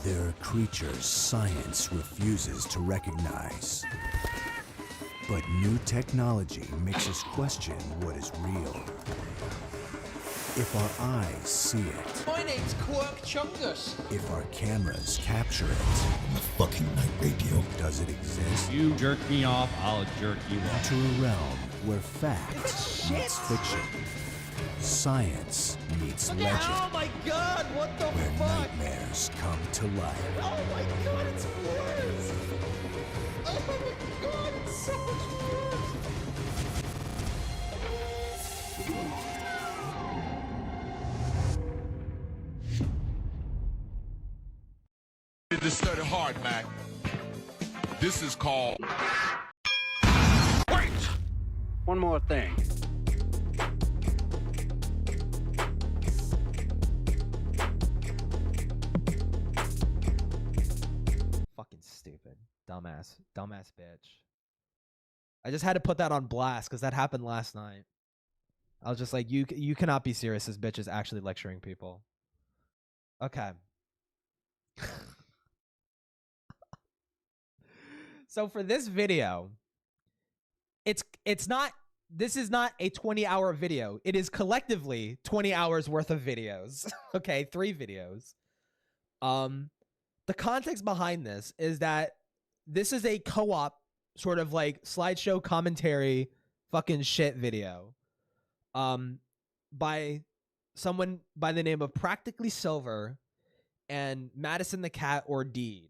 There are creatures science refuses to recognize. But new technology makes us question what is real. If our eyes see it. My name's Quirk Chungus. If our cameras capture it. On the fucking night radio. Does it exist? You jerk me off, I'll jerk you off. To a realm where fact meets fiction. Science meets legend. Oh my god, what the where fuck? nightmares come to life. Oh my god, it's worse! Oh my god, it's so much worse! This study hard, Mac. This is called... Wait! One more thing. Fucking stupid. Dumbass. Dumbass bitch. I just had to put that on blast because that happened last night. I was just like, you cannot be serious. This bitch is actually lecturing people. Okay. So for this video, this is not a 20-hour video. It is collectively 20 hours worth of videos. Okay, 3 videos. The context behind this is that this is a co-op sort of like slideshow commentary fucking shit video by someone by the name of Practically Silver and Madison the Cat or Deed.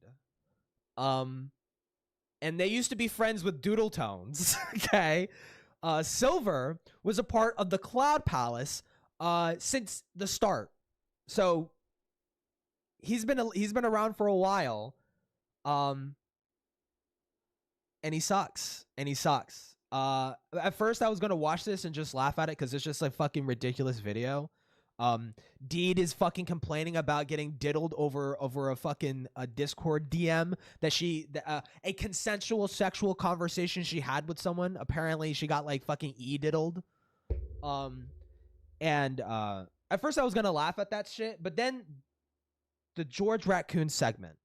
And they used to be friends with Doodletones. Okay. Silver was a part of the Cloud Palace since the start. So he's been around for a while. And he sucks. At first I was gonna watch this and just laugh at it because it's just a fucking ridiculous video. Deed is fucking complaining about getting diddled over a fucking Discord DM that a consensual sexual conversation she had with someone. Apparently she got like fucking diddled. And at first I was gonna laugh at that shit, but then the George Raccoon segment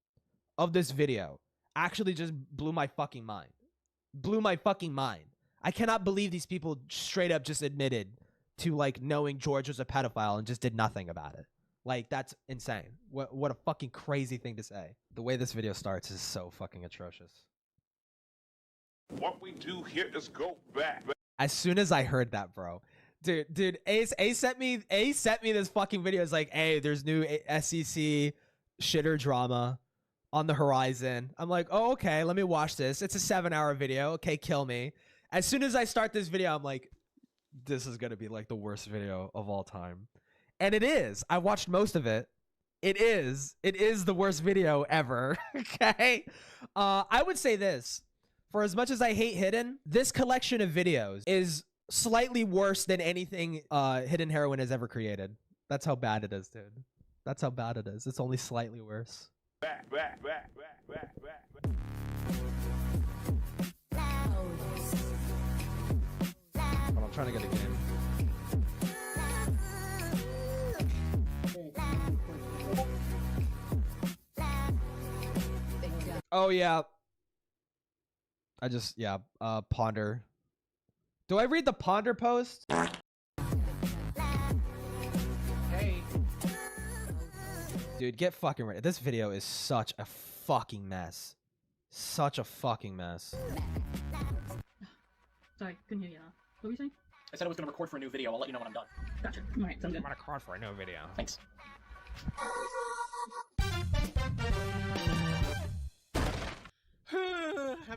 of this video actually just blew my fucking mind. I cannot believe these people straight up just admitted to like knowing George was a pedophile and just did nothing about it. Like, that's insane. What a fucking crazy thing to say. The way this video starts is so fucking atrocious. What we do here is go back. As soon as I heard that, bro, dude, A sent me this fucking video. It's like, hey, there's new SEC shitter drama on the horizon. I'm like, oh, okay, let me watch this. It's a 7-hour video. Okay, kill me. As soon as I start this video, I'm like, this is gonna be like the worst video of all time. And it is. I watched most of it. It is the worst video ever. Okay. I would say this. For as much as I hate Hidden, this collection of videos is slightly worse than anything Hidden Heroine has ever created. That's how bad it is, dude. That's how bad it is. It's only slightly worse. Back. I'm trying to get a game. Oh yeah. Ponder. Do I read the Ponder post? Hey. Dude, get fucking ready. This video is such a fucking mess. Such a fucking mess. Sorry, couldn't hear you. What were you saying? I said I was going to record for a new video. I'll let you know when I'm done. Gotcha. Alright, sounds good. I'm gonna record for a new video. Thanks.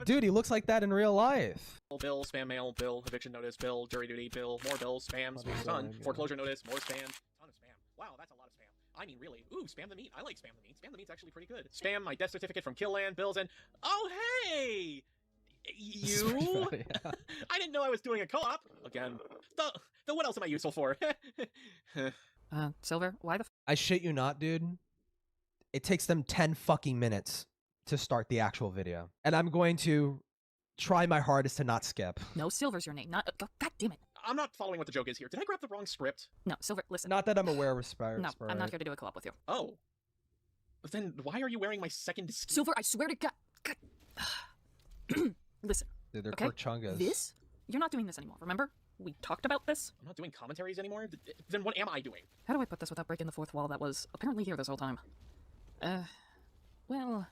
Dude, he looks like that in real life. Bill, spam mail, bill, eviction notice, bill, jury duty, bill, more bills, spam, son, foreclosure notice, more spam, ton of spam. Wow, that's a lot of spam. I mean, really. Ooh, spam the meat. I like spam the meat. Spam the meat's actually pretty good. Spam my death certificate from Killland, bills, and oh hey, you. Funny, yeah. I didn't know I was doing a co-op again. The what else am I useful for? Silver, why the I shit you not, dude. It takes them 10 fucking minutes to start the actual video. And I'm going to try my hardest to not skip. No, Silver's your name, not... God damn it. I'm not following what the joke is here. Did I grab the wrong script? No, Silver, listen. Not that I'm aware of Spire. No, I'm not here to do a co-op with you. Oh. Then why are you wearing my second Silver, I swear to God. Listen. Dude, they're okay? Korchungas. This? You're not doing this anymore, remember? We talked about this? I'm not doing commentaries anymore? Then what am I doing? How do I put this without breaking the fourth wall that was apparently here this whole time? Well,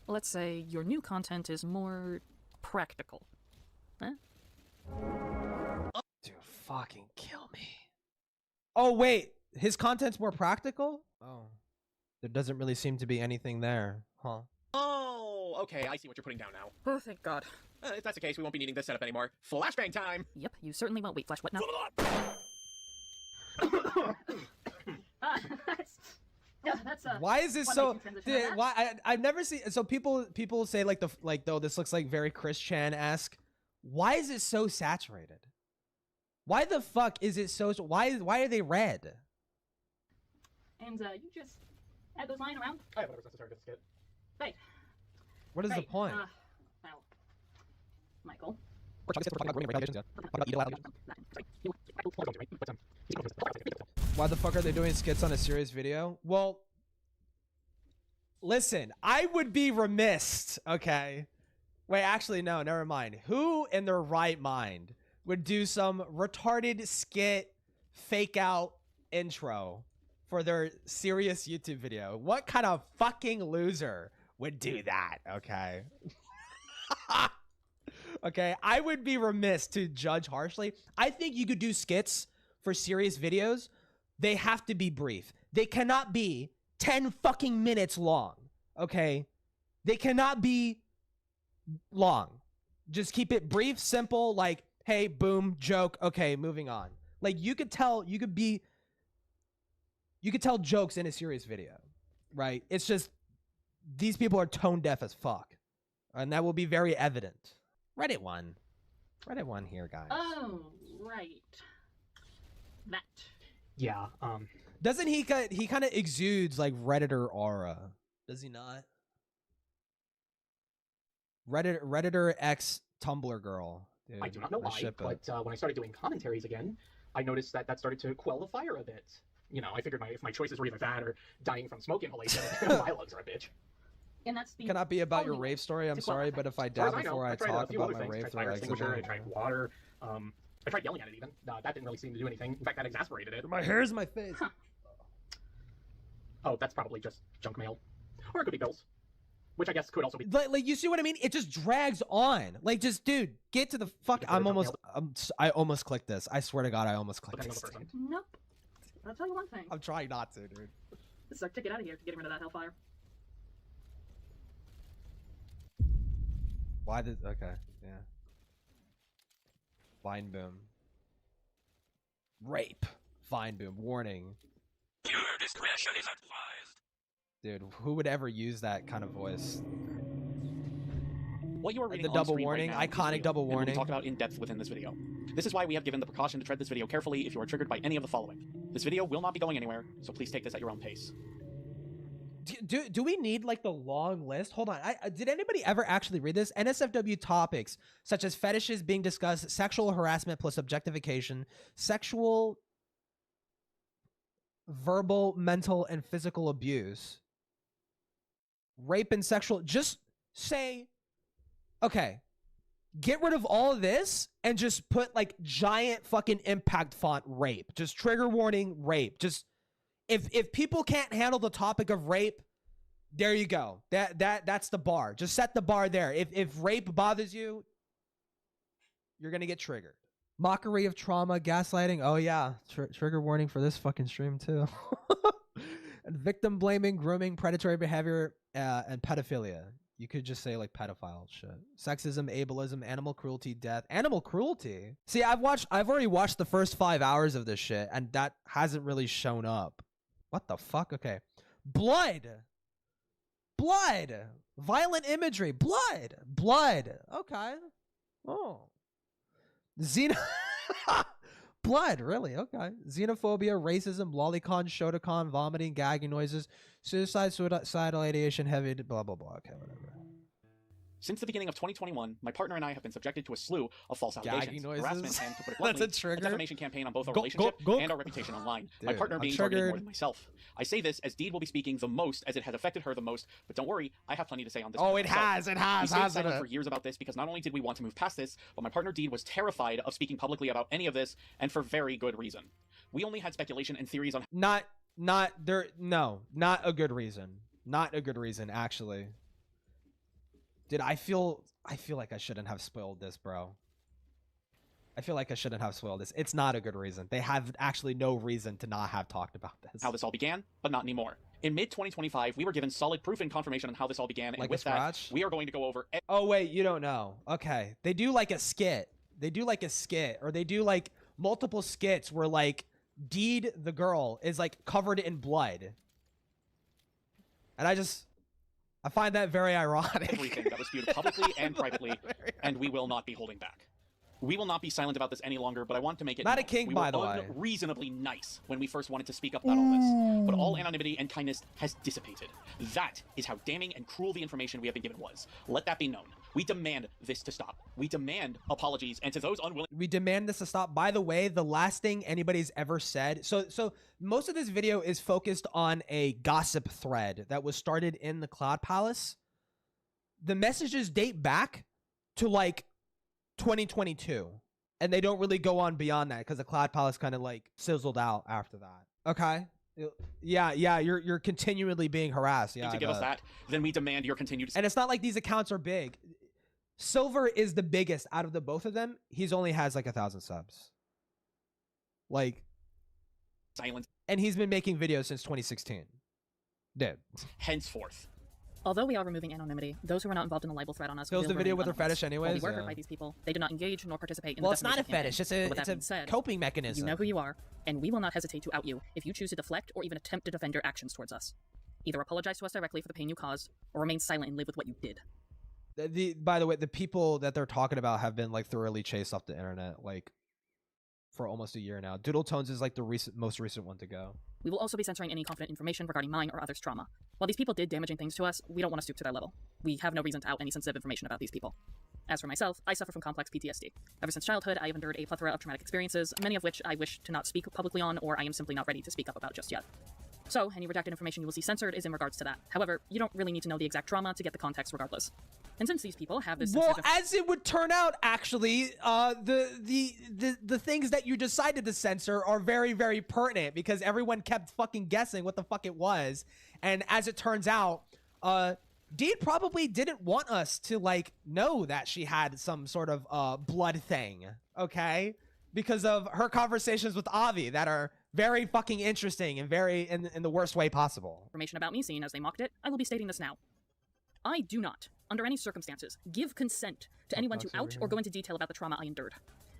let's say your new content is more practical. Huh? Dude, fucking kill me. Oh, wait. His content's more practical? Oh. There doesn't really seem to be anything there, huh? Oh, okay, I see what you're putting down now. Oh, thank God. If that's the case, we won't be needing this setup anymore. Flashbang time! Yep, you certainly won't. Wait, Flash, what now? That's Why is this what so? makes you transition Dude, on that? why I've never seen. So people say like though this looks like very Chris Chan-esque. Why is it so saturated? Why the fuck is it so? Why are they red? And you just had those lying around? I have whatever's necessary for the skit. Right. What is the Right. point? Well, Michael. Why the fuck are they doing skits on a serious video? Well, listen, I would be remiss, okay? Wait, actually, no, never mind. Who in their right mind would do some retarded skit fake out intro for their serious YouTube video? What kind of fucking loser would do that, okay? Okay, I would be remiss to judge harshly. I think you could do skits for serious videos. They have to be brief. They cannot be 10 fucking minutes long, okay? They cannot be long. Just keep it brief, simple, like, hey, boom, joke, okay, moving on. Like, you could tell jokes in a serious video, right? It's just, these people are tone deaf as fuck. And that will be very evident. Reddit one here, guys. Oh, right. That. Yeah, Doesn't he kind of exudes like Redditor aura? Does he not? Redditor X Tumblr girl. Dude, I do not know why, but when I started doing commentaries again, I noticed that started to quell the fire a bit. You know, I figured if my choices were either that or dying from smoke inhalation, my lungs are a bitch. And that's the Cannot be about your only way rave story. I'm to sorry, qualify. but if I As far die as I know, before I tried a talk few about other my things. rave I story, tried I extinguisher, I tried water, I tried yelling at it even. That didn't really seem to do anything. In fact, that exasperated it. My hair's in my face. Oh, that's probably just junk mail. Or it could be bills. Which I guess could also be... Like, you see what I mean? It just drags on. Like, just, dude, get to the fuck. I almost clicked this. I swear to God, I almost clicked Depending on this. the person. Nope. I'll tell you one thing. I'm trying not to, dude. This is our ticket out of here to getting rid of that hellfire. Why did... Okay, yeah. Vine boom. Rape. Vine boom. Warning. Viewer discretion is advised. Dude, who would ever use that kind of voice? What you are reading The on double screen warning, right now is iconic real, double and will be warning. talked about in depth within this video. This is why we have given the precaution to tread this video carefully if you are triggered by any of the following. This video will not be going anywhere, so please take this at your own pace. Do we need like the long list? Hold on. Did anybody ever actually read this? NSFW topics such as fetishes being discussed, sexual harassment plus objectification, sexual, verbal, mental, and physical abuse, rape and sexual. Just say, okay, get rid of all of this and just put like giant fucking impact font rape. Just trigger warning rape. Just if people can't handle the topic of rape, there you go. That's the bar. Just set the bar there. If rape bothers you, you're gonna get triggered. Mockery of trauma, gaslighting. Oh yeah, trigger warning for this fucking stream too. And victim blaming, grooming, predatory behavior, and pedophilia. You could just say like pedophile shit. Sexism, ableism, animal cruelty, death. Animal cruelty? See, I've already watched the first 5 hours of this shit, and that hasn't really shown up. What the fuck? Okay. Blood. Violent imagery. Blood. Okay. Oh. Blood, really? Okay. Xenophobia, racism, lolicon, shotacon, vomiting, gagging noises, suicidal ideation, heavy, blah, blah, blah. Okay, whatever. Since the beginning of 2021, my partner and I have been subjected to a slew of false allegations, noises. harassment, and, to put it That's bluntly, a trigger. defamation campaign on both our Go- relationship go- and our reputation online. My Dude, partner I'm being targeted more triggered. than myself. I say this as Deed will be speaking the most as it has affected her the most, but don't worry, I have plenty to say on this. Oh, matter it myself. has, We stayed hasn't silent it? for years about this because not only did we want to move past this, but my partner Deed was terrified of speaking publicly about any of this, and for very good reason. We only had speculation and theories on Not a good reason. Not a good reason, actually. Dude, I feel like I shouldn't have spoiled this, bro. I feel like I shouldn't have spoiled this. It's not a good reason. They have actually no reason to not have talked about this. how this all began, but not anymore. In mid-2025, we were given solid proof and confirmation on how this all began, and Like a with that, scratch? we are going to go over Oh, wait, you don't know. Okay. They do like a skit. They do like a skit, or they do like multiple skits where like Deed, the girl, is like covered in blood. And I find that very ironic. everything that was spewed publicly and privately, and we will not be holding back. We will not be silent about this any longer, but I want to make it Not a known. king, we by were the way. unreasonably nice when we first wanted to speak up about all this, but all anonymity and kindness has dissipated. That is how damning and cruel the information we have been given was. Let that be known. We demand this to stop. We demand apologies, and to those unwilling We demand this to stop. By the way, the last thing anybody's ever said. So most of this video is focused on a gossip thread that was started in the Cloud Palace. The messages date back to like 2022, and they don't really go on beyond that because the Cloud Palace kind of like sizzled out after that. Okay. Yeah, you're continually being harassed. Yeah, to I give us bet. that, then we demand your continued And it's not like these accounts are big. Silver is the biggest out of the both of them. He's only has like 1,000 subs. Like, silence and he's been making videos since 2016. Dude. henceforth. Although we are removing anonymity, those who are not involved in the libel thread on us Goes will the video remain with her anonymous. fetish While anyways. we were hurt Yeah. by these people, they did not engage nor participate in Well, the it's not a defamation campaign. fetish. It's But with that being a said, coping mechanism. you know who you are, and we will not hesitate to out you if you choose to deflect or even attempt to defend your actions towards us. Either apologize to us directly for the pain you caused, or remain silent and live with what you did. By the way, the people that they're talking about have been like thoroughly chased off the internet like for almost a year now. Doodletones is like the most recent one to go. We will also be censoring any confident information regarding mine or others' trauma. While these people did damaging things to us, we don't want to stoop to their level. We have no reason to out any sensitive information about these people. As for myself, I suffer from complex PTSD. Ever since childhood, I have endured a plethora of traumatic experiences, many of which I wish to not speak publicly on, or I am simply not ready to speak up about just yet. So, any redacted information you will see censored is in regards to that. However, you don't really need to know the exact trauma to get the context regardless. And since these people have this Well, sensitive as it would turn out, actually, the things that you decided to censor are very, very pertinent because everyone kept fucking guessing what the fuck it was. And as it turns out, Deed probably didn't want us to like know that she had some sort of blood thing, okay? Because of her conversations with Avi that are very fucking interesting and very in the worst way possible. information about me, seeing as they mocked it, I will be stating this now. I do not, under any circumstances, give consent to anyone to out or go into detail about the trauma I endured.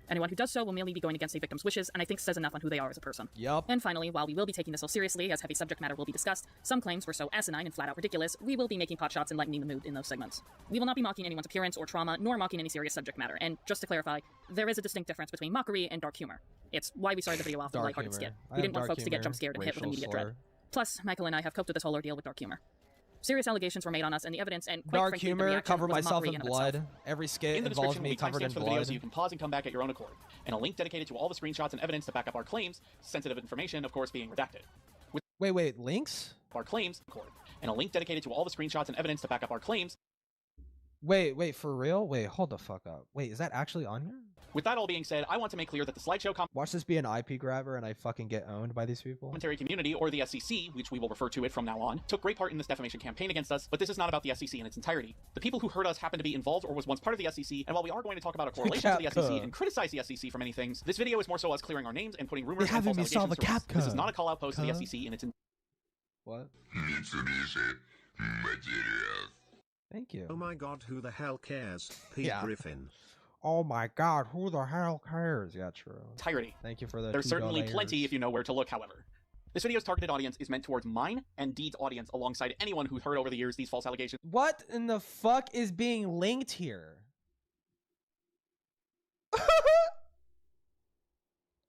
Anyone who does so will merely be going against a victim's wishes, and I think says enough on who they are as a person. Yup. And finally, while we will be taking this all seriously, as heavy subject matter will be discussed, some claims were so asinine and flat-out ridiculous, we will be making potshots and lightening the mood in those segments. We will not be mocking anyone's appearance or trauma, nor mocking any serious subject matter, and just to clarify, there is a distinct difference between mockery and dark humor. It's why we started the video off with a Dark lighthearted humor. skit. I We have didn't want dark folks to get humor, jump scared and hit with racial immediate slur. dread. Plus, Michael and I have coped with this whole ordeal with dark humor. Serious allegations were made on us, and the evidence and quite Dark frankly, the humor, reaction cover was a myself mockery in of itself. blood. Every skit In the involves description me will be covered in timestamps for the video blood. so you can pause and come back at your own accord, and a link dedicated to all the screenshots and evidence to back up our claims, sensitive information, of course, being redacted. With Wait, links? our claims, and a link dedicated to all the screenshots and evidence to back up our claims. Wait, for real? Wait, hold the fuck up. Wait, is that actually on here? With that all being said, I want to make clear that the SlideShow Watch this be an IP grabber and I fucking get owned by these people. commentary community, or the SEC, which we will refer to it from now on, took great part in this defamation campaign against us, but this is not about the SEC in its entirety. The people who hurt us happen to be involved or was once part of the SEC, and while we are going to talk about a correlation to the SEC and criticize the SEC for many things, this video is more so us clearing our names and putting rumors and having false me solve allegations a to us. This is Capcom. not a call-out post to the SEC in its What? Thank you. Oh my god, who the hell cares? Pete Yeah. Griffin. Oh my god, who the hell cares? Yeah, true. entirety. Thank you for the There's certainly $2. plenty if you know where to look, however. This video's targeted audience is meant towards mine and Deed's audience alongside anyone who heard over the years these false allegations What in the fuck is being linked here?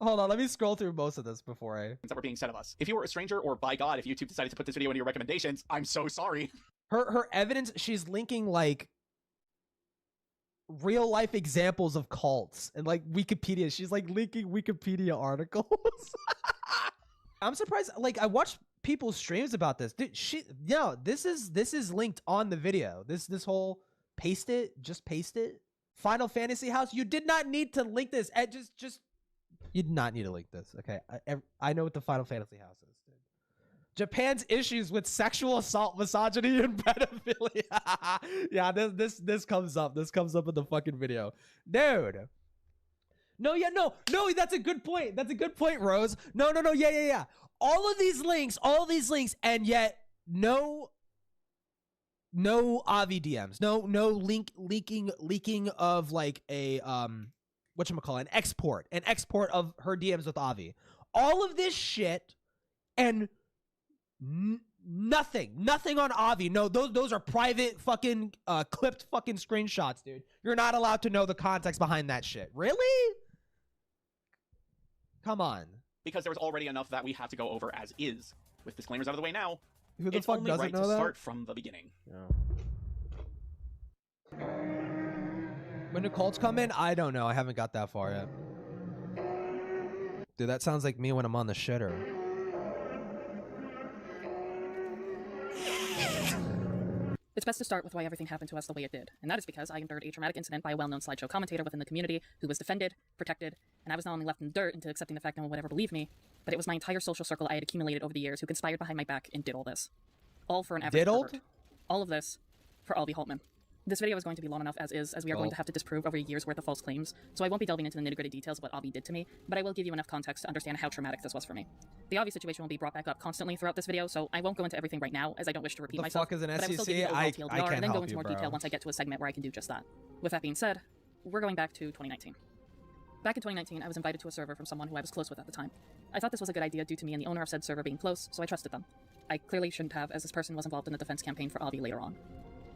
Hold on, let me scroll through most of this before I... that were being said of us. If you were a stranger, or by God, if YouTube decided to put this video into your recommendations, I'm so sorry. Her evidence, she's linking like real life examples of cults and like Wikipedia. She's like linking Wikipedia articles. I'm surprised. Like I watched people's streams about this. Dude, this is linked on the video. This whole paste it. Final Fantasy house. You did not need to link this. You did not need to link this. Okay, I know what the Final Fantasy house is. Dude. Japan's issues with sexual assault, misogyny, and pedophilia. Yeah, this comes up. This comes up in the fucking video, dude. No, that's a good point. That's a good point, Rose. No, yeah. All these links, and yet no Avi DMs, no leaking of like a whatchamacallit, an export of her DMs with Avi. All of this shit and nothing on Avi. No, those are private fucking clipped fucking screenshots, dude. You're not allowed to know the context behind that shit. Really? Come on. Because there was already enough that we had to go over as is. With disclaimers out of the way now, who the it's fuck only doesn't right know to that? start from the beginning. Yeah. When do cults come in? I don't know. I haven't got that far yet. Dude, that sounds like me when I'm on the shitter. It's best to start with why everything happened to us the way it did, and that is because I endured a traumatic incident by a well-known SlideShow commentator within the community who was defended, protected, and I was not only left in the dirt into accepting the fact no one would ever believe me, but it was my entire social circle I had accumulated over the years who conspired behind my back and did all this. All for an average pervert. All of this for Albie Holtman. This video is going to be long enough as is, as we are going to have to disprove over a year's worth of false claims, so I won't be delving into the nitty-gritty details of what Albie did to me, but I will give you enough context to understand how traumatic this was for me. The Albie situation will be brought back up constantly throughout this video, so I won't go into everything right now, as I don't wish to repeat myself. Fuck is an but I will still give you SEC? the overall TLDR, and then go into more bro. detail once I get to a segment where I can do just that. With that being said, we're going back to 2019. Back in 2019, I was invited to a server from someone who I was close with at the time. I thought this was a good idea due to me and the owner of said server being close, so I trusted them. I clearly shouldn't have, as this person was involved in the defense campaign for Avi later on.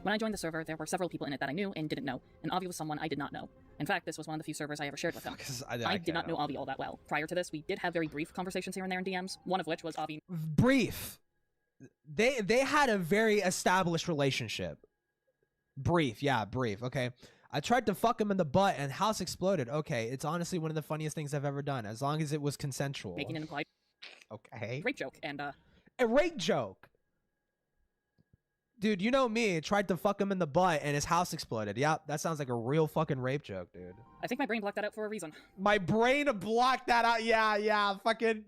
When I joined the server, there were several people in it that I knew and didn't know, and Avi was someone I did not know. In fact, this was one of the few servers I ever shared with him. I did not know Avi all that well. Prior to this, we did have very brief conversations here and there in DMs, one of which was Avi. Brief. They had a very established relationship. Brief, yeah, brief. Okay. I tried to fuck him in the butt and house exploded. Okay, it's honestly one of the funniest things I've ever done, as long as it was consensual. Making an implied rape joke, and a rape joke. Dude, you know me, tried to fuck him in the butt and his house exploded. Yeah, that sounds like a real fucking rape joke, dude. I think my brain blocked that out for a reason. My brain blocked that out. Yeah, fucking.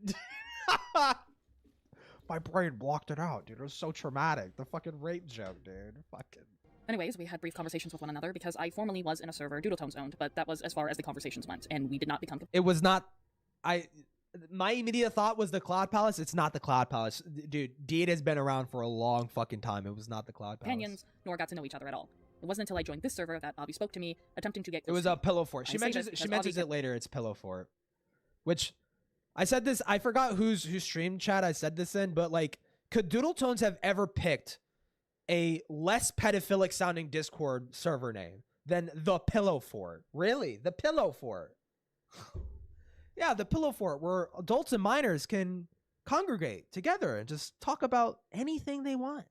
My brain blocked it out, dude. It was so traumatic. The fucking rape joke, dude. Fucking. Anyways, we had brief conversations with one another because I formerly was in a server Doodletones owned, but that was as far as the conversations went, and we did not become. It was not. My immediate thought was the Cloud Palace. It's not the Cloud Palace. Dude, Deed has been around for a long fucking time. It was not the Cloud Palace. Companions, nor got to know each other at all. It wasn't until I joined this server that Avi spoke to me, attempting to get close. It was a Pillow Fort. She mentions it later. It's Pillow Fort. Which, I said this, I forgot whose stream chat I said this in, but like, could Doodletones have ever picked a less pedophilic sounding Discord server name than the Pillow Fort? Really? The Pillow Fort. Yeah, the Pillow Fort, where adults and minors can congregate together and just talk about anything they want.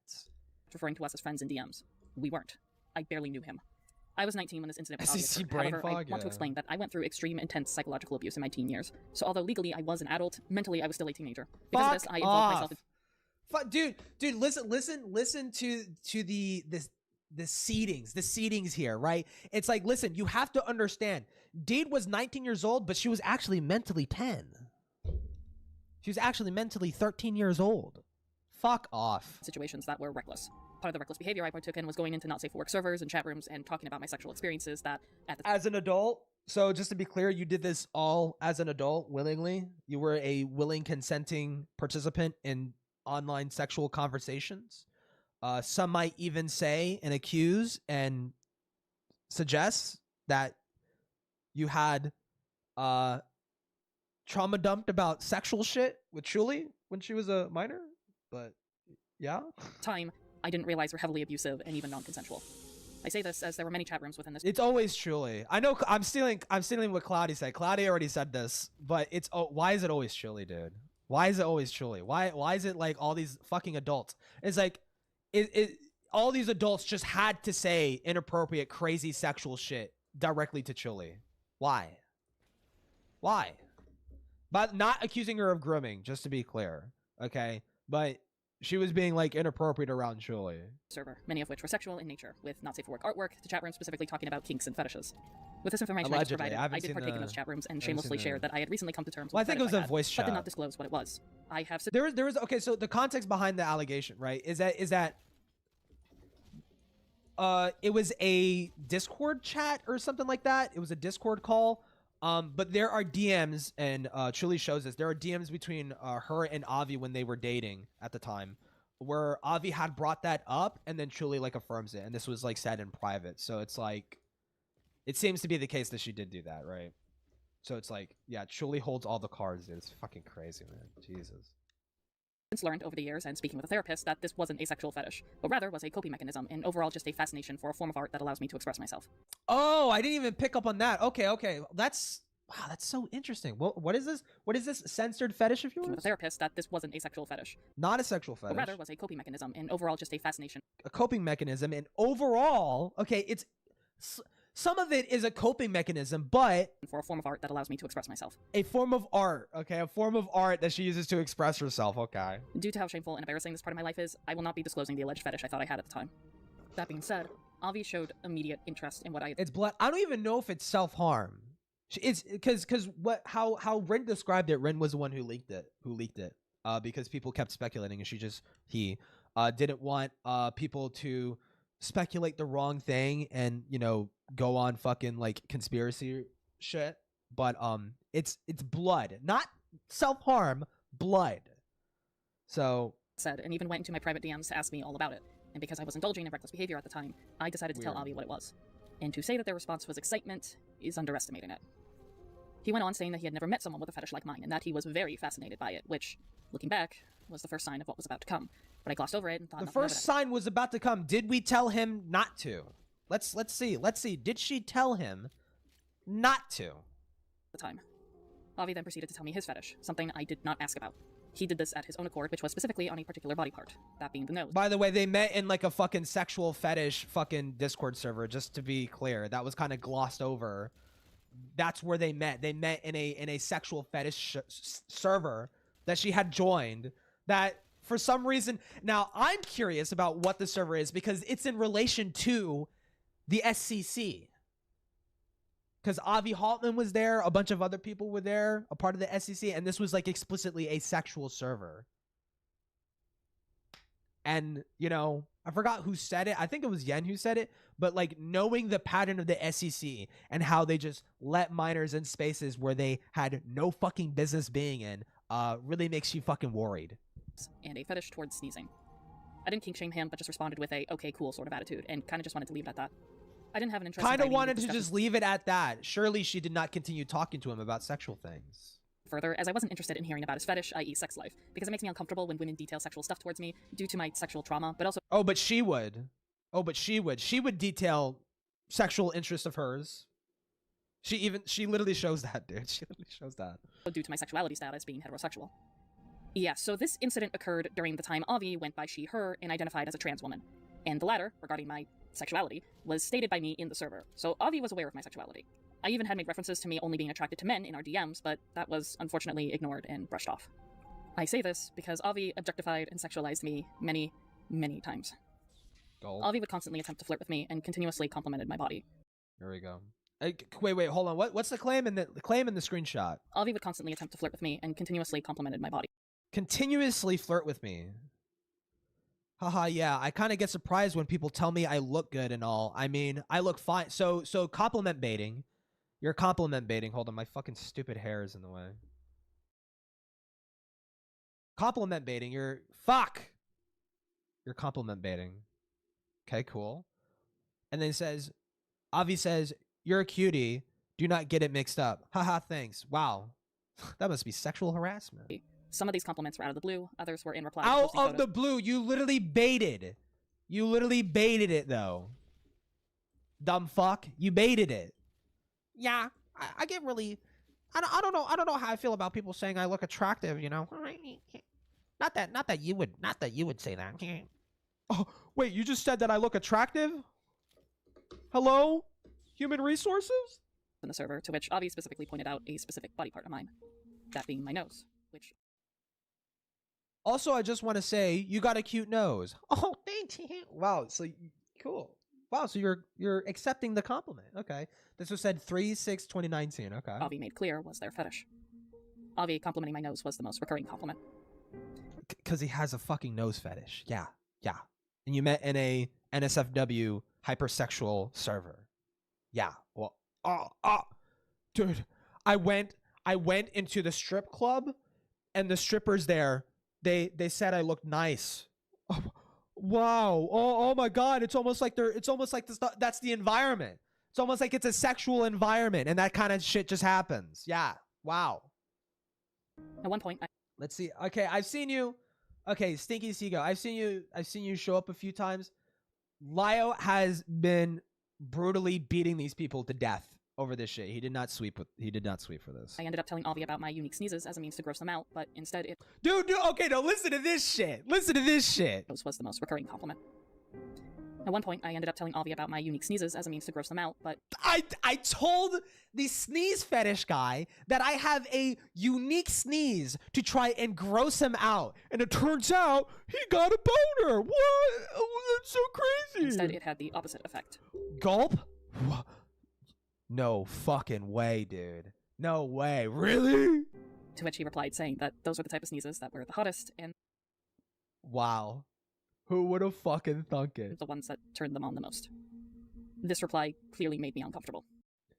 Referring to us as friends in DMs. We weren't. I barely knew him. I was 19 when this incident was SEC occurred. brain However, fog, I want to explain that I went through extreme, intense psychological abuse in my teen years. So although legally I was an adult, mentally I was still a teenager. Because of this, I involved myself in... Dude, listen to the seedings here, right? It's like, listen, you have to understand, Deed was 19 years old, but she was actually mentally 10. She was actually mentally 13 years old. Fuck off. Situations that were reckless. Part of the reckless behavior I partook in was going into not safe for work servers and chat rooms and talking about my sexual experiences that at the As an adult, so just to be clear, you did this all as an adult, willingly? You were a willing, consenting participant in online sexual conversations? Some might even say and accuse and suggest that you had trauma dumped about sexual shit with Shuli when she was a minor, but yeah. Time, I didn't realize were heavily abusive and even non-consensual. I say this as there were many chat rooms within this. It's always Shuli. I know I'm stealing what Cloudy said. Cloudy already said this, but it's why is it always Shuli, dude? Why is it always Shuli? Why is it like all these fucking adults? It's like all these adults just had to say inappropriate, crazy sexual shit directly to Chuli. Why? Why? But not accusing her of grooming, just to be clear. Okay? But she was being like inappropriate around Chuli. Server, many of which were sexual in nature, with not safe for work artwork, the chat room specifically talking about kinks and fetishes. With this information Allegedly. I did partake in those chat rooms and shamelessly shared that I had recently come to terms with Well, I think it was a voice but chat. did not disclose what it was. I have There was okay, so the context behind the allegation, right, is that it was a Discord chat or something like that. It was a Discord call. But there are DMs, and Chuli shows us, there are DMs between her and Avi when they were dating at the time, where Avi had brought that up, and then Chuli like affirms it, and this was like said in private. So it's like, it seems to be the case that she did do that, right? So it's like, yeah, Chuli holds all the cards, dude. It's fucking crazy, man. Jesus. Since learned over the years and speaking with a therapist that this wasn't a sexual fetish, but rather was a coping mechanism and overall just a fascination for a form of art that allows me to express myself. Oh, I didn't even pick up on that. Okay. That's, wow, that's so interesting. What is this? What is this censored fetish of yours? With a therapist that this wasn't a sexual fetish. Not a sexual fetish. But rather was a coping mechanism and overall just a fascination. A coping mechanism, and overall, okay, it's some of it is a coping mechanism, but for a form of art that allows me to express myself. A form of art, okay, a form of art that she uses to express herself, okay. Due to how shameful and embarrassing this part of my life is, I will not be disclosing the alleged fetish I thought I had at the time. That being said, Avi showed immediate interest in what I. It's blood. I don't even know if it's self-harm. It's because how Rin described it. Rin was the one who leaked it. Because people kept speculating, and he didn't want people to speculate the wrong thing and, you know, go on fucking like conspiracy shit. But it's blood, not self-harm, blood. So said, and even went into my private DMs to ask me all about it. And because I was indulging in reckless behavior at the time, I decided to tell Avi what it was. And to say that their response was excitement is underestimating it. He went on saying that he had never met someone with a fetish like mine, and that he was very fascinated by it, which, looking back, was the first sign of what was about to come. But I glossed over it and thought the first sign was about to come. Did we tell him not to? Let's see. Did she tell him not to? The time. Avi then proceeded to tell me his fetish, something I did not ask about. He did this at his own accord, which was specifically on a particular body part, that being the nose. By the way, they met in like a fucking sexual fetish fucking Discord server, just to be clear. That was kind of glossed over. That's where they met. They met in a sexual fetish server that she had joined, that for some reason. Now, I'm curious about what the server is because it's in relation to the SCC. Because Avi Haltman was there, a bunch of other people were there, a part of the SCC, and this was like explicitly a sexual server. And, you know, I forgot who said it. I think it was Yen who said it. But, like, knowing the pattern of the SCC and how they just let minors in spaces where they had no fucking business being in really makes you fucking worried. And a fetish towards sneezing. I didn't kink shame him, but just responded with a okay, cool sort of attitude, and kind of just wanted to leave it at that. I didn't have an interest kind of wanted to just leave it at that. Surely she did not continue talking to him about sexual things. Further, as I wasn't interested in hearing about his fetish, i.e. sex life, because it makes me uncomfortable when women detail sexual stuff towards me due to my sexual trauma, but also— Oh, but she would. She would detail sexual interests of hers. She literally shows that, dude. She literally shows that. Due to my sexuality status being heterosexual. Yeah, so this incident occurred during the time Avi went by she, her, and identified as a trans woman. And the latter, regarding my sexuality, was stated by me in the server. So Avi was aware of my sexuality. I even had made references to me only being attracted to men in our DMs, but that was unfortunately ignored and brushed off. I say this because Avi objectified and sexualized me many, many times. Gold. Avi would constantly attempt to flirt with me and continuously complimented my body. There we go. Wait, hold on. What's the claim in the screenshot? Avi would constantly attempt to flirt with me and continuously complimented my body. Continuously flirt with me. Haha, yeah, I kind of get surprised when people tell me I look good and all. I mean, I look fine. So compliment baiting. You're compliment baiting. Hold on, my fucking stupid hair is in the way. Compliment baiting. You're compliment baiting. Okay, cool. And then Avi says, you're a cutie. Do not get it mixed up. Haha, thanks. Wow. That must be sexual harassment. Some of these compliments were out of the blue. Others were in reply. Out of the blue. You literally baited. You literally baited it, though. Dumb fuck. You baited it. Yeah, I get really... I don't know how I feel about people saying I look attractive, you know? Not that you would say that. Oh, wait, you just said that I look attractive? Hello? Human resources? in the server, to which Avi specifically pointed out a specific body part of mine, that being my nose, which... Also, I just want to say, you got a cute nose. Oh, thank you. Wow, so cool. Wow, so you're accepting the compliment. Okay. This was said 3/6/2019. Okay. Avi made clear was their fetish. Avi complimenting my nose was the most recurring compliment. Because he has a fucking nose fetish. Yeah, yeah. And you met in a NSFW hypersexual server. Yeah. Well, dude, I went into the strip club, and the strippers there, they said I looked nice. Oh, wow. Oh my God. It's almost like that's the environment. It's almost like it's a sexual environment, and that kind of shit just happens. Yeah. Wow. At one point, Let's see. Okay, I've seen you. Okay, Stinky Seago. I've seen you show up a few times. Lio has been brutally beating these people to death over this shit. He did not sweep for this. I ended up telling Avi about my unique sneezes as a means to gross them out, but instead it... Dude, okay, no, listen to this shit. Listen to this shit. ...was the most recurring compliment. At one point, I ended up telling Avi about my unique sneezes as a means to gross them out, but... I told the sneeze fetish guy that I have a unique sneeze to try and gross him out. And it turns out he got a boner. What? Oh, that's so crazy. Instead, it had the opposite effect. Gulp? No fucking way, dude. No way. Really? To which he replied saying that those were the type of sneezes that were the hottest and... Wow. Who would have fucking thunk it? ...the ones that turned them on the most. This reply clearly made me uncomfortable.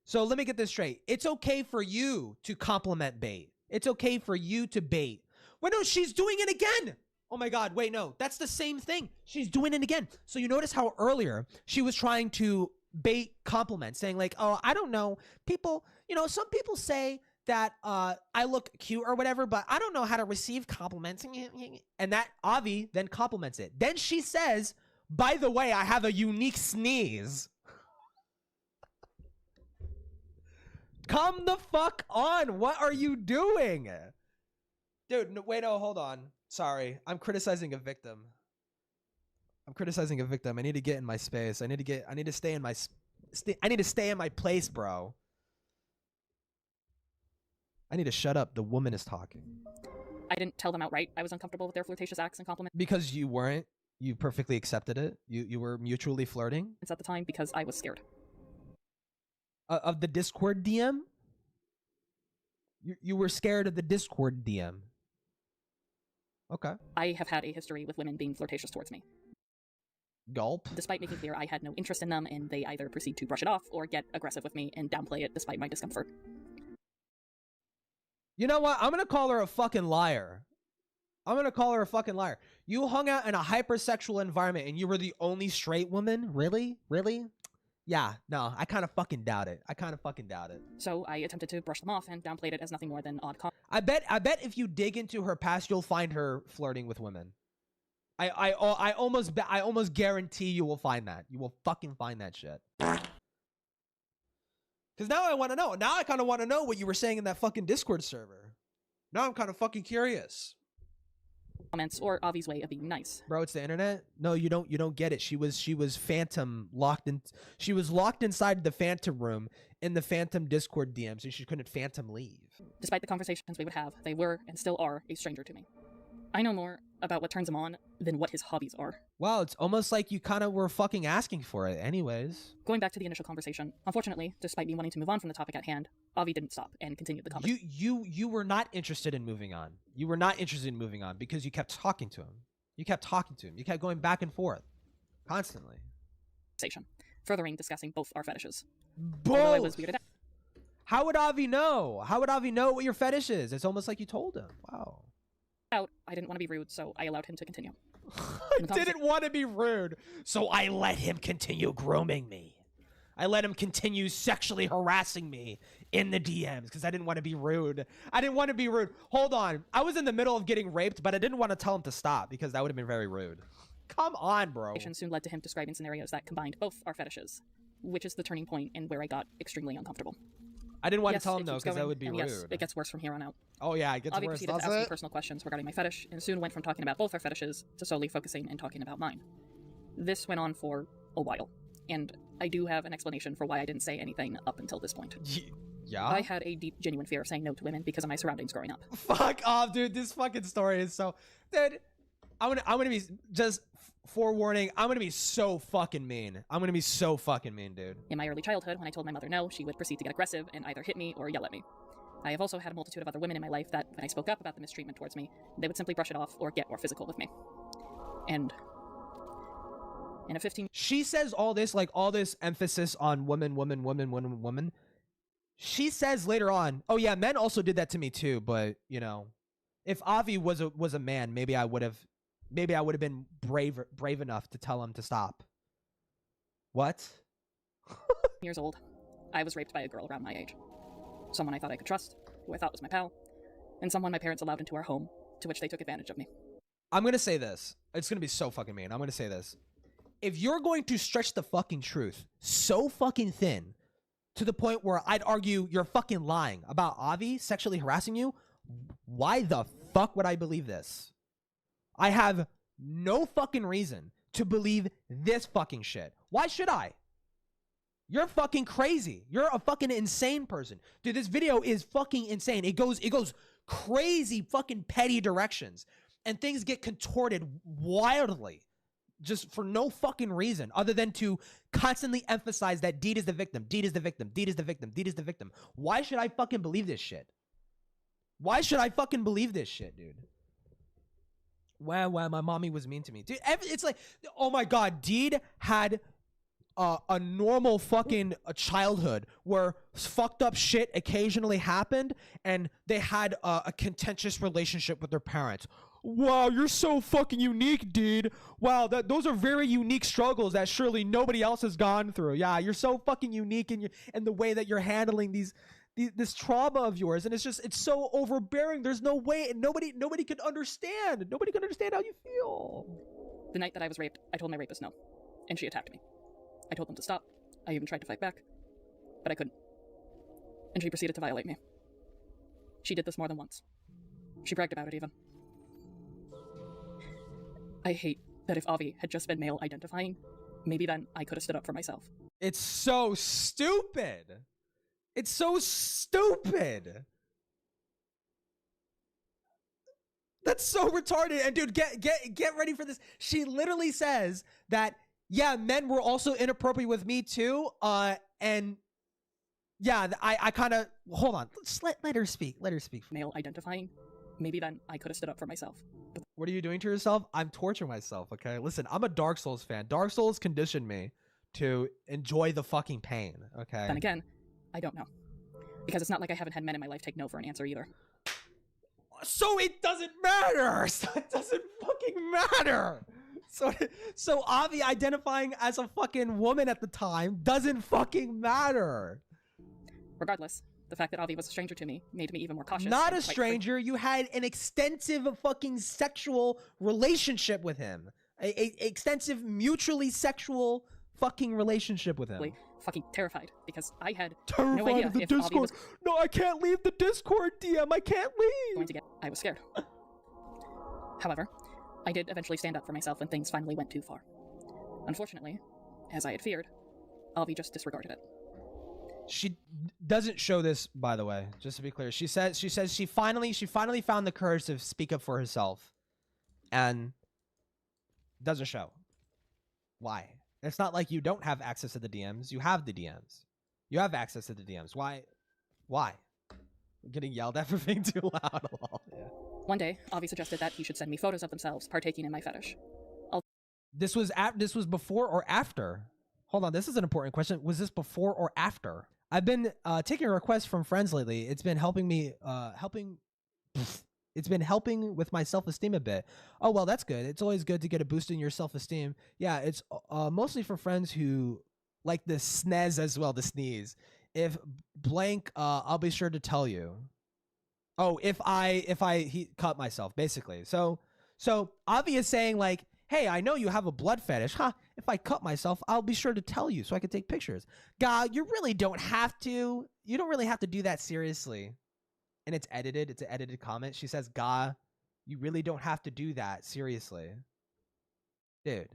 So let me get this straight. It's okay for you to compliment bait. It's okay for you to bait. Wait, no, she's doing it again. Oh my God, wait, no. That's the same thing. She's doing it again. So you notice how earlier she was trying to bait compliments, saying like, oh, I don't know. People, some people say that I look cute or whatever, but I don't know how to receive compliments. And that Avi then compliments it. Then she says, by the way, I have a unique sneeze. Come the fuck on. What are you doing? Dude, no, wait, no, hold on. Sorry. I'm criticizing a victim. I need to get in my space. I need to stay in my place, bro. I need to shut up. The woman is talking. I didn't tell them outright I was uncomfortable with their flirtatious acts and compliments. Because you weren't? You perfectly accepted it? You were mutually flirting? It's at the time because I was scared. Of the Discord DM? You were scared of the Discord DM. Okay. I have had a history with women being flirtatious towards me. Gulp. Despite making clear I had no interest in them, and they either proceed to brush it off or get aggressive with me and downplay it despite my discomfort. You know what? I'm gonna call her a fucking liar. You hung out in a hypersexual environment and you were the only straight woman? Really? Really? Yeah, no, I kind of fucking doubt it. So I attempted to brush them off and downplayed it as nothing more than odd comments. I bet if you dig into her past, you'll find her flirting with women. I almost guarantee you will find that. You will fucking find that shit. Because now I want to know. Now I kind of want to know what you were saying in that fucking Discord server. Now I'm kind of fucking curious. Comments or Avi's way of being nice. Bro, it's the internet. No, you don't get it. She was phantom locked in. She was locked inside the phantom room in the phantom Discord DM, so she couldn't phantom leave. Despite the conversations we would have, they were and still are a stranger to me. I know more about what turns him on than what his hobbies are. Wow, it's almost like you kind of were fucking asking for it anyways. Going back to the initial conversation, unfortunately, despite me wanting to move on from the topic at hand, Avi didn't stop and continued the conversation. You were not interested in moving on. You were not interested in moving on because you kept talking to him. You kept going back and forth. Constantly. Furthering discussing both our fetishes. Both? Although I was weirded out. How would Avi know? How would Avi know what your fetish is? It's almost like you told him. Wow. I didn't want to be rude, so I allowed him to continue. I didn't want to be rude, so I let him continue grooming me. I let him continue sexually harassing me in the DMs because I didn't want to be rude. Hold on. I was in the middle of getting raped, but I didn't want to tell him to stop because that would have been very rude. Come on, bro. Soon led to him describing scenarios that combined both our fetishes, which is the turning point and where I got extremely uncomfortable. I didn't want to tell him though because that would be rude. Yes, it gets worse from here on out. Oh yeah, it gets Avi worse. proceeded to ask me personal questions regarding my fetish, and soon went from talking about both our fetishes to solely focusing and talking about mine. This went on for a while, and I do have an explanation for why I didn't say anything up until this point. Yeah? I had a deep, genuine fear of saying no to women because of my surroundings growing up. Fuck off, dude. This fucking story is so... Dude, I'm gonna be... Just forewarning, I'm gonna be so fucking mean. I'm gonna be so fucking mean, dude. In my early childhood, when I told my mother no, she would proceed to get aggressive and either hit me or yell at me. I have also had a multitude of other women in my life that, when I spoke up about the mistreatment towards me, they would simply brush it off or get more physical with me. And in a 15... She says all this, like all this emphasis on woman, woman, woman, woman, woman. She says later on, oh yeah, men also did that to me too, but you know, if Avi was a man, maybe I would have been brave enough to tell him to stop. What? years old, I was raped by a girl around my age. Someone I thought I could trust, who I thought was my pal, and someone my parents allowed into our home, to which they took advantage of me. I'm gonna say this. It's gonna be so fucking mean. I'm gonna say this. If you're going to stretch the fucking truth so fucking thin to the point where I'd argue you're fucking lying about Avi sexually harassing you, why the fuck would I believe this? I have no fucking reason to believe this fucking shit. Why should I? You're fucking crazy. You're a fucking insane person. Dude, this video is fucking insane. It goes crazy fucking petty directions. And things get contorted wildly. Just for no fucking reason other than to constantly emphasize that Deed is the victim. Deed is the victim. Deed is the victim. Deed is the victim. Why should I fucking believe this shit? Why should I fucking believe this shit, dude? Wow, my mommy was mean to me. Dude, it's like, oh my God, Deed had a normal fucking childhood where fucked up shit occasionally happened and they had a contentious relationship with their parents. Wow, you're so fucking unique, dude. Wow, those are very unique struggles that surely nobody else has gone through. Yeah, you're so fucking unique in the way that you're handling this trauma of yours, and it's so overbearing. There's no way nobody could understand. Nobody could understand how you feel. The night that I was raped, I told my rapist no, and she attacked me. I told them to stop. I even tried to fight back, but I couldn't. And she proceeded to violate me. She did this more than once. She bragged about it even. I hate that if Avi had just been male identifying, maybe then I could have stood up for myself. It's so stupid. It's so stupid. That's so retarded. And dude, get ready for this. She literally says that, yeah, men were also inappropriate with me too. And yeah, I kind of, hold on. Let her speak. Let her speak. Male identifying, maybe then I could have stood up for myself. But what are you doing to yourself? I'm torturing myself, okay? Listen, I'm a Dark Souls fan. Dark Souls conditioned me to enjoy the fucking pain, okay? then again, I don't know. Because it's not like I haven't had men in my life take no for an answer either. So it doesn't matter. So it doesn't fucking matter. So Avi identifying as a fucking woman at the time doesn't fucking matter. Regardless, the fact that Avi was a stranger to me made me even more cautious. Not a stranger. You had an extensive fucking sexual relationship with him. A extensive mutually sexual fucking relationship with him. Fucking terrified because I had terrified no idea of the if Discord. Avi was No, I can't leave the Discord, DM. I can't leave. I was scared. However, I did eventually stand up for myself when things finally went too far. Unfortunately, as I had feared, Avi just disregarded it. She doesn't show this, by the way, just to be clear. She says she finally found the courage to speak up for herself, and doesn't show. Why? It's not like you don't have access to the DMs. You have the DMs. You have access to the DMs. Why? I'm getting yelled at for being too loud. Yeah. One day, Avi suggested that he should send me photos of themselves partaking in my fetish. This was before or after? Hold on, this is an important question. Was this before or after? I've been taking requests from friends lately. It's been helping me, it's been helping with my self-esteem a bit. Oh, well, that's good. It's always good to get a boost in your self-esteem. Yeah, it's mostly for friends who like the snez as well, the sneeze. If blank, I'll be sure to tell you. Oh, if I cut myself, basically. So Avi is saying like, hey, I know you have a blood fetish. Huh? If I cut myself, I'll be sure to tell you so I can take pictures. God, you really don't have to. You don't really have to do that seriously. And it's edited. It's an edited comment. She says, "Ga, you really don't have to do that seriously, dude."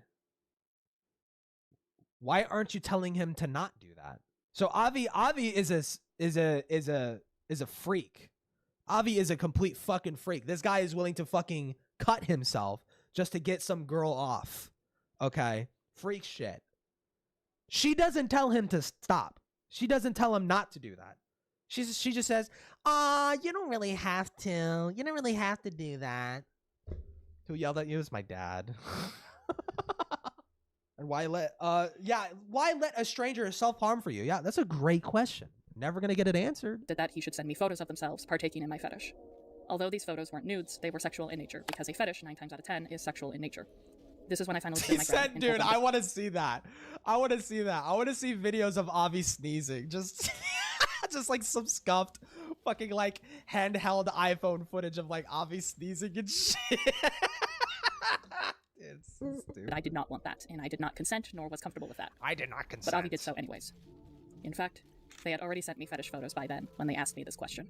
Why aren't you telling him to not do that? So Avi is a freak. Avi is a complete fucking freak. This guy is willing to fucking cut himself just to get some girl off. Okay? Freak shit. She doesn't tell him to stop. She doesn't tell him not to do that. She just says, you don't really have to. You don't really have to do that. Who yelled at you? Is my dad. And why let a stranger self-harm for you? Yeah, that's a great question. Never gonna get it answered. That he should send me photos of themselves partaking in my fetish. Although these photos weren't nudes, they were sexual in nature, because a fetish 9 times out of 10 is sexual in nature. This is when I finally stood my ground. Dude, I want to see that. I want to see that. I want to see videos of Avi sneezing. Just just like some scuffed fucking like handheld iPhone footage of like Avi sneezing and shit. It's so stupid. But I did not want that, and I did not consent, nor was comfortable with that. I did not consent. But Avi did so anyways. In fact, they had already sent me fetish photos by then when they asked me this question.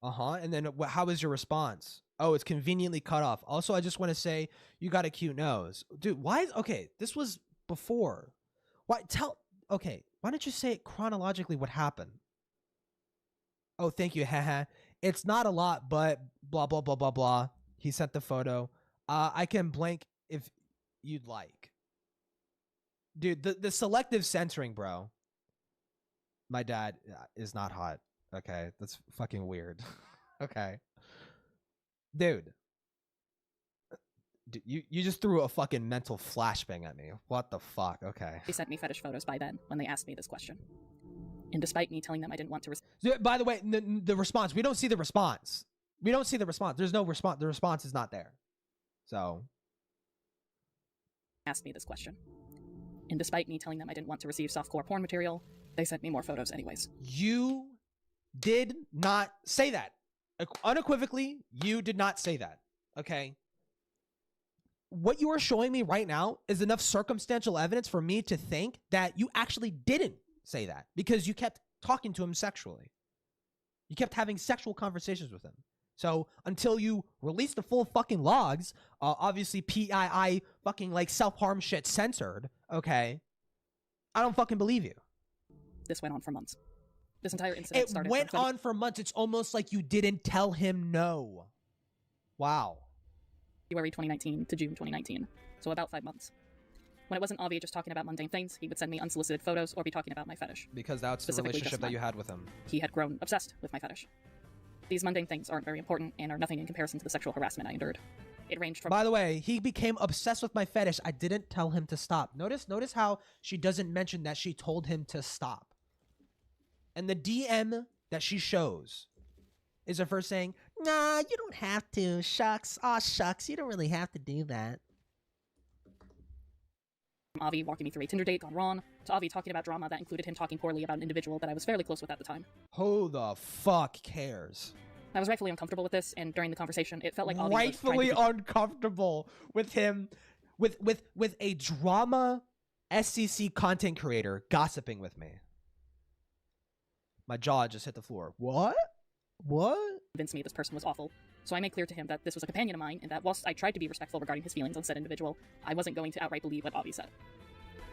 And then how was your response? Oh, it's conveniently cut off. Also, I just want to say you got a cute nose. Dude, why? Okay, this was before. Why don't you say it chronologically what happened? Oh, thank you. Haha. It's not a lot, but blah, blah, blah, blah, blah. He sent the photo. I can blank if you'd like. Dude, the selective censoring, bro. My dad is not hot. Okay, that's fucking weird. Okay. Dude, you just threw a fucking mental flashbang at me. What the fuck? Okay. They sent me fetish photos by then when they asked me this question. And despite me telling them I didn't want to... By the way, the response, we don't see the response. We don't see the response. There's no response. The response is not there. So. Asked me this question. And despite me telling them I didn't want to receive softcore porn material, they sent me more photos anyways. You did not say that. Unequivocally, you did not say that. Okay? What you are showing me right now is enough circumstantial evidence for me to think that you actually didn't say that because you kept talking to him sexually. You kept having sexual conversations with him. So until you release the full fucking logs, obviously PII fucking like self-harm shit censored, okay? I don't fucking believe you. This went on for months. This entire incident started... It went on for months. It's almost like you didn't tell him no. Wow. February 2019 to June 2019. So about 5 months. When it wasn't Avi just talking about mundane things, he would send me unsolicited photos or be talking about my fetish. Because that's the relationship that you had with him. He had grown obsessed with my fetish. These mundane things aren't very important and are nothing in comparison to the sexual harassment I endured. It ranged from... By the way, he became obsessed with my fetish. I didn't tell him to stop. Notice how she doesn't mention that she told him to stop. And the DM that she shows is her first saying, nah, you don't have to. Shucks. Aw, shucks. You don't really have to do that. Avi walking me through a Tinder date gone wrong, to Avi talking about drama that included him talking poorly about an individual that I was fairly close with at the time. Who the fuck cares? I was rightfully uncomfortable with this, and during the conversation, it felt like Avi rightfully was trying to uncomfortable with him, with a drama SCC content creator gossiping with me. My jaw just hit the floor. What? Convinced me this person was awful. So I made clear to him that this was a companion of mine, and that whilst I tried to be respectful regarding his feelings on said individual, I wasn't going to outright believe what Avi said.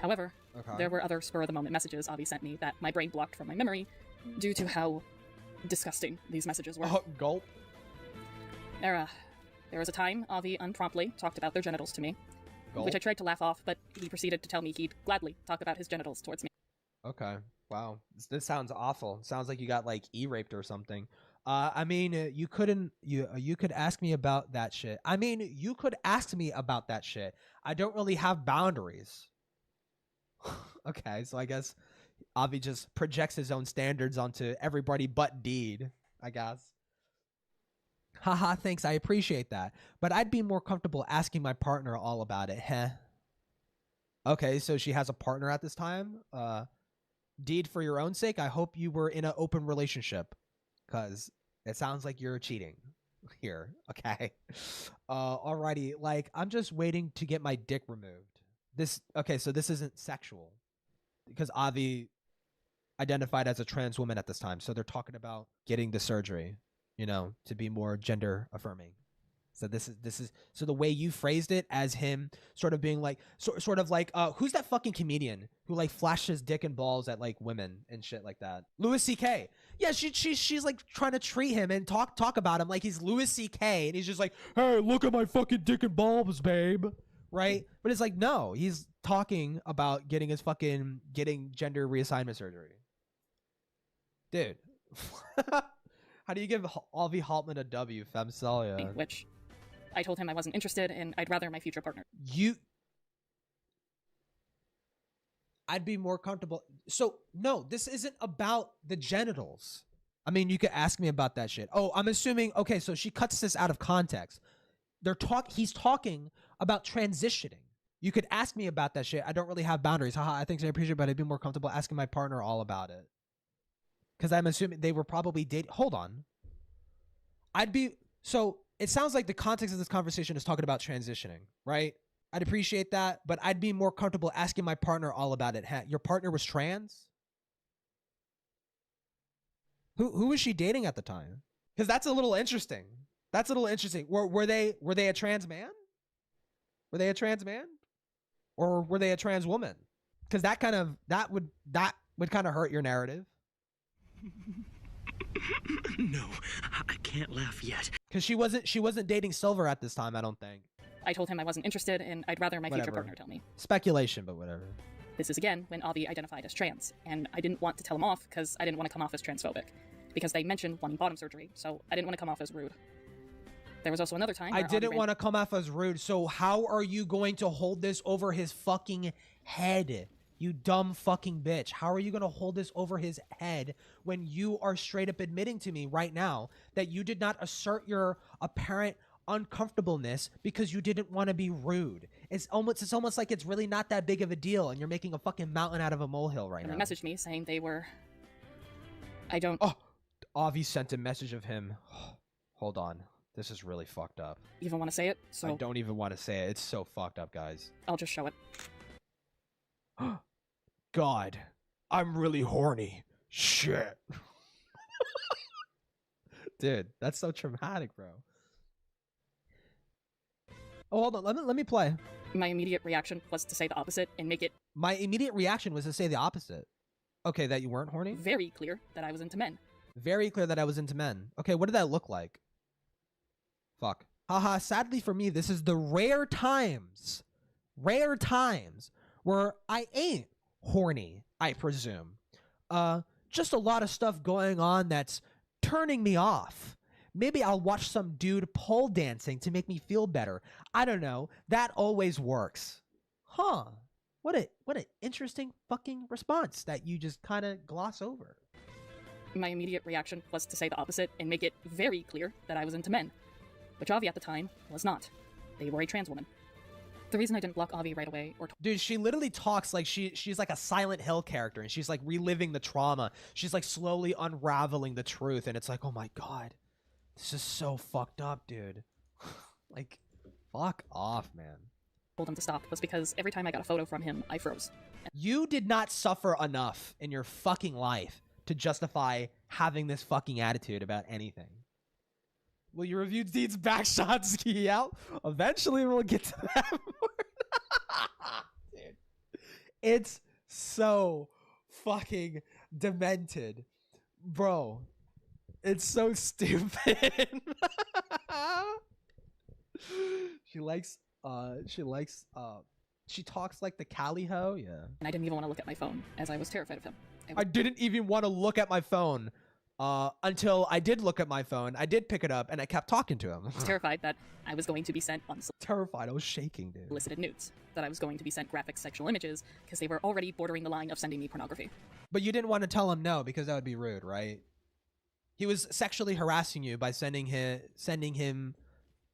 However, there were other spur-of-the-moment messages Avi sent me that my brain blocked from my memory due to how disgusting these messages were. Gulp. There was a time Avi unpromptly talked about their genitals to me, Gulp. which I tried to laugh off, but he proceeded to tell me he'd gladly talk about his genitals towards me. Okay. Wow. This sounds awful. Sounds like you got like E-raped or something. I mean, you could ask me about that shit. I don't really have boundaries. Okay, so I guess Avi just projects his own standards onto everybody but Deed, I guess. Haha, thanks. I appreciate that. But I'd be more comfortable asking my partner all about it, huh? Okay, so she has a partner at this time. Deed, for your own sake, I hope you were in an open relationship, because it sounds like you're cheating here. Okay. Alrighty. Like, I'm just waiting to get my dick removed. So this isn't sexual, because Avi identified as a trans woman at this time. So they're talking about getting the surgery, to be more gender affirming. So this is so the way you phrased it as him sort of being like sort of like who's that fucking comedian who like flashes dick and balls at like women and shit like that? Louis C.K. Yeah, she's like trying to treat him and talk about him like he's Louis C.K. and he's just like, hey, look at my fucking dick and balls, babe. Right? But it's like, no, he's talking about getting gender reassignment surgery. Dude. How do you give Avi Haltman a W, Femcelia? Which I told him I wasn't interested and I'd rather my future partner. I'd be more comfortable. So, no, this isn't about the genitals. I mean, you could ask me about that shit. Oh, I'm assuming, okay, so she cuts this out of context. He's talking about transitioning. You could ask me about that shit. I don't really have boundaries. Haha, I think I appreciate it, but I'd be more comfortable asking my partner all about it. Because I'm assuming they were probably dating. Hold on. So it sounds like the context of this conversation is talking about transitioning, right? I'd appreciate that, but I'd be more comfortable asking my partner all about it. Your partner was trans? Who was she dating at the time? Because that's a little interesting. Were they a trans man? Were they a trans man? Or were they a trans woman? Because that would kind of hurt your narrative. No, I can't laugh yet. Because she wasn't dating Silver at this time, I don't think. I told him I wasn't interested and I'd rather my future partner tell me. Speculation, but whatever. This is again when Avi identified as trans, and I didn't want to tell him off because I didn't want to come off as transphobic. Because they mentioned wanting bottom surgery, so I didn't want to come off as rude. There was also another time I didn't want to come off as rude, so how are you going to hold this over his fucking head? You dumb fucking bitch. How are you going to hold this over his head when you are straight up admitting to me right now that you did not assert your apparent uncomfortableness because you didn't want to be rude? It's almost like it's really not that big of a deal and you're making a fucking mountain out of a molehill right now. They messaged me saying they were... Oh, Avi sent a message of him. Hold on. This is really fucked up. You even want to say it? So I don't even want to say it. It's so fucked up, guys. I'll just show it. God, I'm really horny. Shit. Dude, that's so traumatic, bro. Oh, hold on. Let me play. My immediate reaction was to say the opposite and make it... My immediate reaction was to say the opposite. Okay, that you weren't horny? Very clear that I was into men. Very clear that I was into men. Okay, what did that look like? Fuck. Haha, sadly for me, this is the rare times where I ain't horny, I presume. Just a lot of stuff going on that's turning me off. Maybe I'll watch some dude pole dancing to make me feel better. I don't know. That always works. Huh. What an interesting fucking response that you just kind of gloss over. My immediate reaction was to say the opposite and make it very clear that I was into men, which Avi at the time was not. They were a trans woman. The reason I didn't block Avi right away or... Dude, she literally talks like she's like a Silent Hill character, and she's like reliving the trauma. She's like slowly unraveling the truth, and it's like, oh my god. This is so fucked up, dude. Like, fuck off, man. Told him to stop was because every time I got a photo from him, I froze. You did not suffer enough in your fucking life to justify having this fucking attitude about anything. Will you review Dean's backshot ski out? Eventually we'll get to that Dude, it's so fucking demented. Bro, it's so stupid. She talks like the Cali hoe, yeah. And I didn't even want to look at my phone, as I was terrified of him. I didn't even want to look at my phone until I did look at my phone. I did pick it up, and I kept talking to him. I was terrified that I was going to be sent Terrified, I was shaking, dude. Solicited nudes, that I was going to be sent graphic sexual images, because they were already bordering the line of sending me pornography. But you didn't want to tell him no, because that would be rude, right? He was sexually harassing you by sending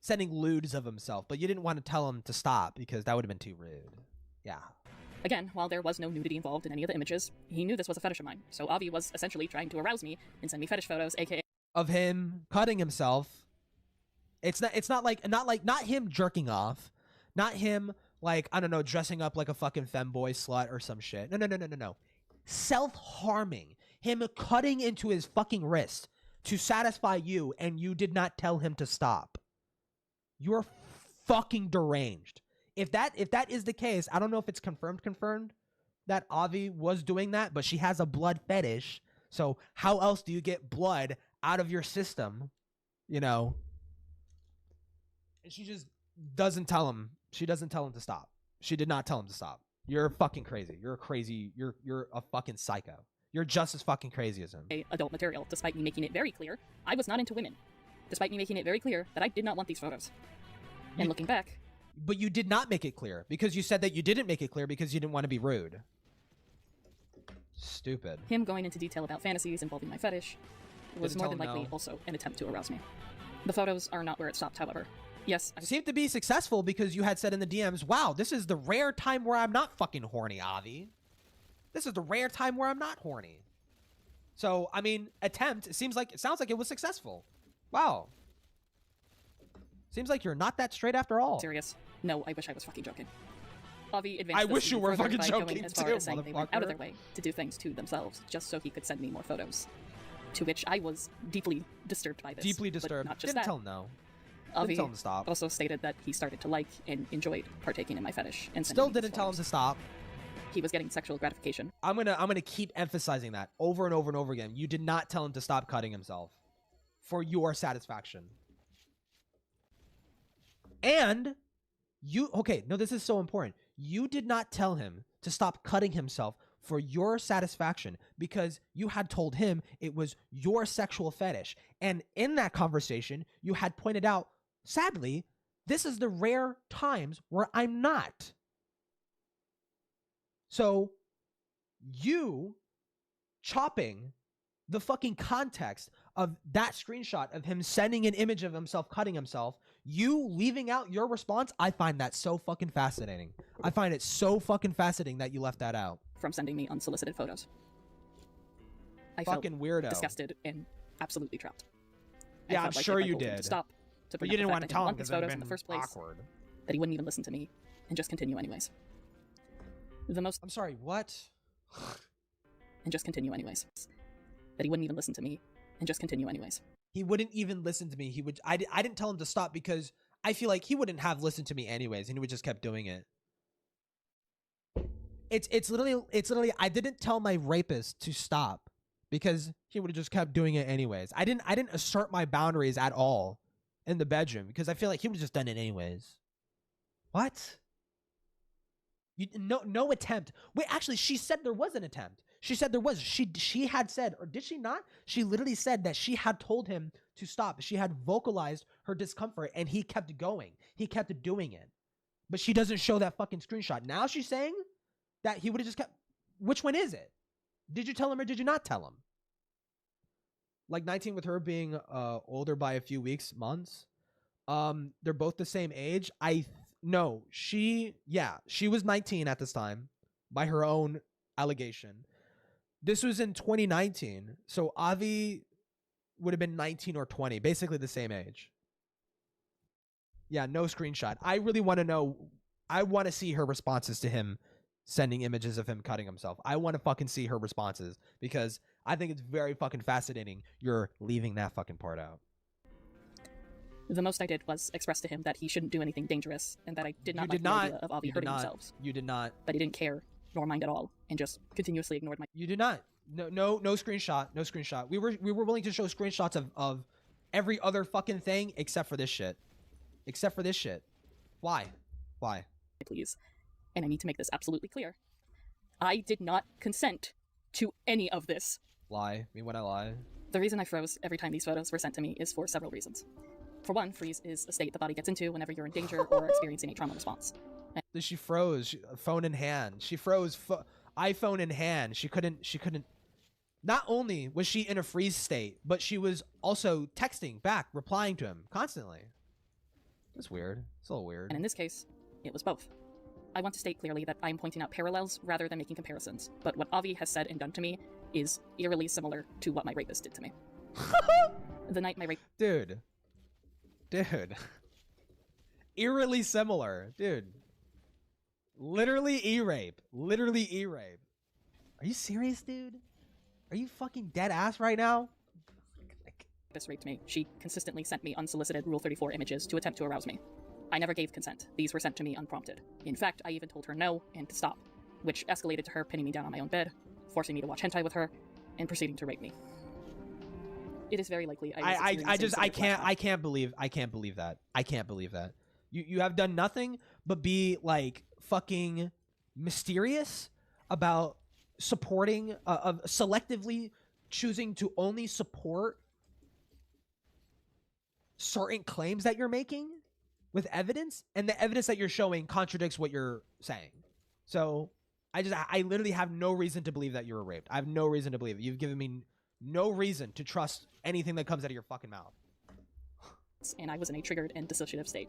lewds of himself, but you didn't want to tell him to stop because that would have been too rude. Yeah. Again, while there was no nudity involved in any of the images, he knew this was a fetish of mine, so Avi was essentially trying to arouse me and send me fetish photos, aka of him cutting himself. It's not him jerking off, not him like, I don't know, dressing up like a fucking femboy slut or some shit. No. Self-harming. Him cutting into his fucking wrist to satisfy you, and you did not tell him to stop. You're fucking deranged. If that is the case, I don't know if it's confirmed that Avi was doing that, but she has a blood fetish. So how else do you get blood out of your system? You know? And she just doesn't tell him. She doesn't tell him to stop. She did not tell him to stop. You're fucking crazy. You're crazy. You're a fucking psycho. You're just as fucking crazy as him. Adult material, despite me making it very clear I was not into women. Despite me making it very clear that I did not want these photos. And looking back... But you did not make it clear, because you said that you didn't make it clear because you didn't want to be rude. Stupid. Him going into detail about fantasies involving my fetish was more than likely also an attempt to arouse me. The photos are not where it stopped, however. Yes, I seemed to be successful because you had said in the DMs, wow, this is the rare time where I'm not fucking horny, Avi. This is the rare time where I'm not horny. So, I mean, it sounds like it was successful. Wow. Seems like you're not that straight after all. Serious. No, I wish I was fucking joking. Avi advanced I wish you were fucking joking as far too, as saying they went out of their way to do things to themselves just so he could send me more photos. To which I was deeply disturbed by this. Deeply disturbed. But not just Didn't that. tell him no. Avi Didn't tell him to stop. also stated that he started to like and enjoyed partaking in my fetish. And still didn't tell him to stop. He was getting sexual gratification. I'm gonna keep emphasizing that over and over and over again. You did not tell him to stop cutting himself for your satisfaction. And this is so important. You did not tell him to stop cutting himself for your satisfaction because you had told him it was your sexual fetish. And in that conversation, you had pointed out, sadly, this is the rare times where I'm not. So you chopping the fucking context of that screenshot of him sending an image of himself cutting himself, you leaving out your response, I find that so fucking fascinating. I find it so fucking fascinating that you left that out. From sending me unsolicited photos. I fucking felt weirdo. Disgusted and absolutely trapped. Yeah, I'm sure you told him to did. Stop. To But you didn't want to tell him these because photos in the first place. Awkward. That he wouldn't even listen to me and just continue anyways. I'm sorry, what? And just continue anyways. That he wouldn't even listen to me and just continue anyways. He wouldn't even listen to me. He would. I didn't tell him to stop because I feel like he wouldn't have listened to me anyways, and he would just kept doing it. It's literally I didn't tell my rapist to stop because he would have just kept doing it anyways. I didn't assert my boundaries at all in the bedroom because I feel like he would have just done it anyways. What? No attempt. Wait, actually, she said there was an attempt. She said there was. She had said, or did she not? She literally said that she had told him to stop. She had vocalized her discomfort, and he kept going. He kept doing it. But she doesn't show that fucking screenshot. Now she's saying that he would have just kept... Which one is it? Did you tell him or did you not tell him? Like 19 with her being older by a few weeks, months. They're both the same age. No, she was 19 at this time by her own allegation. This was in 2019. So Avi would have been 19 or 20, basically the same age. Yeah, no screenshot. I really want to know. I want to see her responses to him sending images of him cutting himself. I want to fucking see her responses because I think it's very fucking fascinating. You're leaving that fucking part out. The most I did was express to him that he shouldn't do anything dangerous and that I did not like the idea of Avi hurting themselves. You did not. But he didn't care nor mind at all and just continuously ignored my... You did not. No screenshot. No screenshot. We were willing to show screenshots of every other fucking thing except for this shit. Except for this shit. Why? Please. And I need to make this absolutely clear. I did not consent to any of this. Lie. Me when I lie. The reason I froze every time these photos were sent to me is for several reasons. For one, freeze is a state the body gets into whenever you're in danger or experiencing a trauma response. She froze, phone in hand. She froze, iPhone in hand. She couldn't. Not only was she in a freeze state, but she was also texting back, replying to him constantly. That's weird. It's a little weird. And in this case, it was both. I want to state clearly that I am pointing out parallels rather than making comparisons, but what Avi has said and done to me is eerily similar to what my rapist did to me. The night my rape... Dude. Eerily similar. Dude. Literally E-rape. Are you serious, dude? Are you fucking dead ass right now? This raped me. She consistently sent me unsolicited Rule 34 images to attempt to arouse me. I never gave consent. These were sent to me unprompted. In fact, I even told her no and to stop, which escalated to her pinning me down on my own bed, forcing me to watch hentai with her, and proceeding to rape me. It is very likely I can't believe that. I can't believe that. You have done nothing but be like fucking mysterious about supporting of selectively choosing to only support certain claims that you're making with evidence, and the evidence that you're showing contradicts what you're saying. So I literally have no reason to believe that you were raped. I have no reason to believe it. You've given me no reason to trust anything that comes out of your fucking mouth. And I was in a triggered and dissociative state.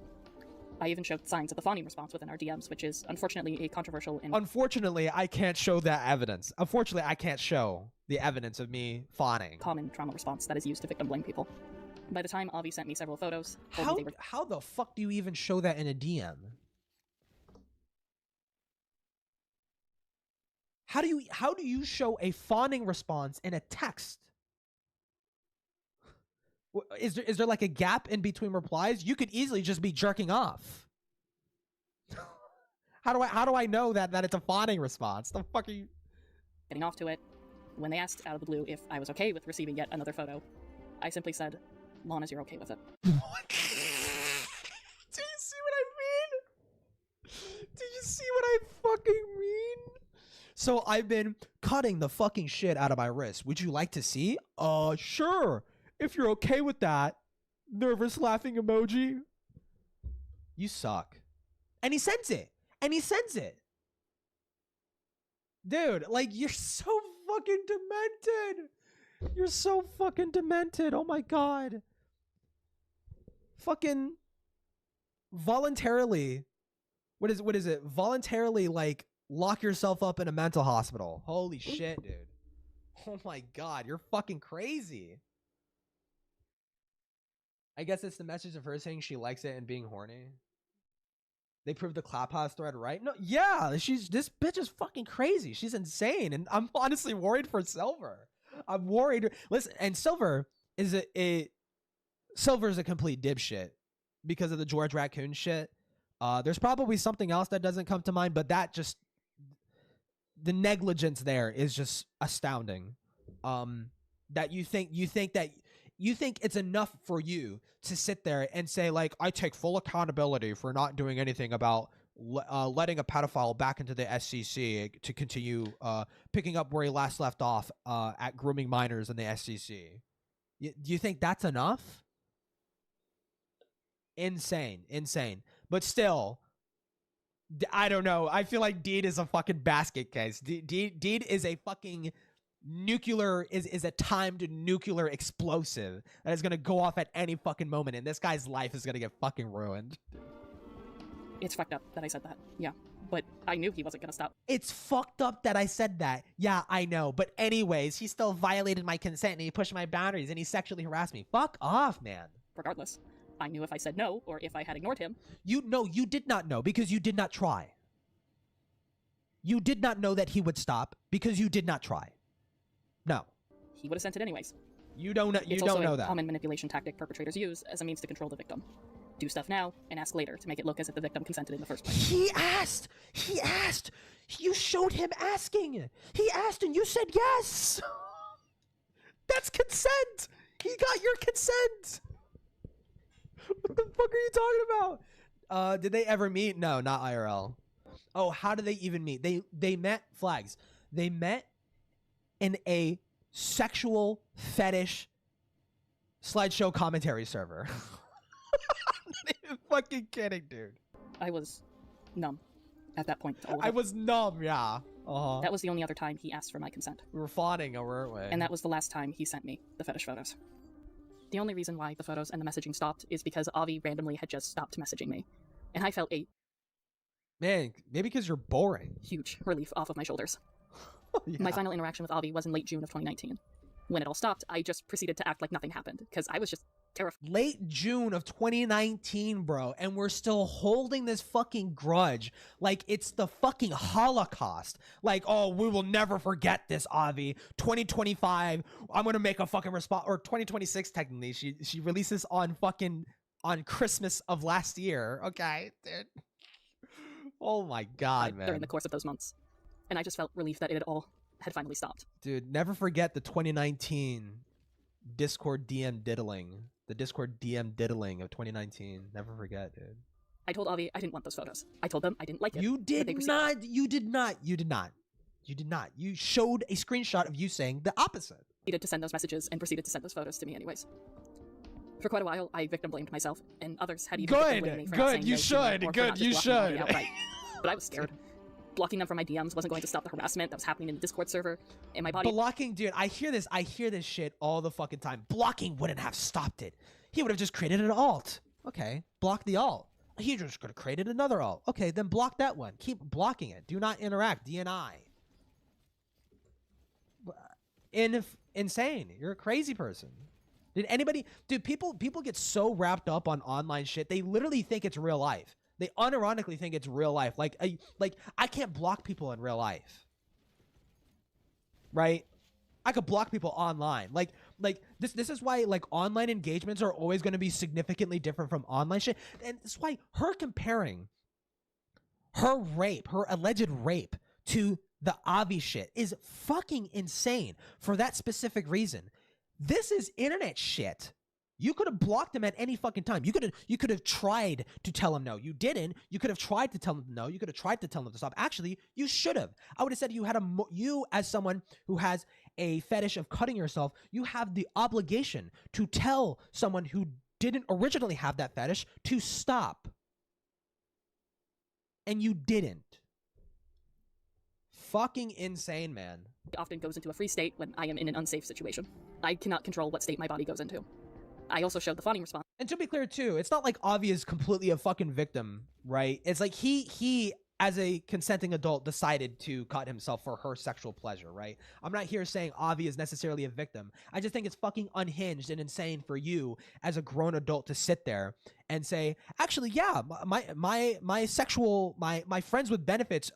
I even showed signs of the fawning response within our DMs, which is unfortunately a controversial and... Unfortunately, I can't show that evidence. Unfortunately, I can't show the evidence of me fawning. ...common trauma response that is used to victim blame people. By the time Avi sent me several photos... How the fuck do you even show that in a DM? How do you show a fawning response in a text? Is there like a gap in between replies? You could easily just be jerking off. How do I know that it's a fawning response? The fuck are you getting off to it? When they asked out of the blue if I was okay with receiving yet another photo, I simply said, "Long as you're okay with it." Do you see what I mean? Do you see what I fucking mean? So I've been cutting the fucking shit out of my wrist. Would you like to see? Sure. If you're okay with that. Nervous laughing emoji. You suck. And he sends it. Dude, like, you're so fucking demented. You're so fucking demented. Oh my god. Fucking voluntarily. What is it? Voluntarily, like, lock yourself up in a mental hospital. Holy shit, dude. Oh my god, you're fucking crazy. I guess it's the message of her saying she likes it and being horny. They proved the Claphouse thread right? No, yeah, this bitch is fucking crazy. She's insane, and I'm honestly worried for Silver. I'm worried. Listen, and Silver is Silver's a complete dipshit because of the George Raccoon shit. There's probably something else that doesn't come to mind, but that just, the negligence there is just astounding. That you think it's enough for you to sit there and say, like, I take full accountability for not doing anything about letting a pedophile back into the SCC to continue picking up where he last left off at grooming minors in the SCC. Do you think that's enough? Insane. But still, I don't know. I feel like Deed is a fucking basket case. Deed is a fucking is a timed nuclear explosive that is going to go off at any fucking moment, and this guy's life is going to get fucking ruined. It's fucked up that I said that. Yeah. But I knew he wasn't going to stop. It's fucked up that I said that. Yeah, I know. But anyways, he still violated my consent and he pushed my boundaries and he sexually harassed me. Fuck off, man. Regardless, I knew if I said no or if I had ignored him. You did not know because you did not try. You did not know that he would stop because you did not try. No. He would have sent it anyways. You don't know. You don't know that. It's also a common manipulation tactic perpetrators use as a means to control the victim. Do stuff now and ask later to make it look as if the victim consented in the first place. He asked. You showed him asking. He asked and you said yes. That's consent. He got your consent. What the fuck are you talking about? Did they ever meet? No, not IRL. Oh, how did they even meet? They met, flags. They met in a sexual fetish SlideShow commentary server. I'm not even fucking kidding, dude. I was numb at that point. I was numb, yeah. That was the only other time he asked for my consent. We were fawning, weren't we? And that was the last time he sent me the fetish photos. The only reason why the photos and the messaging stopped is because Avi randomly had just stopped messaging me. And I felt a... Man, maybe because you're boring. Huge relief off of my shoulders. Yeah. My final interaction with Avi was in late June of 2019. When it all stopped, I just proceeded to act like nothing happened, because I was just late June of 2019, bro, and we're still holding this fucking grudge like it's the fucking Holocaust. Like, oh, we will never forget this, Avi. 2025, I'm gonna make a fucking response, or 2026 technically. She releases on Christmas of last year. Okay, dude. Oh my god, man. During the course of those months, and I just felt relief that it all had finally stopped. Dude, never forget the 2019 Discord DM diddling. The Discord DM diddling of 2019. Never forget, dude. I told Avi I didn't want those photos. I told them I didn't like it. You did not. You did not. You did not. You did not. You showed a screenshot of you saying the opposite. Proceeded to send those messages and proceeded to send those photos to me anyways. For quite a while, I victim blamed myself, and others had even victim blamed me for not saying no to me or for not just blocking Avi outright. But I was scared. Blocking them from my DMs wasn't going to stop the harassment that was happening in the Discord server, and my body. Blocking, dude. I hear this shit all the fucking time. Blocking wouldn't have stopped it. He would have just created an alt. Okay, block the alt. He just could have created another alt. Okay, then block that one. Keep blocking it. Do not interact. DNI. Insane. You're a crazy person. Did anybody, dude? People get so wrapped up on online shit. They literally think it's real life. They unironically think it's real life. Like I can't block people in real life, right? I could block people online. Like this is why like online engagements are always going to be significantly different from online shit. And that's why her comparing her alleged rape to the Avi shit is fucking insane for that specific reason. This is internet shit. You could have blocked him at any fucking time. You could have tried to tell him no. You didn't. You could have tried to tell him no. You could have tried to tell him to stop. Actually, you should have. I would have said you as someone who has a fetish of cutting yourself, you have the obligation to tell someone who didn't originally have that fetish to stop. And you didn't. Fucking insane, man. It often goes into a free state when I am in an unsafe situation. I cannot control what state my body goes into. I also showed the fawning response. And to be clear too, it's not like Avi is completely a fucking victim, right? It's like he as a consenting adult decided to cut himself for her sexual pleasure, right? I'm not here saying Avi is necessarily a victim. I just think it's fucking unhinged and insane for you as a grown adult to sit there and say, actually, yeah, my friends with benefits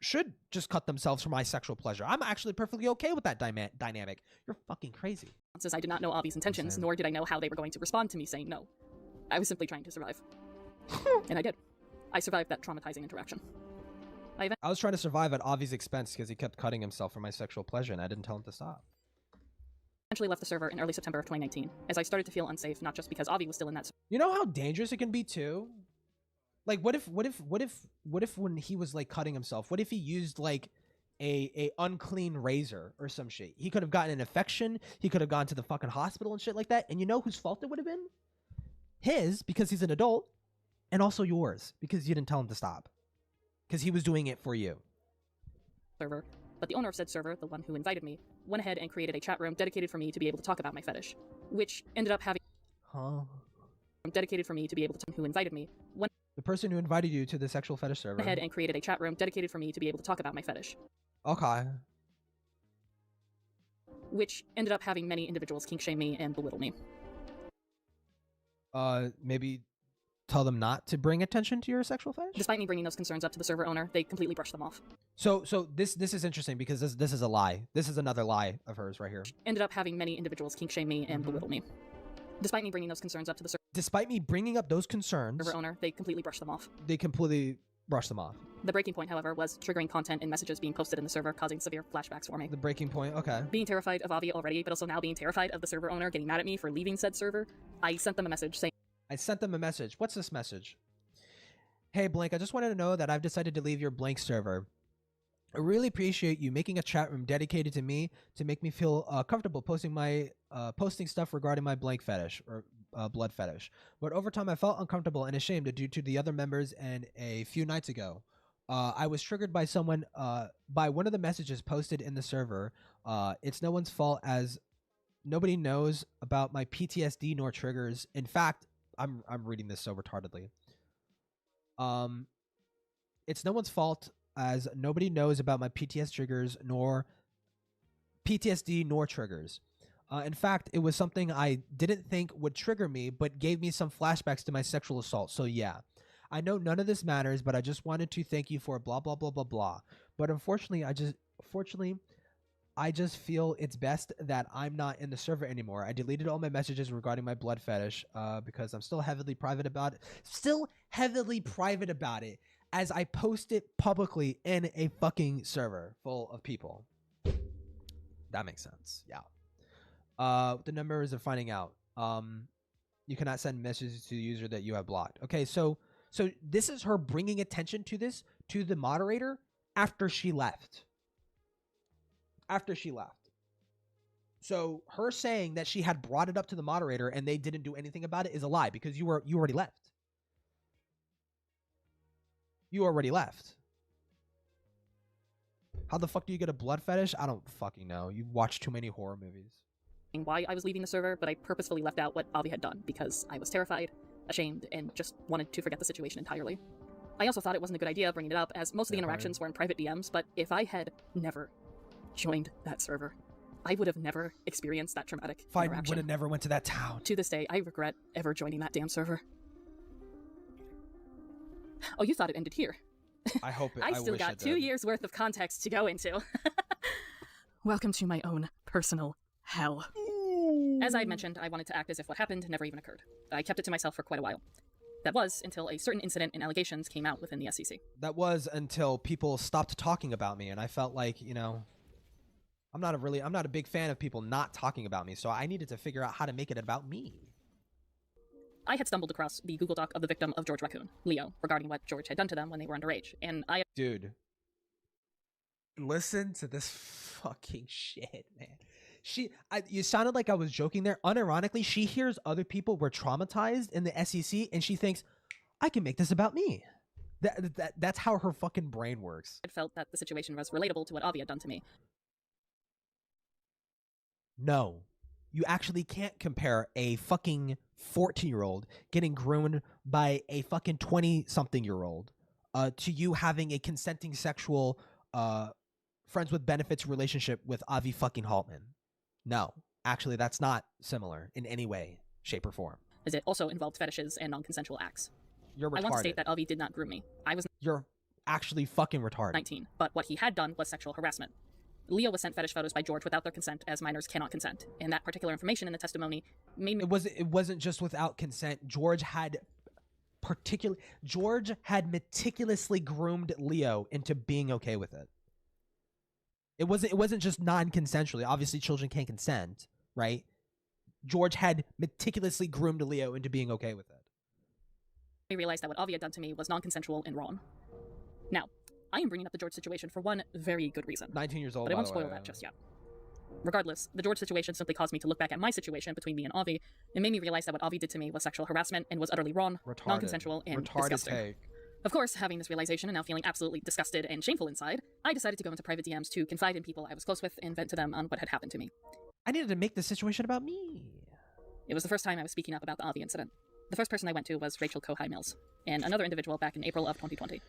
should just cut themselves for my sexual pleasure. I'm actually perfectly okay with that dynamic. You're fucking crazy. Since I did not know Avi's intentions, nor did I know how they were going to respond to me saying no. I was simply trying to survive. And I did. I survived that traumatizing interaction. I was trying to survive at Avi's expense because he kept cutting himself for my sexual pleasure, and I didn't tell him to stop. Eventually left the server in early September of 2019, as I started to feel unsafe, not just because Avi was still in that server. You know how dangerous it can be too? Like, what if when he was like cutting himself, what if he used like a unclean razor or some shit? He could have gotten an infection. He could have gone to the fucking hospital and shit like that. And you know whose fault it would have been? His, because he's an adult, and also yours, because you didn't tell him to stop. Because he was doing it for you. Server, but the owner of said server, the one who invited me, went ahead and created a chat room dedicated for me to be able to talk about my fetish, which ended up having dedicated for me to be able to who invited me. The person who invited you to the sexual fetish server went ahead and created a chat room dedicated for me to be able to talk about my fetish. Okay. Which ended up having many individuals kink shame me and belittle me. Maybe tell them not to bring attention to your sexual fetish? Despite me bringing those concerns up to the server owner, they completely brushed them off. So this is interesting because this is a lie. This is another lie of hers right here. Ended up having many individuals kink shame me and belittle me. Despite me bringing those concerns up to the server. Despite me bringing up those concerns, server owner, they completely brushed them off. They completely brushed them off. The breaking point, however, was triggering content and messages being posted in the server, causing severe flashbacks for me. The breaking point, okay. Being terrified of Avi already, but also now being terrified of the server owner getting mad at me for leaving said server, I sent them a message saying... I sent them a message. What's this message? Hey, Blank, I just wanted to know that I've decided to leave your Blank server. I really appreciate you making a chat room dedicated to me to make me feel comfortable posting stuff regarding my Blank fetish or blood fetish. But over time, I felt uncomfortable and ashamed due to the other members. And a few nights ago, I was triggered by someone by one of the messages posted in the server. It's no one's fault as nobody knows about my PTSD nor triggers. In fact, I'm reading this so retardedly. It's no one's fault as nobody knows about my PTSD nor triggers. In fact, it was something I didn't think would trigger me, but gave me some flashbacks to my sexual assault. So yeah, I know none of this matters, but I just wanted to thank you for blah, blah, blah, blah, blah. But unfortunately, I just feel it's best that I'm not in the server anymore. I deleted all my messages regarding my blood fetish because I'm still heavily private about it. As I post it publicly in a fucking server full of people. That makes sense. Yeah. The numbers are finding out. You cannot send messages to the user that you have blocked. Okay, so this is her bringing attention to this to the moderator after she left. So her saying that she had brought it up to the moderator and they didn't do anything about it is a lie because you already left. You already left. How the fuck do you get a blood fetish? I don't fucking know. You watch too many horror movies. Why I was leaving the server, but I purposefully left out what Avi had done because I was terrified, ashamed, and just wanted to forget the situation entirely. I also thought it wasn't a good idea bringing it up, as most of the interactions were in private DMs, but if I had never joined that server, I would have never experienced that traumatic interaction. I would have never went to that town. To this day, I regret ever joining that damn server. Oh, you thought it ended here. I hope it. I still got 2 years worth of context to go into. Welcome to my own personal hell. As I had mentioned, I wanted to act as if what happened never even occurred. I kept it to myself for quite a while. That was until a certain incident and allegations came out within the SEC. That was until people stopped talking about me, and I felt like, you know, I'm not a big fan of people not talking about me, so I needed to figure out how to make it about me. I had stumbled across the Google Doc of the victim of George Raccoon, Leo, regarding what George had done to them when they were underage, and I... Dude. Listen to this fucking shit, man. You sounded like I was joking there. Unironically, she hears other people were traumatized in the SEC, and she thinks, I can make this about me. That's how her fucking brain works. I felt that the situation was relatable to what Avi had done to me. No. You actually can't compare a fucking 14-year-old getting groomed by a fucking 20-something-year-old to you having a consenting sexual friends with benefits relationship with Avi fucking Haltman. No, actually, that's not similar in any way, shape, or form. As it also involved fetishes and non-consensual acts. You're retarded. I want to state that Avi did not groom me. You're actually fucking retarded. 19, but what he had done was sexual harassment. Leo was sent fetish photos by George without their consent, as minors cannot consent. And that particular information in the testimony made me... It wasn't just without consent. George had meticulously groomed Leo into being okay with it. It wasn't just non-consensually. Obviously, children can't consent, right? George had meticulously groomed Leo into being okay with it. I realized that what Avi had done to me was non-consensual and wrong. Now, I am bringing up the George situation for one very good reason. 19 years old, but I won't spoil that just yet. Regardless, the George situation simply caused me to look back at my situation between me and Avi, and made me realize that what Avi did to me was sexual harassment and was utterly wrong, non-consensual, and disgusting. Take. Of course, having this realization and now feeling absolutely disgusted and shameful inside, I decided to go into private DMs to confide in people I was close with and vent to them on what had happened to me. I needed to make this situation about me. It was the first time I was speaking up about the Avi incident. The first person I went to was Rachel Kohai Mills, and another individual back in April of 2020.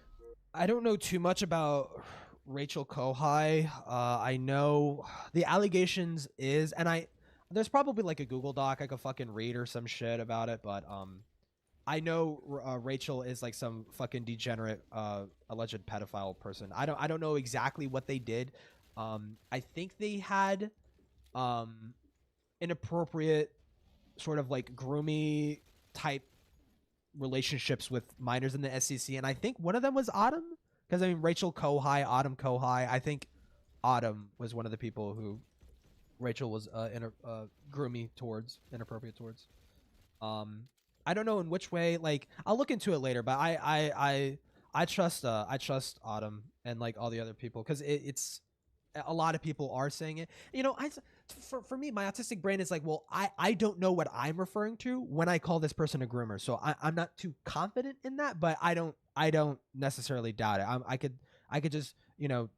I don't know too much about Rachel Kohai. I know the allegations is, and there's probably like a Google Doc I could fucking read or some shit about it, but I know Rachel is like some fucking degenerate alleged pedophile person. I don't know exactly what they did. I think they had inappropriate sort of like groomy type relationships with minors in the SEC, and I think one of them was Autumn, because I mean Rachel Kohai, Autumn Kohai. I think Autumn was one of the people who Rachel was groomy towards, inappropriate towards. I don't know in which way. Like, I'll look into it later, but I trust Autumn and like all the other people, because it's a lot of people are saying it. You know, for me, my autistic brain is like, well, I don't know what I'm referring to when I call this person a groomer, so I'm not too confident in that, but I don't necessarily doubt it. I could just, you know,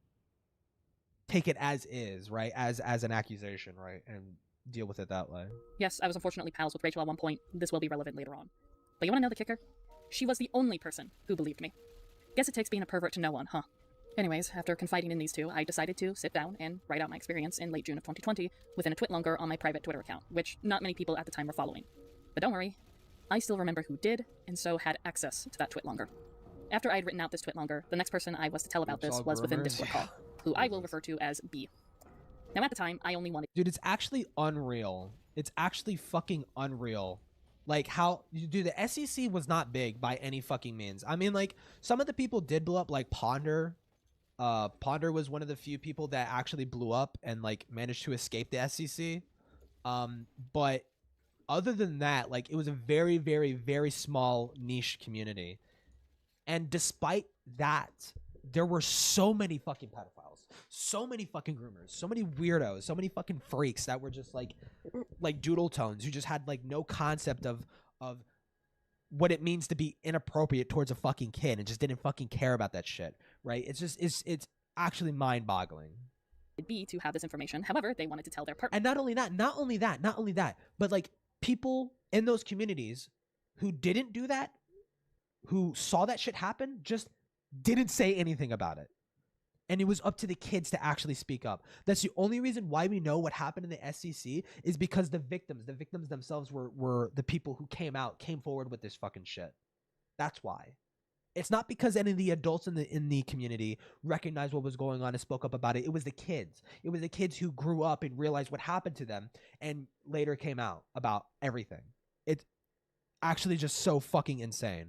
take it as is, right, as an accusation, right, and deal with it that way. Yes, I was unfortunately pals with Rachel at one point. This will be relevant later on. But you want to know the kicker? She was the only person who believed me. Guess it takes being a pervert to know one, huh? Anyways, after confiding in these two, I decided to sit down and write out my experience in late June of 2020 within a twit longer on my private Twitter account, which not many people at the time were following. But don't worry, I still remember who did, and so had access to that twit longer. After I had written out this twit longer, the next person I was to tell about this was within a Discord call, who I will refer to as B. Now at the time, I only wanted— Dude, it's actually unreal. It's actually fucking unreal. Like how, dude, the SEC was not big by any fucking means. I mean, like, some of the people did blow up, like Ponder. Ponder was one of the few people that actually blew up and like managed to escape the SEC. But other than that, like, it was a very, very, very small niche community. And despite that, there were so many fucking pedophiles, so many fucking groomers, so many weirdos, so many fucking freaks that were just like Doodletones, who just had like no concept of what it means to be inappropriate towards a fucking kid and just didn't fucking care about that shit, right? It's just, it's actually mind-boggling. B to have this information. However, they wanted to tell their partner. And not only that, but like people in those communities who didn't do that, who saw that shit happen, just didn't say anything about it. And it was up to the kids to actually speak up. That's the only reason why we know what happened in the SEC, is because the victims themselves were the people who came forward with this fucking shit. That's why. It's not because any of the adults in the community recognized what was going on and spoke up about it. It was the kids. It was the kids who grew up and realized what happened to them and later came out about everything. It's actually just so fucking insane.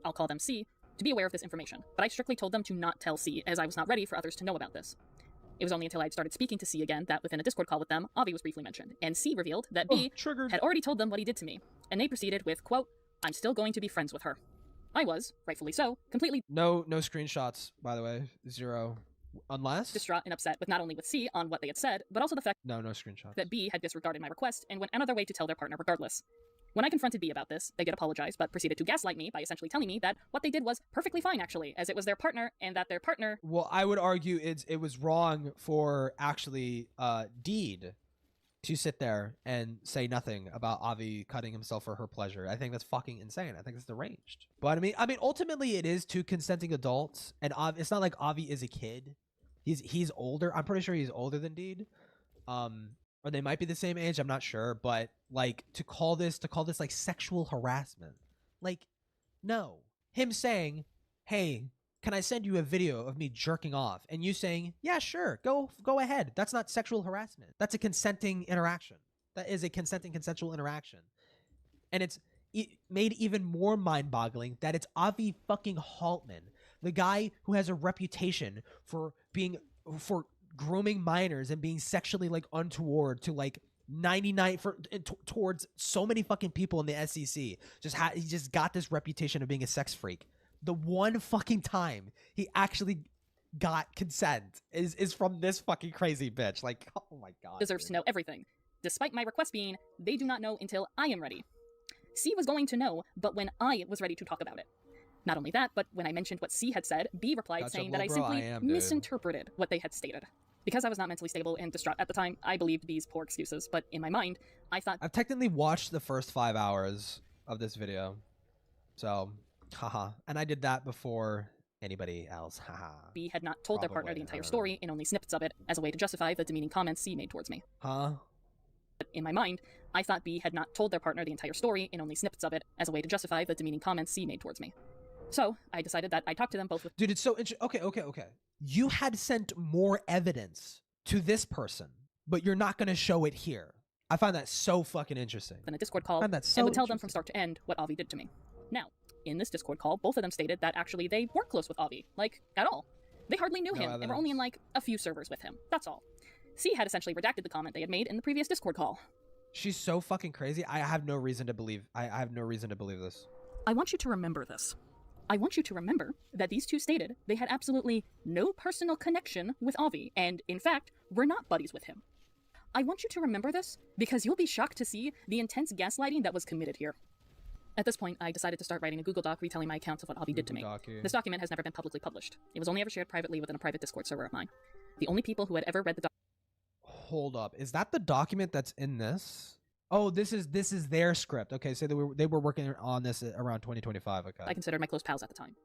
I'll call them C, to be aware of this information, but I strictly told them to not tell C, as I was not ready for others to know about this. It was only until I'd started speaking to C again that within a Discord call with them, Avi was briefly mentioned, and C revealed that B had already told them what he did to me, and they proceeded with, quote, "I'm still going to be friends with her." I was, rightfully so, completely— No screenshots, by the way. 0. Unless? distraught and upset with not only with C on what they had said, but also the fact No screenshots. that B had disregarded my request and went another way to tell their partner regardless. When I confronted B about this, they did apologize, but proceeded to gaslight me by essentially telling me that what they did was perfectly fine, actually, as it was their partner, and that their partner— Well, I would argue it was wrong for actually Deed to sit there and say nothing about Avi cutting himself for her pleasure. I think that's fucking insane. I think it's deranged. But I mean, ultimately, it is two consenting adults, and it's not like Avi is a kid. He's older. I'm pretty sure he's older than Deed. Or they might be the same age, I'm not sure, but like to call this like sexual harassment. Like, no. Him saying, "Hey, can I send you a video of me jerking off?" And you saying, "Yeah, sure, go ahead." That's not sexual harassment. That's a consenting interaction. That is a consensual interaction. And it's made even more mind-boggling that it's Avi fucking Haltman, the guy who has a reputation for grooming minors and being sexually like untoward to like 99 towards so many fucking people in the SEC. He just got this reputation of being a sex freak. The one fucking time he actually got consent is from this fucking crazy bitch. Like, oh my god. deserves to know everything, despite my request being, they do not know until I am ready. C was going to know, but when I was ready to talk about it. Not only that, but when I mentioned what C had said, B replied saying that I simply misinterpreted what they had stated. Because I was not mentally stable and distraught at the time, I believed B's poor excuses, but in my mind, I thought— I've technically watched the first 5 hours of this video. So, haha. And I did that before anybody else, haha. B had not told their partner the entire story and only snippets of it as a way to justify the demeaning comments C made towards me. Huh? But in my mind, I thought B had not told their partner the entire story and only snippets of it as a way to justify the demeaning comments C made towards me. So, I decided that I'd talk to them both with— Dude, it's so interesting. Okay. You had sent more evidence to this person, but you're not going to show it here. I find that so fucking interesting. in a Discord call, and would tell them from start to end what Avi did to me. Now, in this Discord call, both of them stated that actually they weren't close with Avi, like, at all. They hardly knew him, and were only in, like, a few servers with him. That's all. C had essentially redacted the comment they had made in the previous Discord call. She's so fucking crazy. I have no reason to believe this. I want you to remember this. I want you to remember that these two stated they had absolutely no personal connection with Avi, and, in fact, were not buddies with him. I want you to remember this because you'll be shocked to see the intense gaslighting that was committed here. At this point, I decided to start writing a Google Doc retelling my accounts of what Avi did to me. This document has never been publicly published. It was only ever shared privately within a private Discord server of mine. The only people who had ever read the Hold up. Is that the document that's in this? Oh, this is their script. Okay, so they were working on this around 2025. Okay. I considered my close pals at the time.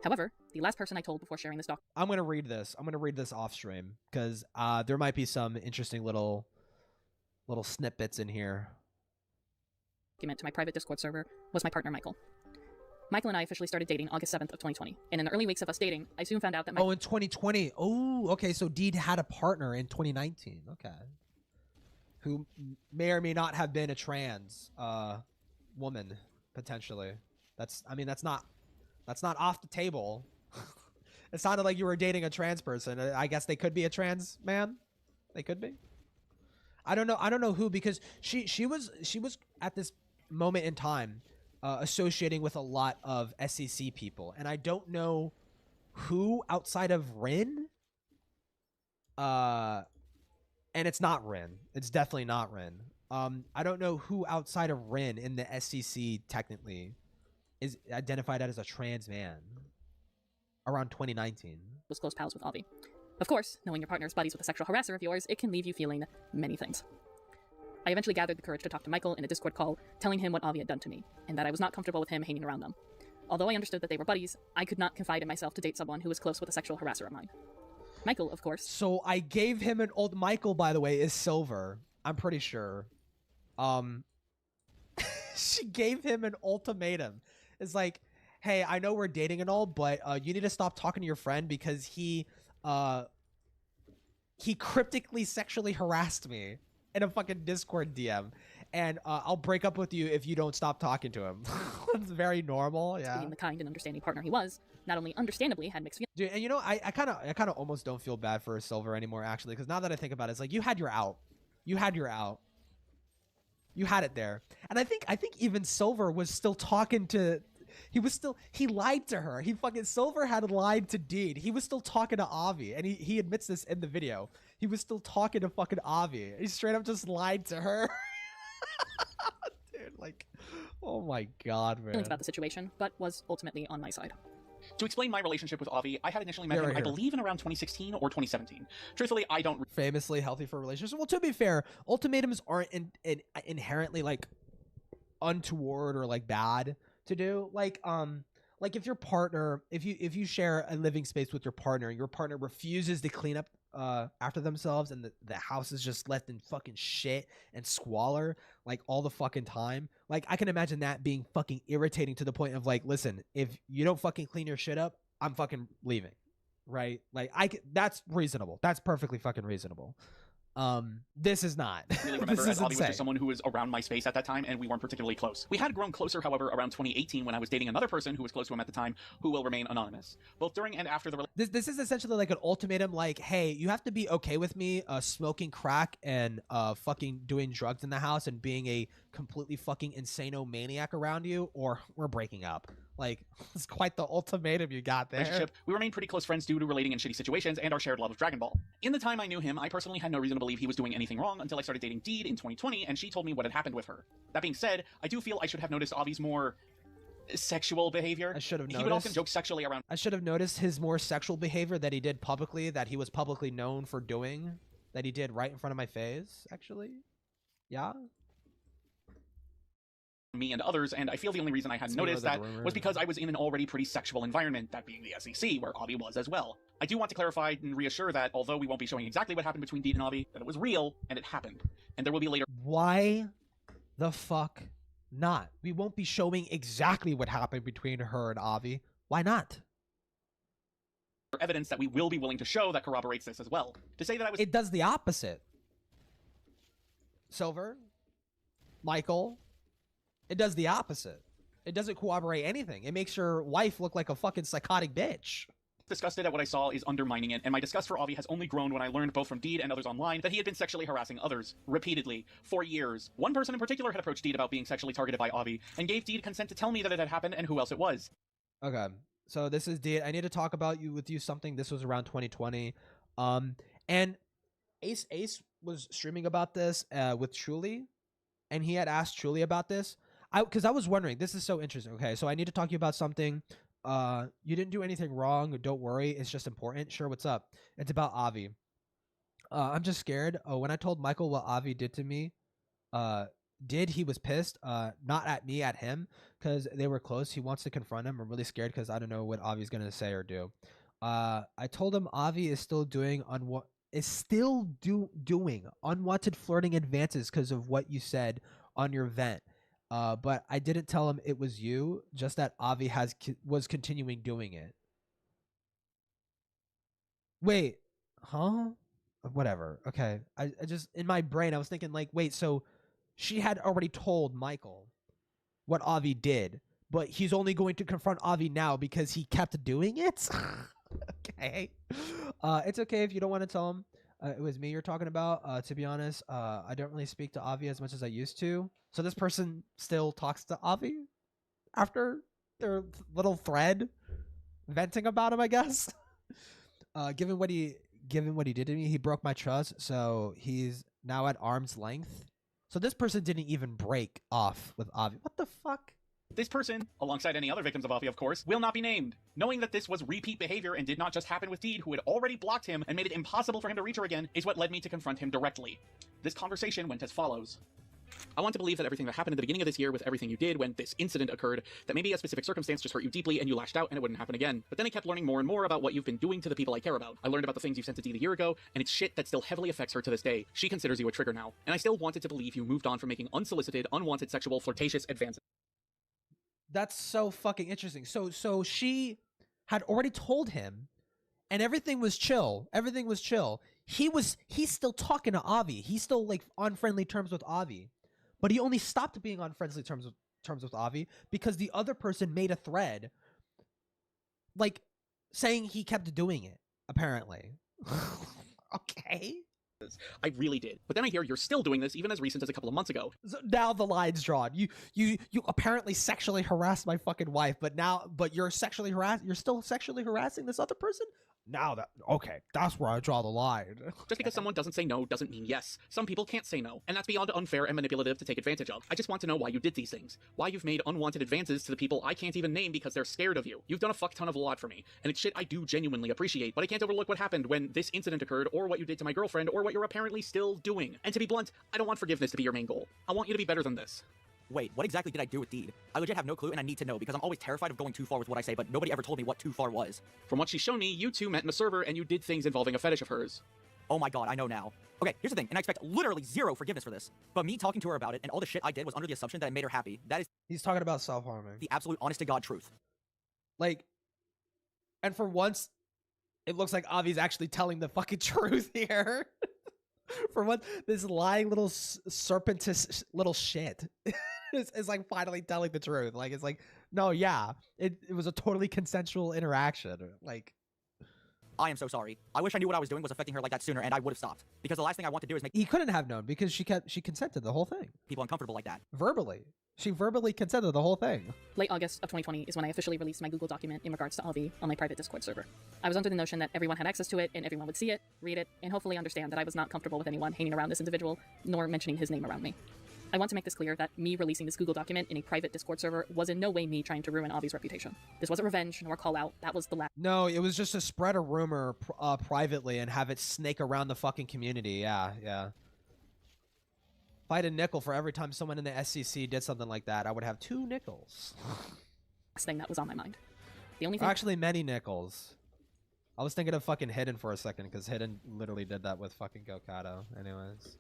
However, the last person I told before sharing this I'm gonna read this. I'm gonna read this off stream because there might be some interesting little snippets in here. document to my private Discord server was my partner Michael. Michael and I officially started dating August 7th of 2020, and in the early weeks of us dating, I soon found out that Oh, in 2020. Oh, okay. So Deed had a partner in 2019. Okay. Who may or may not have been a trans woman potentially. That's not off the table. It sounded like you were dating a trans person. I guess they could be a trans man. They could be. I don't know who, because she was at this moment in time associating with a lot of SEC people, and I don't know who outside of Rin. And it's not Rin. It's definitely not Rin. I don't know who outside of Rin in the SEC technically is identified as a trans man around 2019. Was close pals with Avi. Of course, knowing your partner's buddies with a sexual harasser of yours, it can leave you feeling many things. I eventually gathered the courage to talk to Michael in a Discord call, telling him what Avi had done to me, and that I was not comfortable with him hanging around them. Although I understood that they were buddies, I could not confide in myself to date someone who was close with a sexual harasser of mine. Michael, of course. So I gave him an old Michael, by the way, is Silver. I'm pretty sure. She gave him an ultimatum. It's like, hey, I know we're dating and all, but you need to stop talking to your friend because he cryptically sexually harassed me in a fucking Discord DM, and I'll break up with you if you don't stop talking to him. It's very normal. Yeah. Being the kind and understanding partner he was, not only understandably had mixed feelings. Dude, and you know, I kind of almost don't feel bad for Silver anymore, actually, because now that I think about it, it's like you had your out. You had your out. You had it there. And I think even Silver was still talking to, he lied to her. Silver had lied to Deed. He was still talking to Avi, and he admits this in the video. He was still talking to fucking Avi. He straight up just lied to her. Dude, like, oh my god, man. Feelings about the situation, but was ultimately on my side. To explain my relationship with Avi, I had initially met him, I believe, in around 2016 or 2017. Truthfully, I don't... Famously healthy for relationships. Well, to be fair, ultimatums aren't inherently, like, untoward or, like, bad to do. Like if your partner, if you share a living space with your partner refuses to clean up after themselves, and the house is just left in fucking shit and squalor like all the fucking time, like I can imagine that being fucking irritating to the point of like, listen, if you don't fucking clean your shit up, I'm fucking leaving, right? Like that's reasonable. That's perfectly fucking reasonable. This is not. Really remember, as Avi was just someone who was around my space at that time, and we weren't particularly close. We had grown closer, however, around 2018 when I was dating another person who was close to him at the time, who will remain anonymous. Both during and after the this is essentially like an ultimatum, like, hey, you have to be okay with me smoking crack and fucking doing drugs in the house and being a completely fucking insano maniac around you, or we're breaking up. Like, it's quite the ultimatum you got there. Relationship. We remained pretty close friends due to relating in shitty situations and our shared love of Dragon Ball. In the time I knew him, I personally had no reason to believe he was doing anything wrong until I started dating Deed in 2020, and she told me what had happened with her. That being said, I do feel I should have noticed Avi's more sexual behavior. I should have noticed. He would often joke sexually around. I should have noticed his more sexual behavior that he did publicly, that he was publicly known for doing, that he did right in front of my face, actually. Yeah. Me and others, and I feel the only reason I hadn't noticed that was because I was in an already pretty sexual environment, that being the SEC, where Avi was as well. I do want to clarify and reassure that, although we won't be showing exactly what happened between Deed and Avi, that it was real, and it happened. And there will be later... Why the fuck not? We won't be showing exactly what happened between her and Avi. Why not? Evidence that we will be willing to show that corroborates this as well. To say that I was... It does the opposite. Silver, Michael... It does the opposite. It doesn't corroborate anything. It makes your wife look like a fucking psychotic bitch. Disgusted at what I saw is undermining it, and my disgust for Avi has only grown when I learned both from Deed and others online that he had been sexually harassing others, repeatedly, for years. One person in particular had approached Deed about being sexually targeted by Avi, and gave Deed consent to tell me that it had happened and who else it was. Okay, so this is Deed. I need to talk about with you something. This was around 2020. And Ace was streaming about this with Truly, and he had asked Truly about this. Because I was wondering, this is so interesting. Okay, so I need to talk to you about something. You didn't do anything wrong. Don't worry. It's just important. Sure, what's up? It's about Avi. I'm just scared. When I told Michael what Avi did to me, did, he was pissed. Not at me, at him, because they were close. He wants to confront him. I'm really scared because I don't know what Avi's gonna say or do. I told him Avi is still doing doing unwanted flirting advances because of what you said on your vent. But I didn't tell him it was you, just that Avi was continuing doing it. Wait, huh? Whatever. Okay. I just, in my brain, I was thinking like, wait, so she had already told Michael what Avi did, but he's only going to confront Avi now because he kept doing it? Okay. It's okay if you don't want to tell him it was me you're talking about. To be honest, I don't really speak to Avi as much as I used to. So this person still talks to Avi after their little thread venting about him, I guess. Given what he did to me, he broke my trust, so he's now at arm's length. So this person didn't even break off with Avi. What the fuck? This person, alongside any other victims of Avi, of course, will not be named. Knowing that this was repeat behavior and did not just happen with Deed, who had already blocked him and made it impossible for him to reach her again, is what led me to confront him directly. This conversation went as follows. I want to believe that everything that happened at the beginning of this year with everything you did when this incident occurred, that maybe a specific circumstance just hurt you deeply and you lashed out and it wouldn't happen again. But then I kept learning more and more about what you've been doing to the people I care about. I learned about the things you sent to Dee a year ago, and it's shit that still heavily affects her to this day. She considers you a trigger now. And I still wanted to believe you moved on from making unsolicited, unwanted, sexual, flirtatious advances. That's so fucking interesting. So she had already told him, and everything was chill. Everything was chill. He's still talking to Avi. He's still like on friendly terms with Avi. But he only stopped being on friendly terms with Avi because the other person made a thread, like, saying he kept doing it, apparently. Okay. I really did. But then I hear you're still doing this even as recent as a couple of months ago. So now the line's drawn. You apparently sexually harassed my fucking wife, but you're still sexually harassing this other person? Now okay, that's where I draw the line. Just because someone doesn't say no doesn't mean yes. Some people can't say no, and that's beyond unfair and manipulative to take advantage of. I just want to know why you did these things. Why you've made unwanted advances to the people I can't even name because they're scared of you. You've done a fuck ton of a lot for me, and it's shit I do genuinely appreciate, but I can't overlook what happened when this incident occurred, or what you did to my girlfriend, or what you're apparently still doing. And to be blunt, I don't want forgiveness to be your main goal. I want you to be better than this. Wait, what exactly did I do with Deed? I legit have no clue, and I need to know, because I'm always terrified of going too far with what I say, but nobody ever told me what too far was. From what she's shown me, you two met in a server, and you did things involving a fetish of hers. Oh my god, I know now. Okay, here's the thing, and I expect literally zero forgiveness for this. But me talking to her about it, and all the shit I did was under the assumption that it made her happy. That is... He's talking about self-harming. The absolute honest-to-God truth. Like, and for once, it looks like Avi's actually telling the fucking truth here. For once, this lying little serpentous little shit is like finally telling the truth. Like, it's like, no, yeah, it was a totally consensual interaction. Like, I am so sorry. I wish I knew what I was doing was affecting her like that sooner, and I would have stopped. Because the last thing I want to do is make... He couldn't have known because she consented the whole thing. People uncomfortable like that. Verbally. She verbally consented the whole thing. Late August of 2020 is when I officially released my Google document in regards to Avi on my private Discord server. I was under the notion that everyone had access to it and everyone would see it, read it, and hopefully understand that I was not comfortable with anyone hanging around this individual, nor mentioning his name around me. I want to make this clear that me releasing this Google document in a private Discord server was in no way me trying to ruin Avi's reputation. This wasn't revenge nor call out. That was the last. No, it was just to spread a rumor privately and have it snake around the fucking community. Yeah. If I had a nickel for every time someone in the SEC did something like that, I would have 2 nickels. thing that was on my mind. The only thing. Actually, many nickels. I was thinking of fucking Hidden for a second because Hidden literally did that with fucking Gokado. Anyways.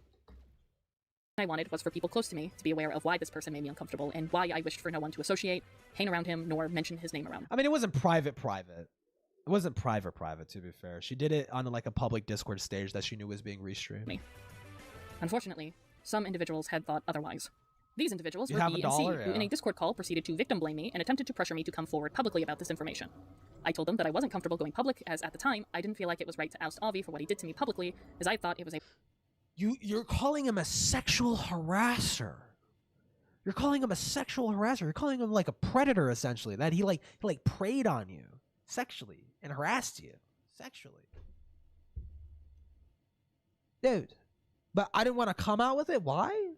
I wanted was for people close to me to be aware of why this person made me uncomfortable and why I wished for no one to associate, hang around him, nor mention his name around him. I mean, it wasn't private. It wasn't private, to be fair. She did it on like a public Discord stage that she knew was being restreamed. Unfortunately, some individuals had thought otherwise. These individuals were B and C, who in a Discord call proceeded to victim blame me and attempted to pressure me to come forward publicly about this information. I told them that I wasn't comfortable going public, as at the time, I didn't feel like it was right to oust Avi for what he did to me publicly, as I thought it was a... You're calling him a sexual harasser. You're calling him a sexual harasser. You're calling him like a predator, essentially. That he preyed on you sexually and harassed you sexually. Dude, but I didn't want to come out with it. Why?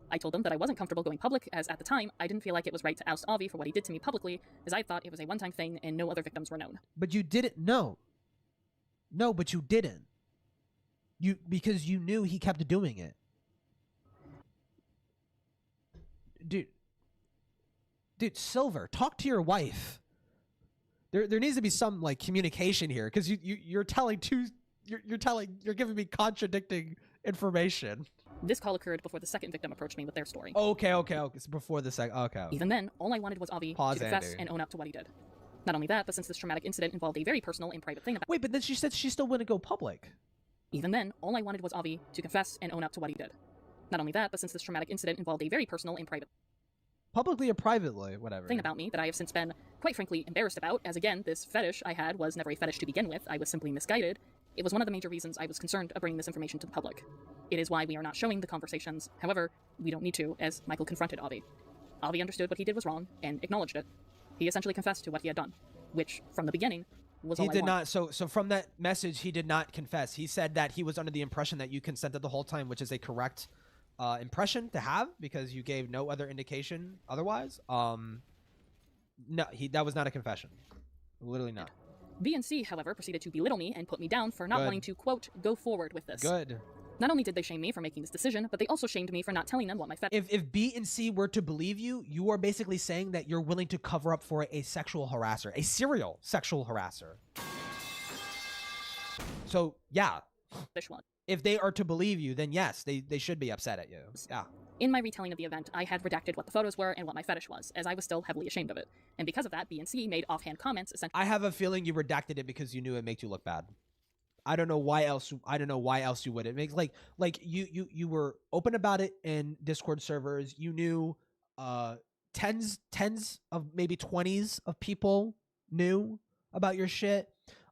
I told them that I wasn't comfortable going public, as at the time, I didn't feel like it was right to oust Avi for what he did to me publicly, as I thought it was a one-time thing and no other victims were known. But you didn't know. No, but you didn't. Because you knew he kept doing it. dude, Silver, talk to your wife. There needs to be some like communication here, because you're giving me contradicting information. This call occurred before the second victim approached me with their story. Okay. It's before the second. Okay. Even then, all I wanted was Avi to confess and own up to what he did. Not only that, but since this traumatic incident involved a very personal and private thing about— Wait, but then she said she still wouldn't go public. Even then, all I wanted was Avi to confess and own up to what he did. Not only that, but since this traumatic incident involved a very personal and private— Publicly or privately, whatever. Thing about me that I have since been, quite frankly, embarrassed about, as again, this fetish I had was never a fetish to begin with, I was simply misguided. It was one of the major reasons I was concerned of bringing this information to the public. It is why we are not showing the conversations. However, we don't need to, as Michael confronted Avi. Avi understood what he did was wrong and acknowledged it. He essentially confessed to what he had done, which, from the beginning, was all I wanted. He did not, so from that message, he did not confess. He said that he was under the impression that you consented the whole time, which is a correct impression to have, because you gave no other indication otherwise. No, that was not a confession. Literally not. B and C, however, proceeded to belittle me and put me down for not wanting to, quote, go forward with this. Good. Not only did they shame me for making this decision, but they also shamed me for not telling them what my If B and C were to believe you, you are basically saying that you're willing to cover up for a sexual harasser, a serial sexual harasser. So, yeah. If they are to believe you, then yes, they should be upset at you. Yeah. In my retelling of the event, I had redacted what the photos were and what my fetish was, as I was still heavily ashamed of it. And because of that, B and C made offhand comments essentially— I have a feeling you redacted it because you knew it made you look bad. I don't know why else you would. It makes like you were open about it in Discord servers. You knew tens of maybe 20s of people knew about your shit.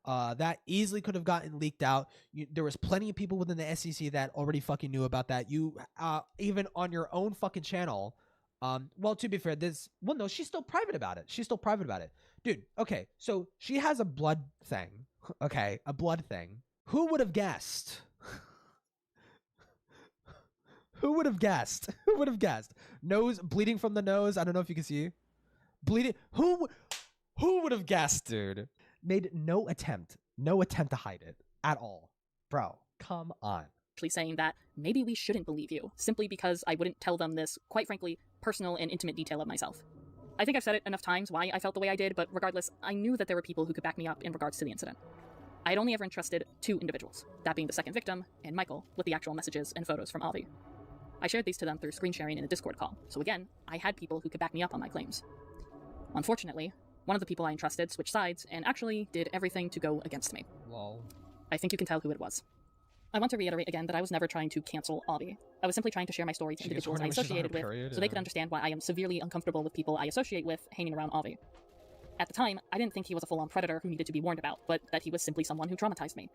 That easily could have gotten leaked out. There was plenty of people within the SEC that already fucking knew about that. You even on your own fucking channel. Well, to be fair, no, she's still private about it. Dude, okay, so she has a blood thing. Okay, a blood thing. Who would have guessed? Who would have guessed? Nose bleeding from the nose. I don't know if you can see. Bleeding. Who would have guessed, dude? Made no attempt to hide it at all. Bro, come on. Actually saying that maybe we shouldn't believe you, simply because I wouldn't tell them this, quite frankly, personal and intimate detail of myself. I think I've said it enough times why I felt the way I did, but regardless, I knew that there were people who could back me up in regards to the incident. I had only ever entrusted 2 individuals, that being the second victim and Michael, with the actual messages and photos from Avi. I shared these to them through screen sharing in a Discord call, so again, I had people who could back me up on my claims. Unfortunately, one of the people I entrusted switched sides and actually did everything to go against me. Lol. I think you can tell who it was. I want to reiterate again that I was never trying to cancel Avi. I was simply trying to share my story to individuals I associated with, so they could understand why I am severely uncomfortable with people I associate with hanging around Avi. At the time, I didn't think he was a full-on predator who needed to be warned about, but that he was simply someone who traumatized me.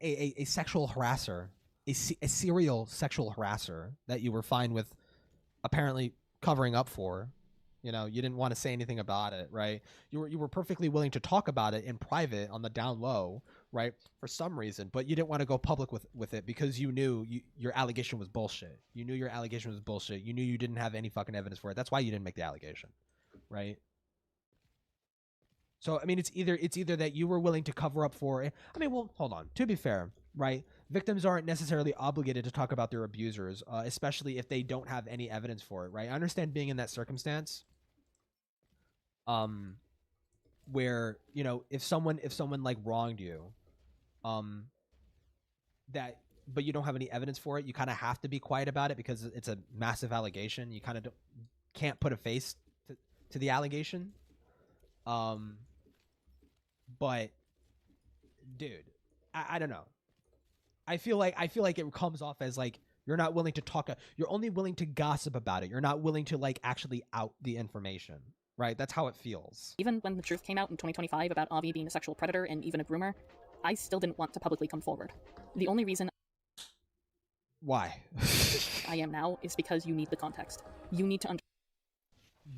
A sexual harasser, a serial sexual harasser that you were fine with apparently covering up for. You know, you didn't want to say anything about it, right? You were perfectly willing to talk about it in private on the down low, right? For some reason, but you didn't want to go public with it because you knew your allegation was bullshit. You knew your allegation was bullshit. You knew you didn't have any fucking evidence for it. That's why you didn't make the allegation, right? So, I mean, it's either that you were willing to cover up for it. I mean, well, hold on. To be fair, right? Victims aren't necessarily obligated to talk about their abusers, especially if they don't have any evidence for it, right? I understand being in that circumstance, where, you know, if someone like wronged you, but you don't have any evidence for it, you kind of have to be quiet about it because it's a massive allegation. You kind of can't put a face to the allegation. But dude, I don't know. I feel like it comes off as like you're not willing to talk. You're only willing to gossip about it. You're not willing to like actually out the information, right? That's how it feels. Even when the truth came out in 2025 about Avi being a sexual predator and even a groomer, I still didn't want to publicly come forward. The only reason why I am now is because you need the context. You need to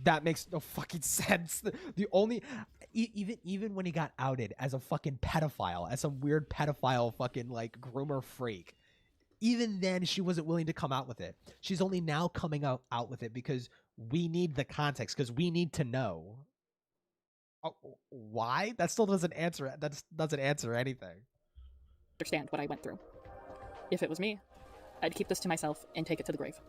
That makes no fucking sense. The only even when he got outed as a fucking pedophile, as some weird pedophile fucking like groomer freak, even then she wasn't willing to come out with it. She's only now coming out with it because we need the context, because we need to know. Oh, why? That still doesn't answer. That doesn't answer anything. Understand what I went through. If it was me, I'd keep this to myself and take it to the grave.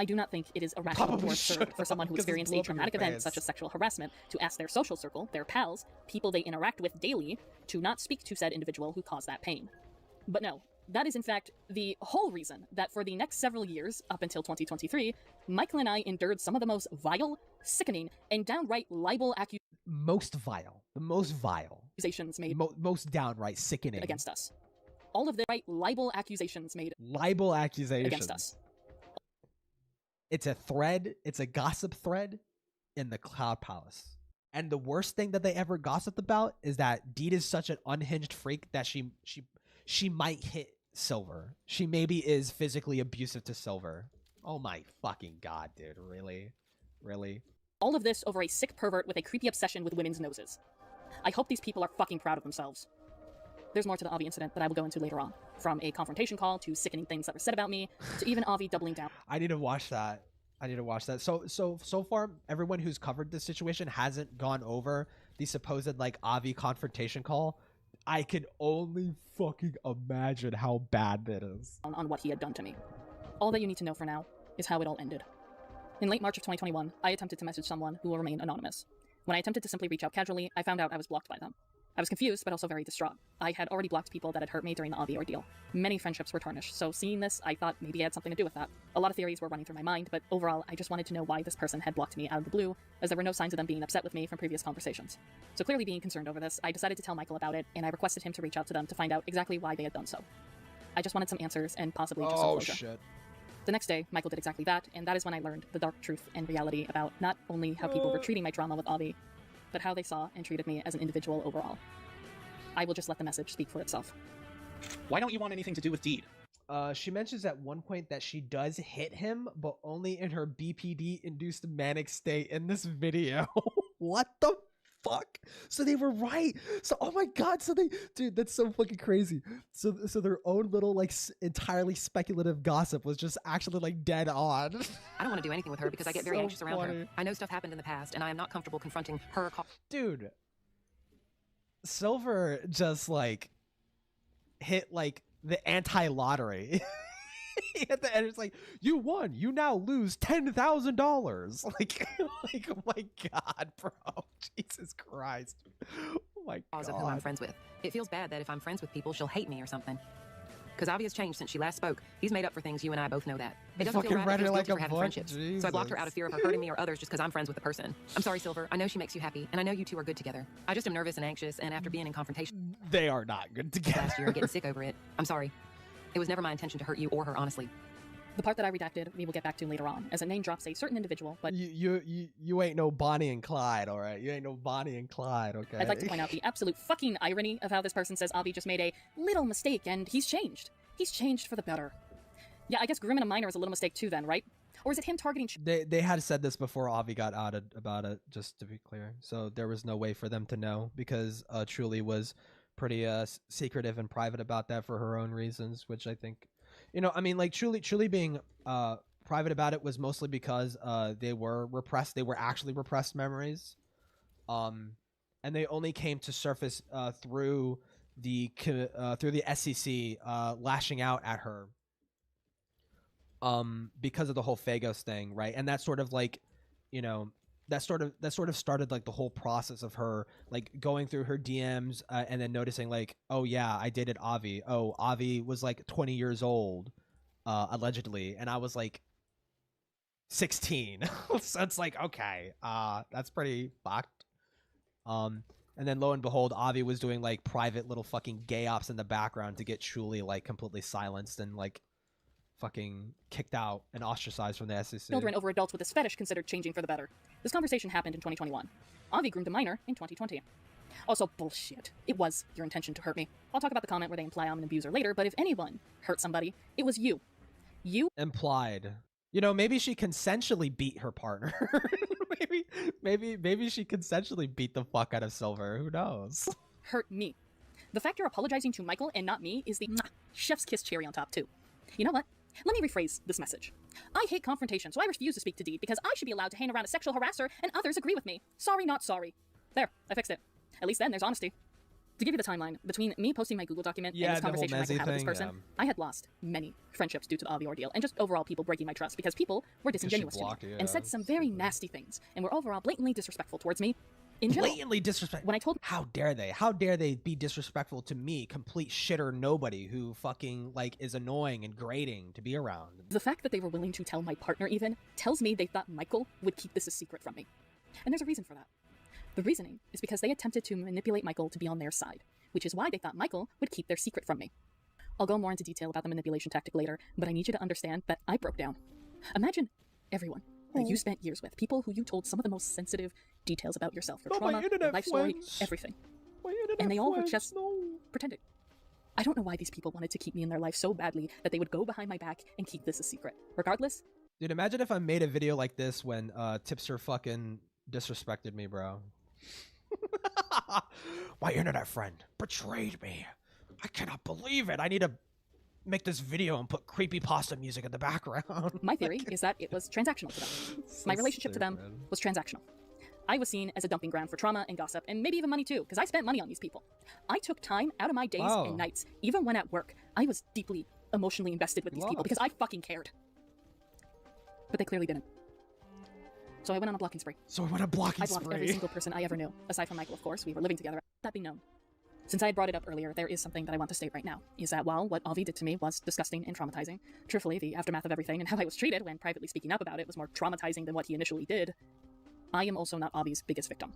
I do not think it is irrational or absurd for someone who experienced a traumatic event such as sexual harassment to ask their social circle, their pals, people they interact with daily, to not speak to said individual who caused that pain. But no, that is in fact the whole reason that for the next several years, up until 2023, Michael and I endured some of the most vile, sickening, and downright libel Most vile. The most vile. accusations made Most downright sickening. against us. All of the right libel accusations made Libel accusations. against us. It's a thread. It's a gossip thread in the Cloud Palace. And the worst thing that they ever gossiped about is that Deed is such an unhinged freak that she might hit Silver. She maybe is physically abusive to Silver. Oh my fucking god, dude. Really? Really? All of this over a sick pervert with a creepy obsession with women's noses. I hope these people are fucking proud of themselves. There's more to the Avi incident that I will go into later on. From a confrontation call to sickening things that were said about me, to even Avi doubling down. I need to watch that. So far, everyone who's covered this situation hasn't gone over the supposed like Avi confrontation call. I can only fucking imagine how bad that is. On what he had done to me. All that you need to know for now is how it all ended. In late March of 2021, I attempted to message someone who will remain anonymous. When I attempted to simply reach out casually, I found out I was blocked by them. I was confused, but also very distraught. I had already blocked people that had hurt me during the Avi ordeal. Many friendships were tarnished, so seeing this, I thought maybe it had something to do with that. A lot of theories were running through my mind, but overall, I just wanted to know why this person had blocked me out of the blue, as there were no signs of them being upset with me from previous conversations. So clearly being concerned over this, I decided to tell Michael about it, and I requested him to reach out to them to find out exactly why they had done so. I just wanted some answers, and possibly just some closure. Shit. The next day, Michael did exactly that, and that is when I learned the dark truth and reality about not only how people were treating my drama with Avi, but how they saw and treated me as an individual overall. I will just let the message speak for itself. Why don't you want anything to do with Deed? She mentions at one point that she does hit him, but only in her BPD-induced manic state in this video. What the fuck? So they were right. So, oh my god. So dude, that's so fucking crazy. So their own little like entirely speculative gossip was just actually like dead on. I don't want to do anything with her because I get very anxious around her. I know stuff happened in the past, and I am not comfortable confronting her. Dude, Silver just like hit like the anti-lottery. At the end, it's like, you won. You now lose $10,000. Like, oh my god, bro. Jesus Christ. Oh my god. Of who I'm friends with. It feels bad that if I'm friends with people, she'll hate me or something. Because Avi has changed since she last spoke. He's made up for things. You and I both know that. It doesn't feel right to feel guilty for having friendships. So I blocked her out of fear of her hurting me or others just because I'm friends with the person. I'm sorry, Silver. I know she makes you happy, and I know you two are good together. I just am nervous and anxious, and after being in confrontation, they are not good together. Last year and getting sick over it. I'm sorry. It was never my intention to hurt you or her, honestly. The part that I redacted, we will get back to later on, as it name drops a certain individual, but you ain't no Bonnie and Clyde, all right? You ain't no Bonnie and Clyde, okay? I'd like to point out the absolute fucking irony of how this person says Avi just made a little mistake, and he's changed. He's changed for the better. Yeah, I guess grooming a minor is a little mistake too then, right? Or is it him targeting... They had said this before Avi got outed about it, just to be clear. So there was no way for them to know, because Truly was pretty secretive and private about that for her own reasons, which I think... You know, I mean, like, Truly being private about it was mostly because they were repressed. They were actually repressed memories. And they only came to surface through the SEC lashing out at her because of the whole Phagos thing, right? And that sort of like, you know, that sort of started like the whole process of her like going through her DMs and then noticing like, oh yeah, I dated Avi. Oh, Avi was like 20 years old, allegedly, and I was like 16. So it's like, okay, that's pretty fucked. And then lo and behold, Avi was doing like private little fucking gay ops in the background to get Truly like completely silenced and like fucking kicked out and ostracized from the SEC. Children over adults with this fetish considered changing for the better. This conversation happened in 2021. Avi groomed a minor in 2020. Also, bullshit. It was your intention to hurt me. I'll talk about the comment where they imply I'm an abuser later, but if anyone hurt somebody, it was you. You implied. You know, maybe she consensually beat her partner. maybe she consensually beat the fuck out of Silver. Who knows? Hurt me. The fact you're apologizing to Michael and not me is the chef's kiss cherry on top, too. You know what? Let me rephrase this message. I hate confrontation, so I refuse to speak to Deed because I should be allowed to hang around a sexual harasser and others agree with me. Sorry, not sorry. There, I fixed it. At least then there's honesty. To give you the timeline, between me posting my Google document and this conversation Michael had with this person, I had lost many friendships due to the Avi ordeal, and just overall people breaking my trust because people were disingenuous to me and said some very nasty things and were overall blatantly disrespectful towards me. Blatantly disrespectful. When I told, how dare they? How dare they be disrespectful to me, complete shitter nobody who fucking like is annoying and grating to be around. The fact that they were willing to tell my partner even tells me they thought Michael would keep this a secret from me, and there's a reason for that. The reasoning is because they attempted to manipulate Michael to be on their side, which is why they thought Michael would keep their secret from me. I'll go more into detail about the manipulation tactic later, but I need you to understand that I broke down. Imagine everyone that you spent years with, people who you told some of the most sensitive details about yourself, your trauma, your life story, everything. And they all were just pretending. I don't know why these people wanted to keep me in their life so badly that they would go behind my back and keep this a secret. Regardless. Dude, imagine if I made a video like this when Tipster fucking disrespected me, bro. My internet friend betrayed me. I cannot believe it. I need to make this video and put creepypasta music in the background. My theory is that it was transactional to them. My relationship to them was transactional. I was seen as a dumping ground for trauma and gossip, and maybe even money too, because I spent money on these people. I took time out of my days and nights, even when at work. I was deeply emotionally invested with these people because I fucking cared. But they clearly didn't. So I went on a blocking spree. I blocked every single person I ever knew, aside from Michael, of course. We were living together. That being known. Since I had brought it up earlier, there is something that I want to state right now, is that while what Avi did to me was disgusting and traumatizing, truthfully, the aftermath of everything and how I was treated when privately speaking up about it was more traumatizing than what he initially did, I am also not Avi's biggest victim.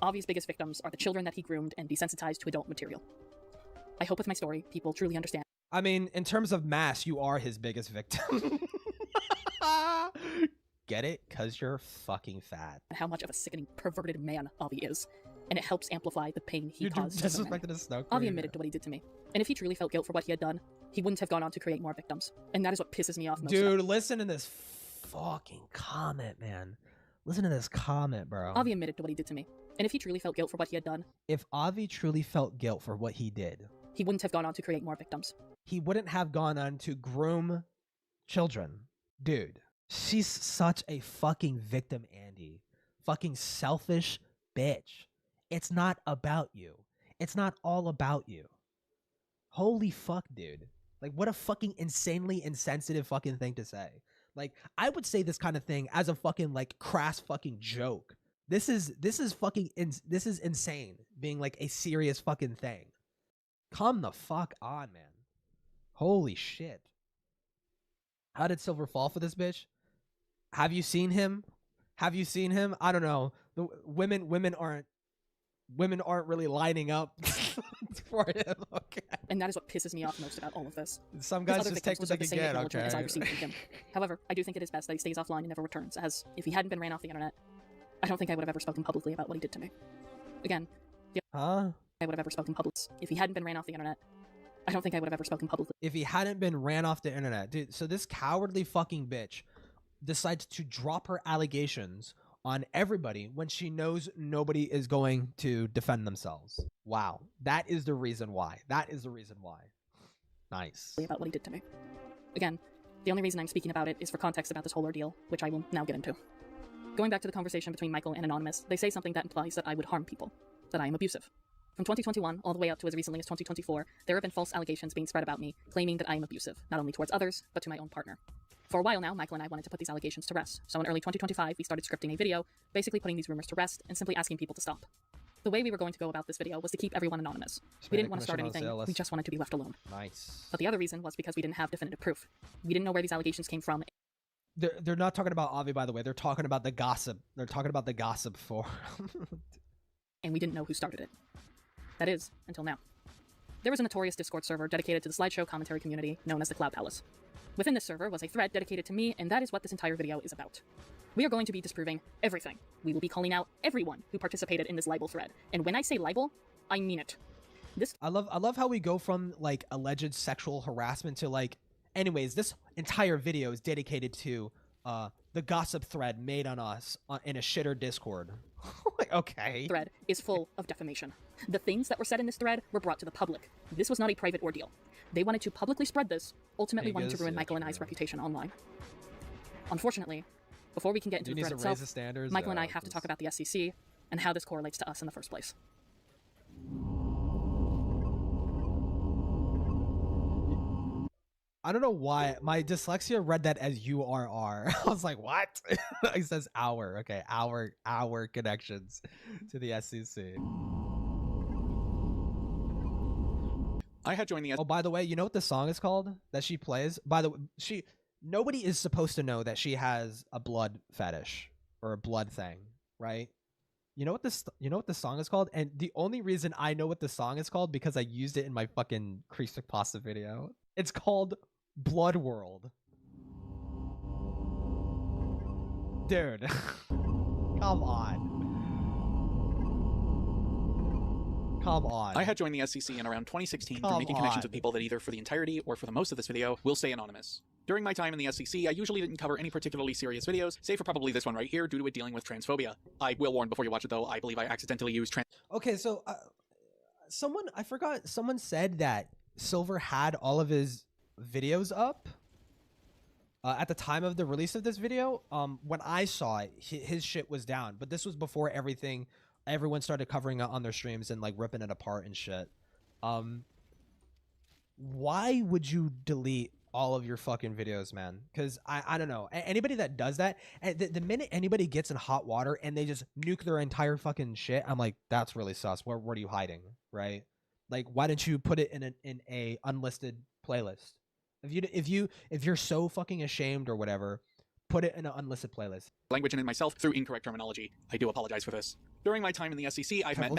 Avi's biggest victims are the children that he groomed and desensitized to adult material. I hope with my story, people truly understand. I mean, in terms of mass, you are his biggest victim. Get it? Because you're fucking fat. How much of a sickening, perverted man Avi is. And it helps amplify the pain he caused to men. Avi admitted to what he did to me. And if he truly felt guilt for what he had done, he wouldn't have gone on to create more victims. And that is what pisses me off most. Dude, listen to this fucking comment, man. Listen to this comment, bro. Avi admitted to what he did to me. And if he truly felt guilt for what he had done... If Avi truly felt guilt for what he did... He wouldn't have gone on to create more victims. He wouldn't have gone on to groom children. Dude, she's such a fucking victim, Andy. Fucking selfish bitch. It's not about you. It's not all about you. Holy fuck, dude. Like, what a fucking insanely insensitive fucking thing to say. Like, I would say this kind of thing as a fucking, like, crass fucking joke. This is fucking, this is insane, being, like, a serious fucking thing. Come the fuck on, man. Holy shit. How did Silver fall for this bitch? Have you seen him? Have you seen him? I don't know. The women aren't really lining up for him. Okay. And that is what pisses me off most about all of this. Some guys just take what they can get, okay. As I received from him. However, I do think it is best that he stays offline and never returns, as if he hadn't been ran off the internet, I don't think I would have ever spoken publicly about what he did to me. Again, I would have ever spoken publicly. If he hadn't been ran off the internet, I don't think I would have ever spoken publicly. If he hadn't been ran off the internet. Dude, so this cowardly fucking bitch decides to drop her allegations on everybody when she knows nobody is going to defend themselves. Wow. That is the reason why. That is the reason why. Nice. About what he did to me. Again, the only reason I'm speaking about it is for context about this whole ordeal, which I will now get into. Going back to the conversation between Michael and Anonymous, they say something that implies that I would harm people, that I am abusive. From 2021 all the way up to as recently as 2024, there have been false allegations being spread about me, claiming that I am abusive, not only towards others, but to my own partner. For a while now, Michael and I wanted to put these allegations to rest, so in early 2025, we started scripting a video, basically putting these rumors to rest and simply asking people to stop. The way we were going to go about this video was to keep everyone anonymous. We didn't want to start anything, we just wanted to be left alone. Nice. But the other reason was because we didn't have definitive proof. We didn't know where these allegations came from. They're not talking about Avi, by the way. They're talking about the gossip. They're talking about the gossip for. And we didn't know who started it. That is, until now. There was a notorious Discord server dedicated to the SlideShow commentary community known as the Cloud Palace. Within this server was a thread dedicated to me, and that is what this entire video is about. We are going to be disproving everything. We will be calling out everyone who participated in this libel thread. And when I say libel, I mean it. I love how we go from, like, alleged sexual harassment to, like, anyways, this entire video is dedicated to the gossip thread made on us in a shitter Discord. Like, okay. Thread is full of defamation. The things that were said in this thread were brought to the public. This was not a private ordeal. They wanted to publicly spread this, ultimately wanting to ruin Michael and I's reputation online. Unfortunately, before we can get into the thread itself, Michael and I have to talk about the SEC and how this correlates to us in the first place. I don't know why my dyslexia read that as URR. I was like, what? It says our. Okay, our connections to the SEC. I had joined the Oh, by the way, you know what the song is called that she plays? By the way, nobody is supposed to know that she has a blood fetish or a blood thing, right? You know what the song is called? And the only reason I know what the song is called because I used it in my fucking Crease Pasta video. It's called Blood World. Dude. Come on. Come on. I had joined the SEC in around 2016 through making connections with people that either for the entirety or for the most of this video will stay anonymous. During my time in the SEC, I usually didn't cover any particularly serious videos, save for probably this one right here due to it dealing with transphobia. I will warn before you watch it though, I believe I accidentally used Okay, so someone said that Silver had all of his videos up at the time of the release of this video. When I saw it, his shit was down, but this was before everyone started covering it on their streams and like ripping it apart and shit. Why would you delete all of your fucking videos, man? Because I don't know. Anybody that does that, the minute anybody gets in hot water and they just nuke their entire fucking shit, I'm like, that's really sus. What are you hiding, right? Like, why didn't you put it in a unlisted playlist? If you're so fucking ashamed or whatever, put it in an unlisted playlist. Language and in myself through incorrect terminology. I do apologize for this. During my time in the SEC, I've met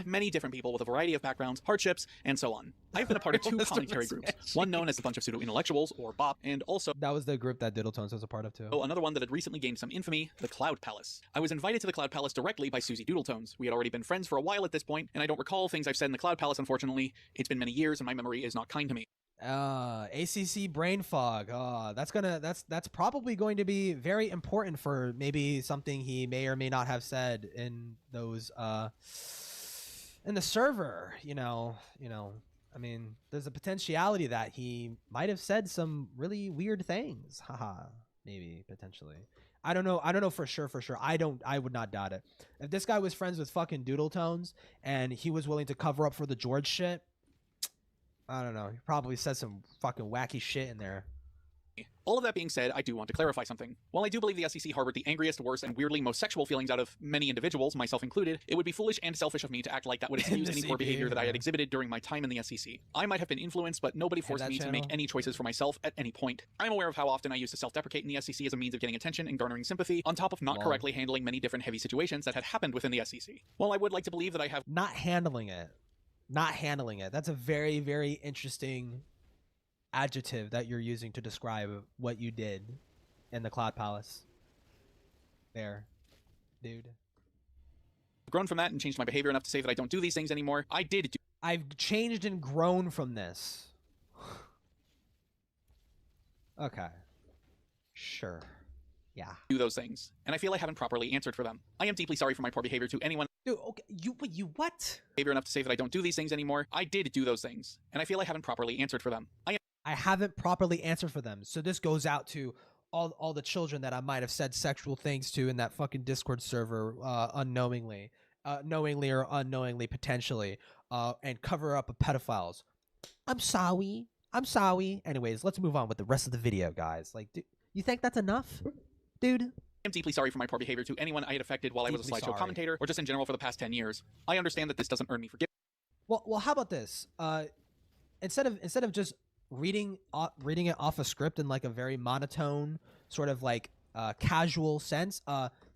many different people with a variety of backgrounds, hardships, and so on. I've been a part of two commentary groups, one known as a bunch of pseudo-intellectuals, or BOP, and also that was the group that Doodletones was a part of too. Another one that had recently gained some infamy, the Cloud Palace. I was invited to the Cloud Palace directly by Susie Doodletones. We had already been friends for a while at this point, and I don't recall things I've said in the Cloud Palace, unfortunately. It's been many years, and my memory is not kind to me. ACC brain fog. That's probably going to be very important for maybe something he may or may not have said in those in the server. You know. I mean, there's a potentiality that he might have said some really weird things. Haha. Maybe potentially. I don't know for sure. I would not doubt it. If this guy was friends with fucking Doodletones and he was willing to cover up for the George shit, I don't know. He probably said some fucking wacky shit in there. All of that being said, I do want to clarify something. While I do believe the SEC harbored the angriest, worst, and weirdly most sexual feelings out of many individuals, myself included, it would be foolish and selfish of me to act like that would excuse any poor behavior that I had exhibited during my time in the SEC. I might have been influenced, but nobody forced me to make any choices for myself at any point. I'm aware of how often I used to self-deprecate in the SEC as a means of getting attention and garnering sympathy, on top of not correctly handling many different heavy situations that had happened within the SEC. While I would like to believe that I have not handling it. That's a very, very interesting adjective that you're using to describe what you did in the Cloud Palace. There, dude. Grown from that and changed my behavior enough to say that I don't do these things anymore. I've changed and grown from this. Okay. Sure. Yeah. Do those things, and I feel I haven't properly answered for them. I am deeply sorry for my poor behavior to anyone. Dude, okay, you what? Behavior enough to say that I don't do these things anymore. I did do those things, and I feel I haven't properly answered for them. I haven't properly answered for them. So this goes out to all the children that I might have said sexual things to in that fucking Discord server unknowingly, knowingly or unknowingly, potentially, and cover up pedophiles. I'm sorry. Anyways, let's move on with the rest of the video, guys. Like, you think that's enough, dude? I am deeply sorry for my poor behavior to anyone I had affected while I was a SlideShow commentator, or just in general for the past 10 years. I understand that this doesn't earn me forgiveness. Well, how about this? Instead of just reading it off a script in like a very monotone, sort of like casual sense,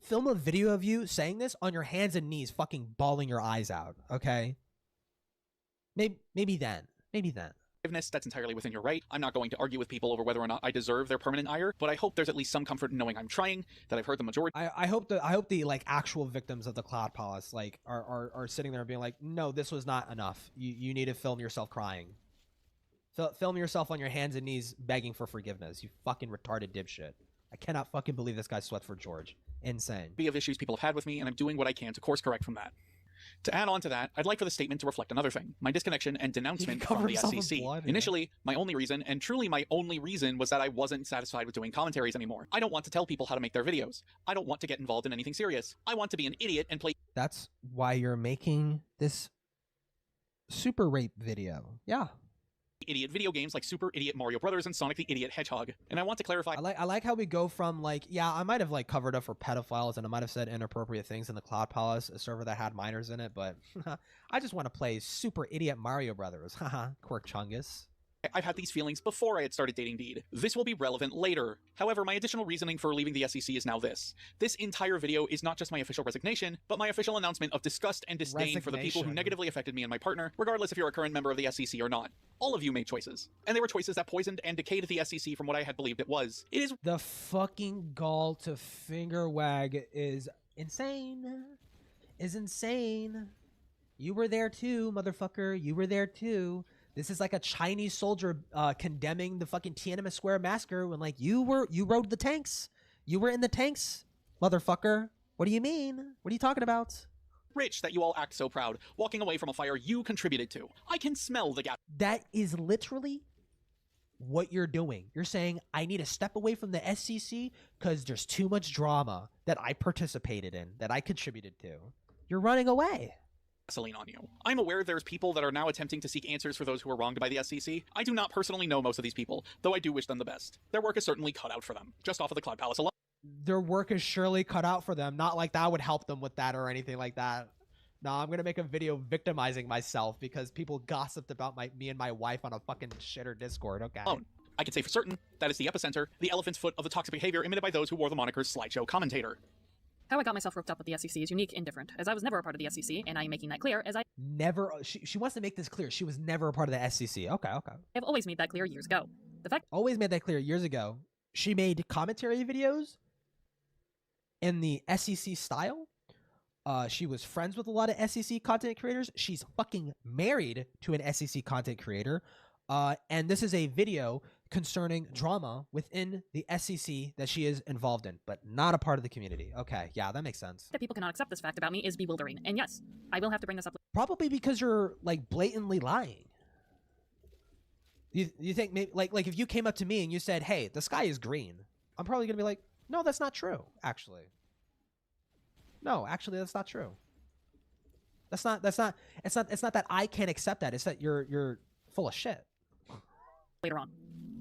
film a video of you saying this on your hands and knees, fucking bawling your eyes out. Okay. Maybe then. That's entirely within your right. I'm not going to argue with people over whether or not I deserve their permanent ire, but I hope there's at least some comfort in knowing I'm trying, that I've heard the majority. I hope the like actual victims of the Cloud Palace like are sitting there being like, no, this was not enough. You need to film yourself crying. Film yourself on your hands and knees begging for forgiveness. You fucking retarded dipshit. I cannot fucking believe this guy sweat for George. Insane. Of issues people have had with me, and I'm doing what I can to course correct from that. To add on to that, I'd like for the statement to reflect another thing, my disconnection and denouncement from the SEC. Initially, my only reason, and truly my only reason, was that I wasn't satisfied with doing commentaries anymore. I don't want to tell people how to make their videos. I don't want to get involved in anything serious. I want to be an idiot and play. That's why you're making this super rape video. Yeah. idiot video games like Super Idiot Mario Brothers and Sonic the Idiot Hedgehog. And I want to clarify. I like how we go from like, yeah, I might have like covered up for pedophiles and I might have said inappropriate things in the Cloud Palace, a server that had minors in it, but I just want to play Super Idiot Mario Brothers. Haha, Quirk Chungus. I've had these feelings before I had started dating Deed. This will be relevant later. However, my additional reasoning for leaving the SEC is now this. This entire video is not just my official resignation, but my official announcement of disgust and disdain for the people who negatively affected me and my partner, regardless if you're a current member of the SEC or not. All of you made choices. And they were choices that poisoned and decayed the SEC from what I had believed it was. It is— The fucking gall to finger wag is insane. Is insane. You were there too, motherfucker. You were there too. This is like a Chinese soldier condemning the fucking Tiananmen Square massacre when like you rode the tanks. You were in the tanks, motherfucker. What do you mean? What are you talking about? Rich that you all act so proud, walking away from a fire you contributed to. I can smell the gas. That is literally what you're doing. You're saying, I need to step away from the SEC because there's too much drama that I participated in, that I contributed to. You're running away. Gasoline on you. I'm aware there's people that are now attempting to seek answers for those who were wronged by the SEC. I do not personally know most of these people, though I do wish them the best. Their work is certainly cut out for them, just off of the Cloud Palace alone. Their work is surely cut out for them. Not like that would help them with that or anything like that. No, I'm gonna make a video victimizing myself because people gossiped about me and my wife on a fucking shitter Discord. Okay. I can say for certain that is the epicenter, the elephant's foot of the toxic behavior emitted by those who wore the monikers SlideShow commentator. How I got myself roped up with the SEC is unique and different, as I was never a part of the SEC, and I am making that clear as I— Never— She wants to make this clear. She was never a part of the SEC. Okay. I've always made that clear years ago. The fact— Always made that clear years ago. She made commentary videos in the SEC style. She was friends with a lot of SEC content creators. She's fucking married to an SEC content creator. And this is a video concerning drama within the SEC that she is involved in, but not a part of the community. Okay, yeah, that makes sense. That people cannot accept this fact about me is bewildering. And yes, I will have to bring this up. Probably because you're like blatantly lying. You think maybe like if you came up to me and you said, "Hey, the sky is green," I'm probably gonna be like, "No, that's not true. Actually, no, actually, that's not true. It's not that I can't accept that. It's that you're full of shit." Later on.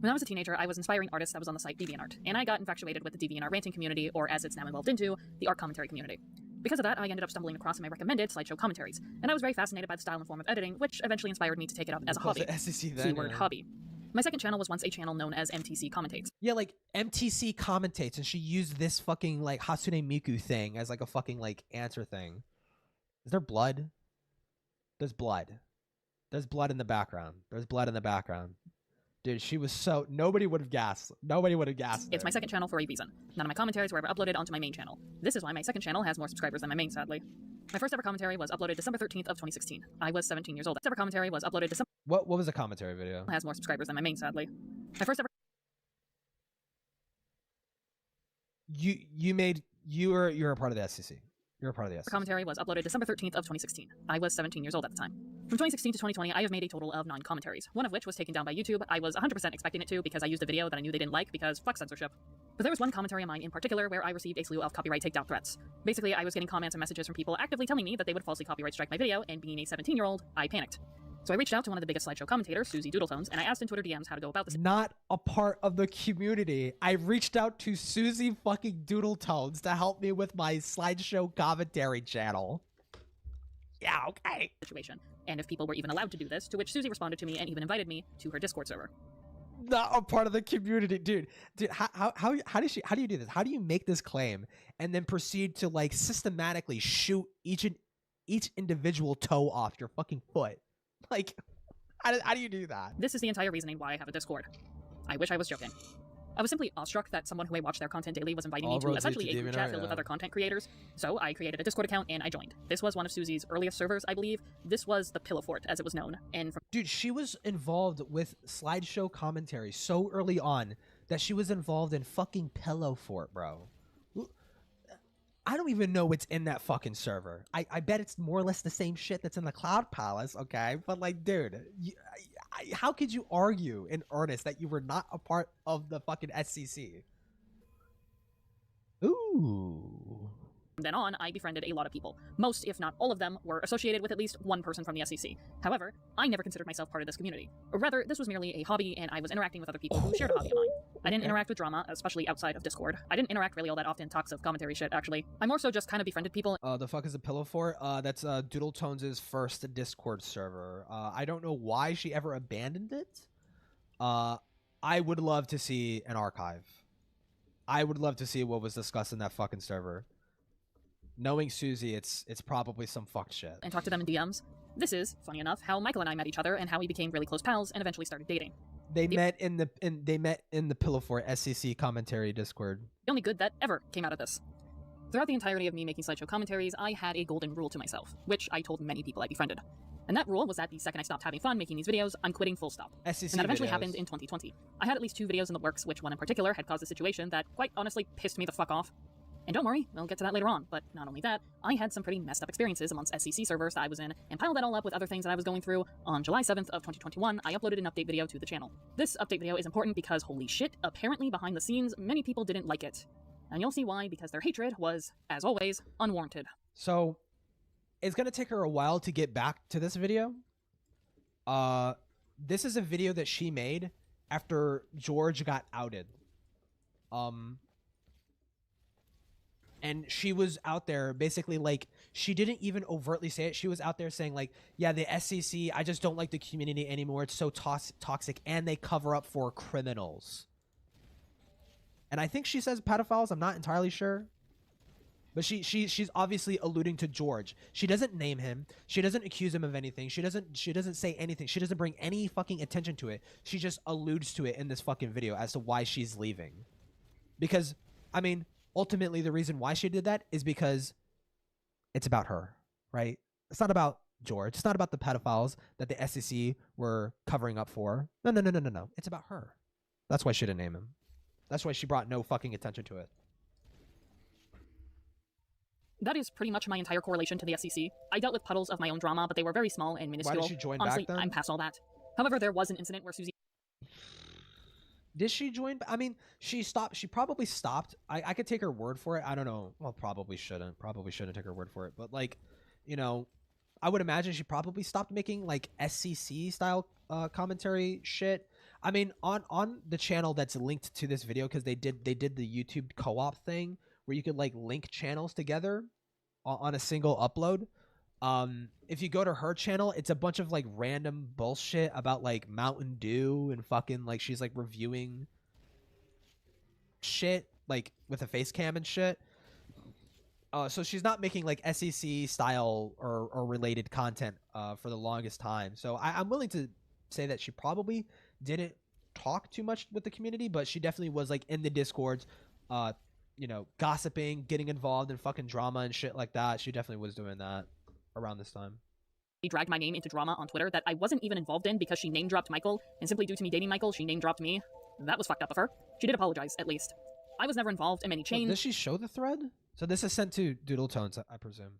When I was a teenager, I was inspiring artists that was on the site DeviantArt, and I got infatuated with the DeviantArt ranting community, or as it's now evolved into, the art commentary community. Because of that, I ended up stumbling across my recommended SlideShow commentaries, and I was very fascinated by the style and form of editing, which eventually inspired me to take it up as a hobby. Keyword hobby. My second channel was once a channel known as MTC Commentates. Yeah, like MTC Commentates, and she used this fucking like Hatsune Miku thing as like a fucking like answer thing. Is there blood? There's blood. There's blood in the background. There's blood in the background. Dude, she was so— nobody would have gasped. Nobody would have gasped. It's my second channel for a reason. None of my commentaries were ever uploaded onto my main channel. This is why my second channel has more subscribers than my main, sadly. My first ever commentary was uploaded December 13th of 2016. I was 17 years old. First ever commentary was uploaded December— What was a commentary video? Has more subscribers than my main, sadly. My first ever— You're a part of the SEC. You're a part of the SEC. Commentary was uploaded December 13th of 2016. I was 17 years old at the time. From 2016 to 2020, I have made a total of 9 commentaries, one of which was taken down by YouTube. I was 100% expecting it to because I used a video that I knew they didn't like because fuck censorship. But there was one commentary of mine in particular where I received a slew of copyright takedown threats. Basically, I was getting comments and messages from people actively telling me that they would falsely copyright strike my video, and being a 17-year-old, I panicked. So I reached out to one of the biggest SlideShow commentators, Susie Doodletones, and I asked in Twitter DMs how to go about this. Not a part of the community. I reached out to Susie fucking Doodletones to help me with my SlideShow commentary channel. Yeah, okay. Situation, and if people were even allowed to do this, to which Susie responded to me and even invited me to her Discord server. Not a part of the community, dude. How do you do this? How do you make this claim and then proceed to like systematically shoot each individual toe off your fucking foot? Like, how do you do that? This is the entire reasoning why I have a Discord. I wish I was joking. I was simply awestruck that someone who I watched their content daily was inviting me to essentially a group chat filled with other content creators. So I created a Discord account and I joined. This was one of Susie's earliest servers, I believe. This was the Pillow Fort, as it was known. And dude, she was involved with SlideShow commentary so early on that she was involved in fucking Pillow Fort, bro. I don't even know what's in that fucking server. I bet it's more or less the same shit that's in the Cloud Palace, okay? But like, dude, how could you argue in earnest that you were not a part of the fucking SEC? Ooh. then on, I befriended a lot of people. Most, if not all of them, were associated with at least one person from the SEC. However, I never considered myself part of this community. Or rather, this was merely a hobby, and I was interacting with other people who shared a hobby of mine. I didn't interact with drama, especially outside of Discord. I didn't interact really all that often, talks of commentary shit, actually. I more so just kind of befriended people. The fuck is a pillow for? That's Doodletones' first Discord server. I don't know why she ever abandoned it. I would love to see an archive. I would love to see what was discussed in that fucking server. Knowing Susie, it's probably some fucked shit. And talk to them in DMs. This is, funny enough, how Michael and I met each other and how we became really close pals and eventually started dating. They met in the Pillow Fort SEC commentary Discord. The only good that ever came out of this. Throughout the entirety of me making SlideShow commentaries, I had a golden rule to myself, which I told many people I befriended. And that rule was that the second I stopped having fun making these videos, I'm quitting full stop. SEC and that eventually videos. happened in 2020. I had at least 2 videos in the works, which one in particular had caused a situation that quite honestly pissed me the fuck off. And don't worry, we'll get to that later on, but not only that, I had some pretty messed up experiences amongst SEC servers that I was in, and piled that all up with other things that I was going through. On July 7th of 2021, I uploaded an update video to the channel. This update video is important because, holy shit, apparently behind the scenes, many people didn't like it. And you'll see why, because their hatred was, as always, unwarranted. So, it's gonna take her a while to get back to this video. This is a video that she made after George got outed. And she was out there basically like, she didn't even overtly say it. She was out there saying like, yeah, the SEC, I just don't like the community anymore. It's so toxic and they cover up for criminals. And I think she says pedophiles. I'm not entirely sure. But she's obviously alluding to George. She doesn't name him. She doesn't accuse him of anything. She doesn't say anything. She doesn't bring any fucking attention to it. She just alludes to it in this fucking video as to why she's leaving. Because, I mean, ultimately the reason why she did that is because it's about her, right? It's not about George. It's not about the pedophiles that the SEC were covering up for. No. It's about her. That's why she didn't name him. That's why she brought no fucking attention to it. That is pretty much my entire correlation to the SEC. I dealt with puddles of my own drama, but they were very small and minuscule. Why did she join Honestly, back then? I'm past all that. However, there was an incident where Susie... Did she join? I mean, she stopped. She probably stopped. I could take her word for it. I don't know. Well, probably shouldn't. Probably shouldn't take her word for it. But like, you know, I would imagine she probably stopped making like SEC style commentary shit. I mean, on the channel that's linked to this video, because they did the YouTube co-op thing where you could like link channels together on a single upload. If you go to her channel, it's a bunch of like random bullshit about like Mountain Dew and fucking like she's like reviewing shit like with a face cam and shit. So she's not making like SEC style or related content for the longest time. So I'm willing to say that she probably didn't talk too much with the community, but she definitely was like in the Discords, you know, gossiping, getting involved in fucking drama and shit like that. She definitely was doing that around this time. She dragged my name into drama on Twitter that I wasn't even involved in because she name dropped Michael, and simply due to me dating Michael, she name dropped me. That was fucked up of her. She did apologize, at least. I was never involved in many chains. Does she show the thread? So this is sent to Doodletones, I presume.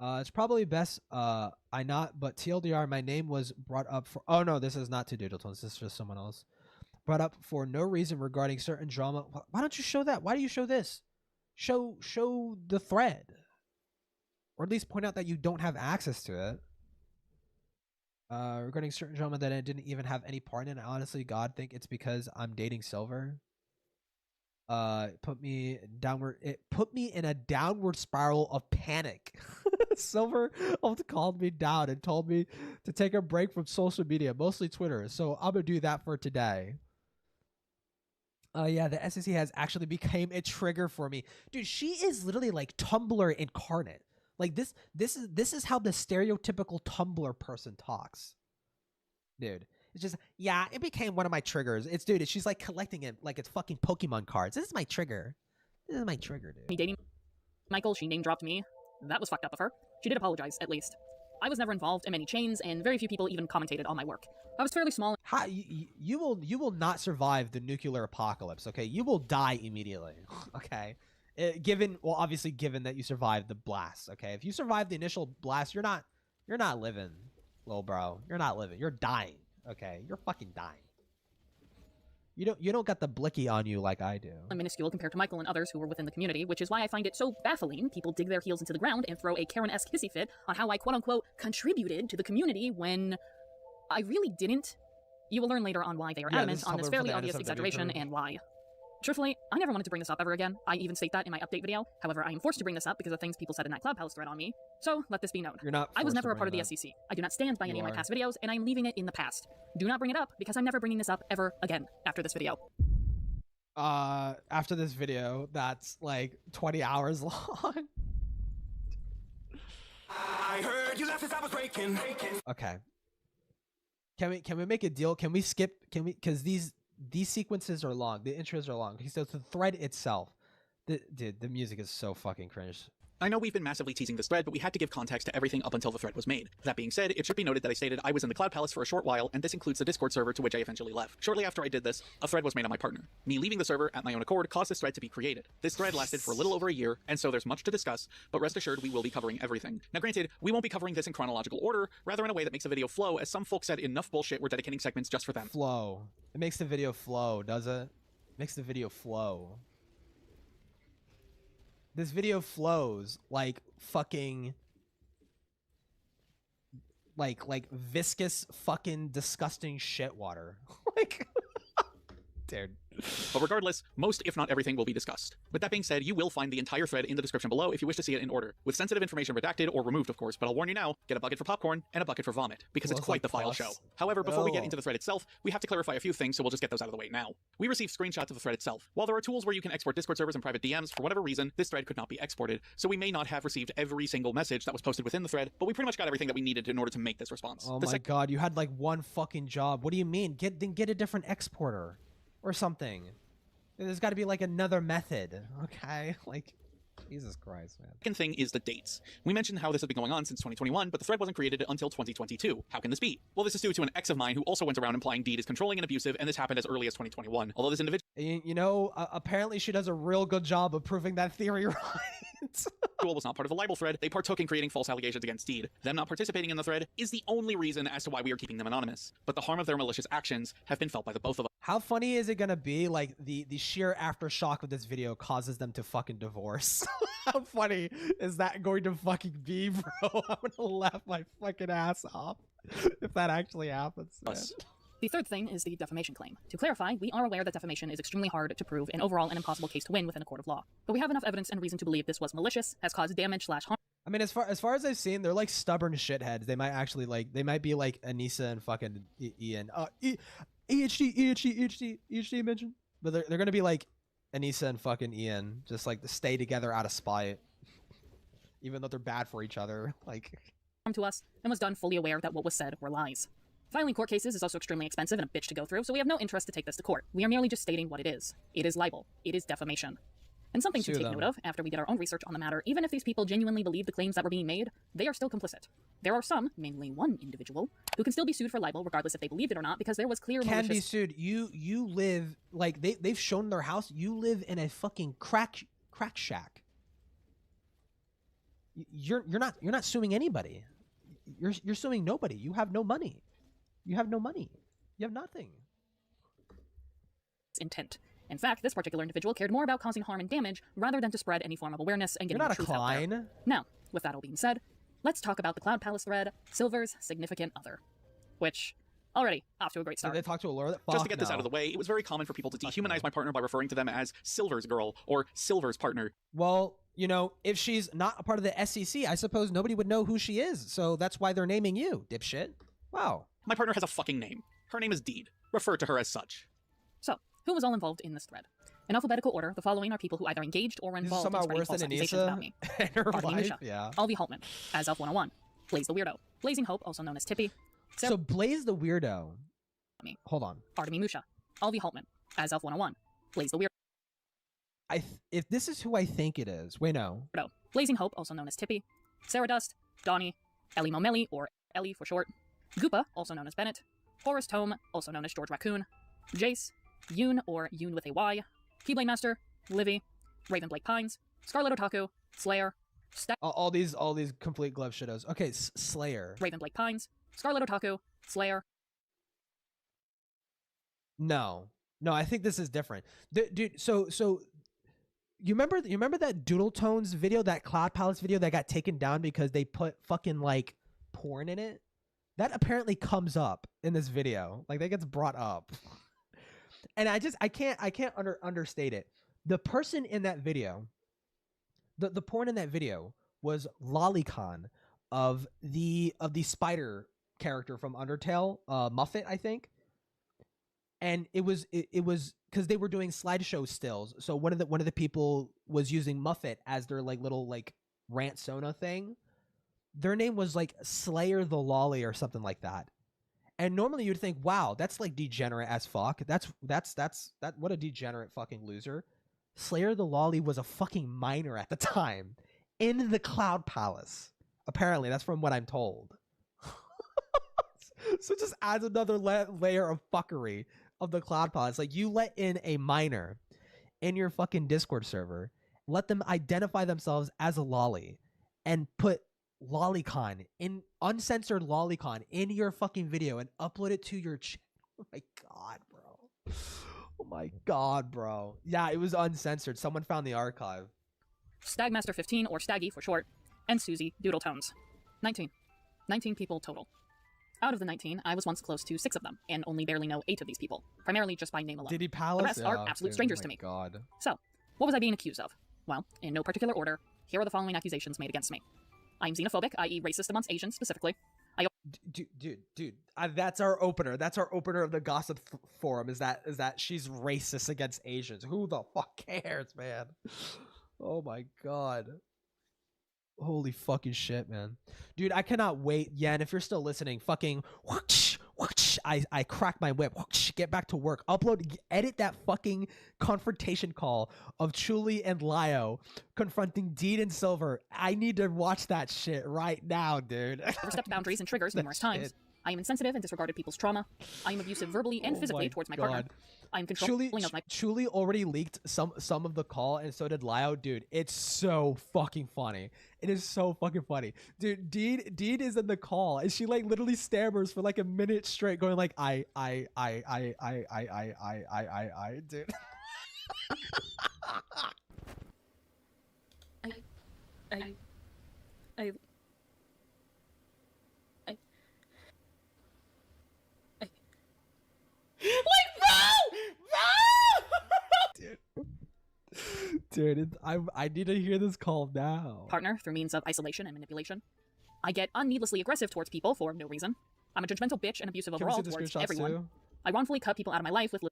It's probably best I not, but TLDR, my name was brought up for... Oh no, this is not to Doodletones. This is just someone else. Brought up for no reason regarding certain drama. Why don't you show that? Why do you show this? Show the thread. Or at least point out that you don't have access to it. Regarding certain drama that I didn't even have any part in. Honestly, God, think it's because I'm dating Silver. It put me in a downward spiral of panic. Silver called me down and told me to take a break from social media, mostly Twitter. So I'm gonna do that for today. Yeah, the SEC has actually became a trigger for me. Dude, she is literally like Tumblr incarnate. Like this is how the stereotypical Tumblr person talks. Dude, it's just, yeah, it became one of my triggers. She's like collecting it like it's fucking Pokemon cards. This is my trigger. This is my trigger, dude. Me dating Michael, she name dropped me. That was fucked up of her. She did apologize, at least. I was never involved in many chains, and very few people even commentated on my work. I was fairly small. You will not survive the nuclear apocalypse, okay? You will die immediately, okay? Obviously given that you survived the blast, okay? If you survived the initial blast, you're not living, little bro. You're not living. You're dying, okay? You're fucking dying. You don't got the blicky on you like I do. Minuscule compared to Michael and others who were within the community, which is why I find it so baffling people dig their heels into the ground and throw a Karen-esque hissy fit on how I quote-unquote contributed to the community when I really didn't. You will learn later on why they are adamant on this fairly obvious exaggeration and why. Truthfully, I never wanted to bring this up ever again. I even state that in my update video. However, I am forced to bring this up because of things people said in that Cloud Palace thread on me. So, let this be known. You're not I was never a part of the SEC. I do not stand by any of my past videos, and I am leaving it in the past. Do not bring it up, because I'm never bringing this up ever again after this video. After this video, that's like 20 hours long. I heard you laugh as I was breaking. Okay. Can we make a deal? Can we skip? Because these sequences are long. The intros are long. So the thread itself, dude, the music is so fucking cringe. I know we've been massively teasing this thread, but we had to give context to everything up until the thread was made. That being said, it should be noted that I stated I was in the Cloud Palace for a short while, and this includes the Discord server to which I eventually left. Shortly after I did this, a thread was made on my partner. Me leaving the server at my own accord caused this thread to be created. This thread lasted for a little over a year, and so there's much to discuss, but rest assured we will be covering everything. Now granted, we won't be covering this in chronological order, rather in a way that makes the video flow, as some folks said enough bullshit we're dedicating segments just for them. Flow. It makes the video flow, does it? Makes the video flow. This video flows like fucking like viscous fucking disgusting shit water. Like dude. But regardless, most if not everything will be discussed. With that being said, you will find the entire thread in the description below if you wish to see it in order, with sensitive information redacted or removed of course, but I'll warn you now, get a bucket for popcorn and a bucket for vomit, because it's quite the file show. However, before we get into the thread itself, we have to clarify a few things, so we'll just get those out of the way now. We received screenshots of the thread itself. While there are tools where you can export Discord servers and private DMs, for whatever reason, this thread could not be exported, so we may not have received every single message that was posted within the thread, but we pretty much got everything that we needed in order to make this response. Oh my god, you had like one fucking job. What do you mean? Get a different exporter or something. There's got to be like another method, okay? Like, Jesus Christ, man. Second thing is the dates. We mentioned how this has been going on since 2021, but the thread wasn't created until 2022. How can this be? Well, this is due to an ex of mine who also went around implying Deed is controlling and abusive, and this happened as early as 2021. Although this individual... You know, apparently she does a real good job of proving that theory right. was not part of the libel thread. They partook in creating false allegations against Deed. Them not participating in the thread is the only reason as to why we are keeping them anonymous. But the harm of their malicious actions have been felt by the both of us. How funny is it gonna be, like, the sheer aftershock of this video causes them to fucking divorce? How funny is that going to fucking be, bro? I'm gonna laugh my fucking ass off if that actually happens, man. The third thing is the defamation claim. To clarify, we are aware that defamation is extremely hard to prove and overall an impossible case to win within a court of law. But we have enough evidence and reason to believe this was malicious, has caused damage/harm. I mean, as far as I've seen, they're like stubborn shitheads. They might actually they might be like Anissa and fucking Ian. EHD mentioned. But they're gonna be like Anissa and fucking Ian, just like stay together out of spite, even though they're bad for each other. Like, to us, and was done fully aware that what was said were lies. Filing court cases is also extremely expensive and a bitch to go through, so we have no interest to take this to court. We are merely just stating what it is. It is libel. It is defamation. And something to take note of, after we did our own research on the matter, even if these people genuinely believe the claims that were being made, they are still complicit. There are some, mainly one individual, who can still be sued for libel regardless if they believed it or not, because there was clear malicious... Can be sued. You live, like, they've shown their house. You live in a fucking crack shack. You're not suing anybody. You're suing nobody. You have no money. You have no money. You have nothing. Intent. In fact, this particular individual cared more about causing harm and damage rather than to spread any form of awareness and getting the truth out there. Now, with that all being said, let's talk about the Cloud Palace thread, Silver's significant other. Which, already, off to a great start. Did they talk to a lawyer? Just to get this out of the way, it was very common for people to dehumanize my partner by referring to them as Silver's girl or Silver's partner. Well, you know, if she's not a part of the SEC, I suppose nobody would know who she is. So that's why they're naming you, dipshit. Wow. My partner has a fucking name. Her name is Deed. Refer to her as such. So, who was all involved in this thread? In alphabetical order, the following are people who either engaged or were involved in spreading false accusations about me. Artie Musha, Alvy Haltman, as Elf 101, Blaze the Weirdo, Blazing Hope, also known as Tippy. So Blaze the Weirdo. Hold on. Artemis Musha, Alvy Haltman, as Elf 101, Blaze the Weirdo. If this is who I think it is, wait, no. Blazing Hope, also known as Tippy, Sarah Dust, Donnie, Ellie Momeli, or Ellie for short, Goopa, also known as Bennett, Horace Tome, also known as George Raccoon, Jace, Yoon, or Yoon with a Y, Keyblade Master, Livy, Raven Blake Pines, Scarlet Otaku, Slayer, all these complete glove shadows. Okay, Slayer. Raven Blake Pines, Scarlet Otaku, Slayer. No, No, I think this is different. Dude, so you remember that Doodletones video, that Cloud Palace video that got taken down because they put fucking like porn in it? That apparently comes up in this video. Like that gets brought up. And I can't understate it. The person in that video, the porn in that video was Lolicon of the spider character from Undertale, Muffet, I think. And it was because they were doing slideshow stills. So one of the people was using Muffet as their like little like rant Sona thing. Their name was like Slayer the Lolly or something like that. And normally you'd think, wow, that's like degenerate as fuck. That's what a degenerate fucking loser. Slayer the Lolly was a fucking minor at the time in the Cloud Palace. Apparently, that's from what I'm told. So it just adds another layer of fuckery of the Cloud Palace. Like you let in a minor in your fucking Discord server, let them identify themselves as a lolly, and put Lolicon in uncensored Lolicon in your fucking video and upload it to your channel. Oh my god, bro. Oh my god, bro. Yeah, it was uncensored. Someone found the archive. Stagmaster 15, or Staggy for short, and Susie Doodletones. 19 people total. Out of the 19, I was once close to 6 of them, and only barely know 8 of these people, primarily just by name alone. Diddy Palace? The rest are absolute strangers to me. God. So, what was I being accused of? Well, in no particular order, here are the following accusations made against me. I'm xenophobic, i.e. racist amongst Asians specifically. Dude, that's our opener. That's our opener of the gossip forum. Is that she's racist against Asians? Who the fuck cares, man? Oh my god. Holy fucking shit, man. Dude, I cannot wait. Yen, if you're still listening, fucking whoosh, whoosh, I crack my whip. Whoosh, get back to work. Upload, edit that fucking confrontation call of Chuli and Lio confronting Deed and Silver. I need to watch that shit right now, dude. Overstepped boundaries and triggers numerous times. I am insensitive and disregarded people's trauma. I am abusive verbally and physically towards my partner. I am controlling of my... Chuli already leaked some of the call, and so did Lio. Dude, it's so fucking funny. It is so fucking funny. Dude, Deed is in the call, and she like literally stammers for like a minute straight, going like, I, dude. Dude, I need to hear this call now. Partner through means of isolation and manipulation. I get unneedlessly aggressive towards people for no reason. I'm a judgmental bitch and abusive overall towards everyone. Too? I wrongfully cut people out of my life with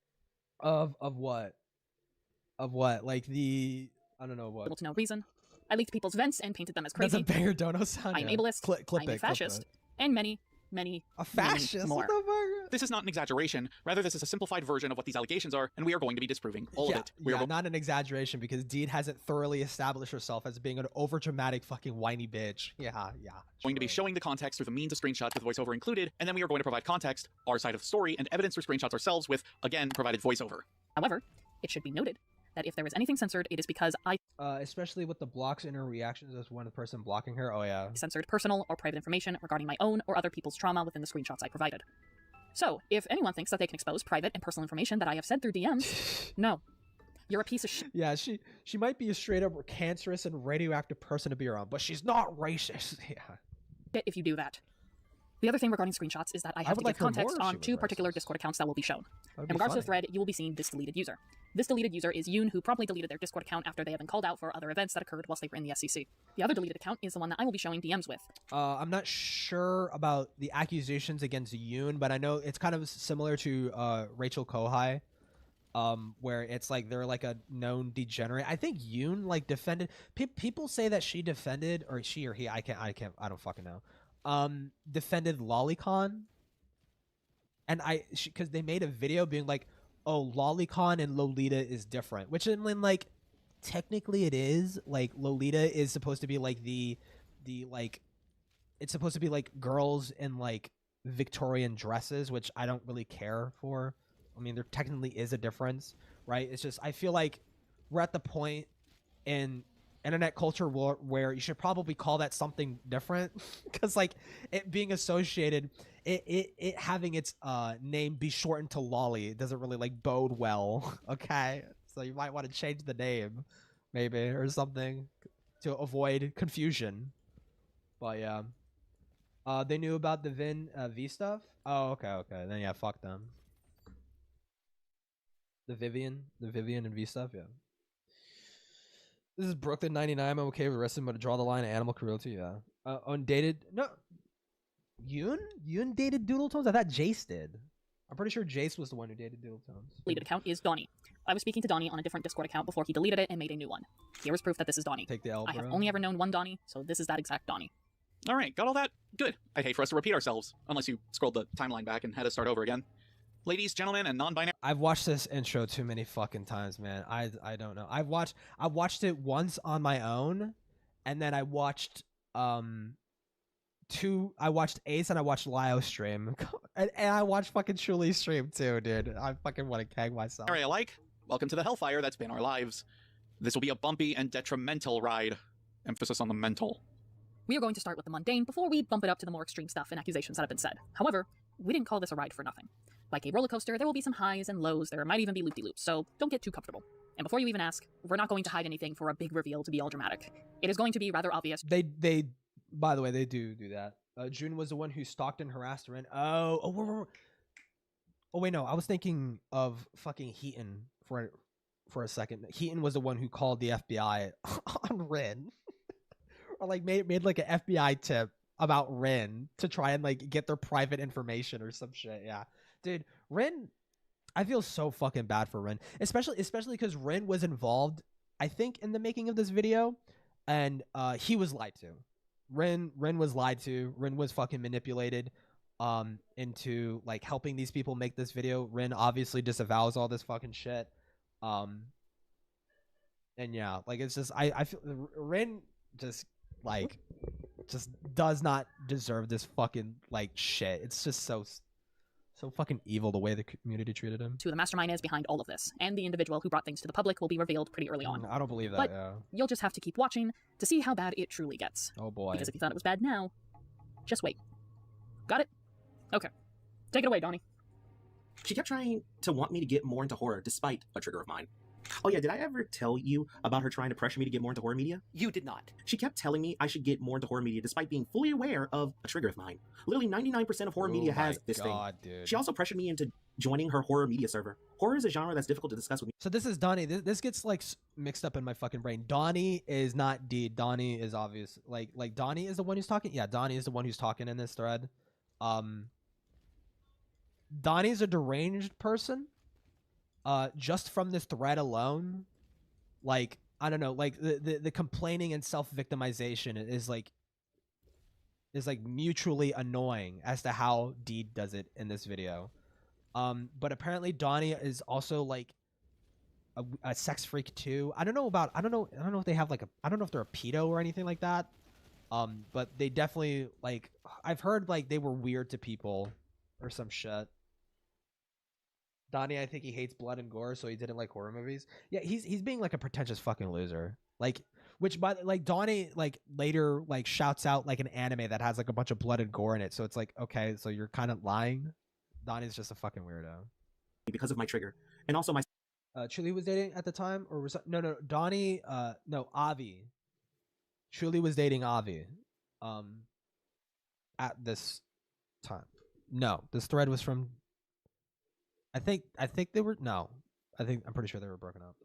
of what? Of what? Like I don't know what. Little to no reason. I leaked people's vents and painted them as crazy. That's a banger dono sound. I'm ableist. I'm a fascist. And many a fascist? More. This is not an exaggeration. Rather, this is a simplified version of what these allegations are, and we are going to be disproving all of it. Not an exaggeration, because Deed hasn't thoroughly established herself as being an overdramatic fucking whiny bitch. Yeah. Going to be showing the context through the means of screenshots with voiceover included, and then we are going to provide context, our side of the story, and evidence through screenshots ourselves with, again, provided voiceover. However, it should be noted that if there is anything censored, it is because I... especially with the blocks in her reactions as one person blocking her. Oh, yeah. Censored personal or private information regarding my own or other people's trauma within the screenshots I provided. So, if anyone thinks that they can expose private and personal information that I have said through DMs, no. You're a piece of shit. Yeah, she might be a straight up cancerous and radioactive person to be around, but she's not racist. Yeah. If you do that. The other thing regarding screenshots is that I have to give context on 2 particular Discord accounts that will be shown. In regards to the thread, you will be seeing this deleted user. This deleted user is Yoon, who promptly deleted their Discord account after they have been called out for other events that occurred whilst they were in the SEC. The other deleted account is the one that I will be showing DMs with. I'm not sure about the accusations against Yoon, but I know it's kind of similar to Rachel Kohai, where it's like they're like a known degenerate. I think Yoon like defended. People say that she defended, or she or he. I don't fucking know. Defended Lolicon, and because they made a video being like, oh, Lolicon and Lolita is different, which in like technically it is. Like Lolita is supposed to be like the like, it's supposed to be like girls in like Victorian dresses, which I don't really care for. I mean, there technically is a difference, right? It's just I feel like we're at the point in internet culture where you should probably call that something different, because like it being associated, it having its name be shortened to lolly, it doesn't really like bode well. Okay, so you might want to change the name maybe or something to avoid confusion. But yeah, they knew about the V stuff. Oh, okay, then yeah, fuck them. The Vivian and V stuff, yeah. This is Brooklyn 99. I'm okay with wrestling, but to draw the line at animal cruelty, yeah. Undated, no. Yoon dated Doodletones? I thought Jace did. I'm pretty sure Jace was the one who dated Doodletones. Deleted account is Donnie. I was speaking to Donnie on a different Discord account before he deleted it and made a new one. Here is proof that this is Donnie. Take the L, I have bro. only ever known one Donnie, so this is that exact Donnie. All right, got all that? Good. I'd hate for us to repeat ourselves, unless you scrolled the timeline back and had us start over again. Ladies, gentlemen, and non-binary. I've watched this intro too many fucking times, man. I don't know. I watched it once on my own, and then I watched I watched Ace and I watched Lio stream, and I watched fucking Truly stream too, dude. I fucking want to keg myself. Area alike, welcome to the hellfire that's been our lives. This will be a bumpy and detrimental ride. Emphasis on the mental. We are going to start with the mundane before we bump it up to the more extreme stuff and accusations that have been said. However, we didn't call this a ride for nothing. Like a roller coaster, there will be some highs and lows, there might even be loop-de-loops, so don't get too comfortable. And before you even ask, we're not going to hide anything for a big reveal to be all dramatic. It is going to be rather obvious. They by the way, they do that. June was the one who stalked and harassed Ren. Oh wait, no, I was thinking of fucking Heaton for a second. Heaton was the one who called the FBI on Ren. Or like made like an FBI tip about Ren to try and like get their private information or some shit. Yeah, dude, Ren, I feel so fucking bad for Ren, especially because Ren was involved, I think, in the making of this video, and he was lied to. Ren was lied to. Ren was fucking manipulated into like helping these people make this video. Ren obviously disavows all this fucking shit. And yeah, like it's just I feel Ren just does not deserve this fucking like shit. It's just so fucking evil the way the community treated him. To the mastermind is behind all of this, and the individual who brought things to the public will be revealed pretty early on. I don't believe that, but yeah. You'll just have to keep watching to see how bad it truly gets. Oh boy. Because if you thought it was bad now, just wait. Got it? Okay. Take it away, Donnie. She kept trying to want me to get more into horror, despite a trigger of mine. Oh yeah, did I ever tell you about her trying to pressure me to get more into horror media? You did not. She kept telling me I should get more into horror media despite being fully aware of a trigger of mine. Literally 99% of horror media has this thing. Dude. She also pressured me into joining her horror media server. Horror is a genre that's difficult to discuss with me. So this is Donnie. This gets like mixed up in my fucking brain. Donnie is not D. Donnie is obvious. Like Donnie is the one who's talking. Yeah, Donnie is the one who's talking in this thread. Donnie's a deranged person. Just from this thread alone, like I don't know, like the complaining and self-victimization is like mutually annoying as to how Deed does it in this video. But apparently Donnie is also like a sex freak too. I don't know if they have like I don't know if they're a pedo or anything like that. But they definitely like I've heard like they were weird to people or some shit. Donnie, I think he hates blood and gore, so he didn't like horror movies. Yeah, he's being like a pretentious fucking loser. Like, which by like Donnie like later like shouts out like an anime that has like a bunch of blood and gore in it. So it's like, okay, so you're kind of lying. Donnie's just a fucking weirdo. Because of my trigger, and also my. Truly was dating at the time, or was no Donnie? No, Avi. Truly was dating Avi. At this time, no, this thread was from. I think they were I'm pretty sure they were broken up.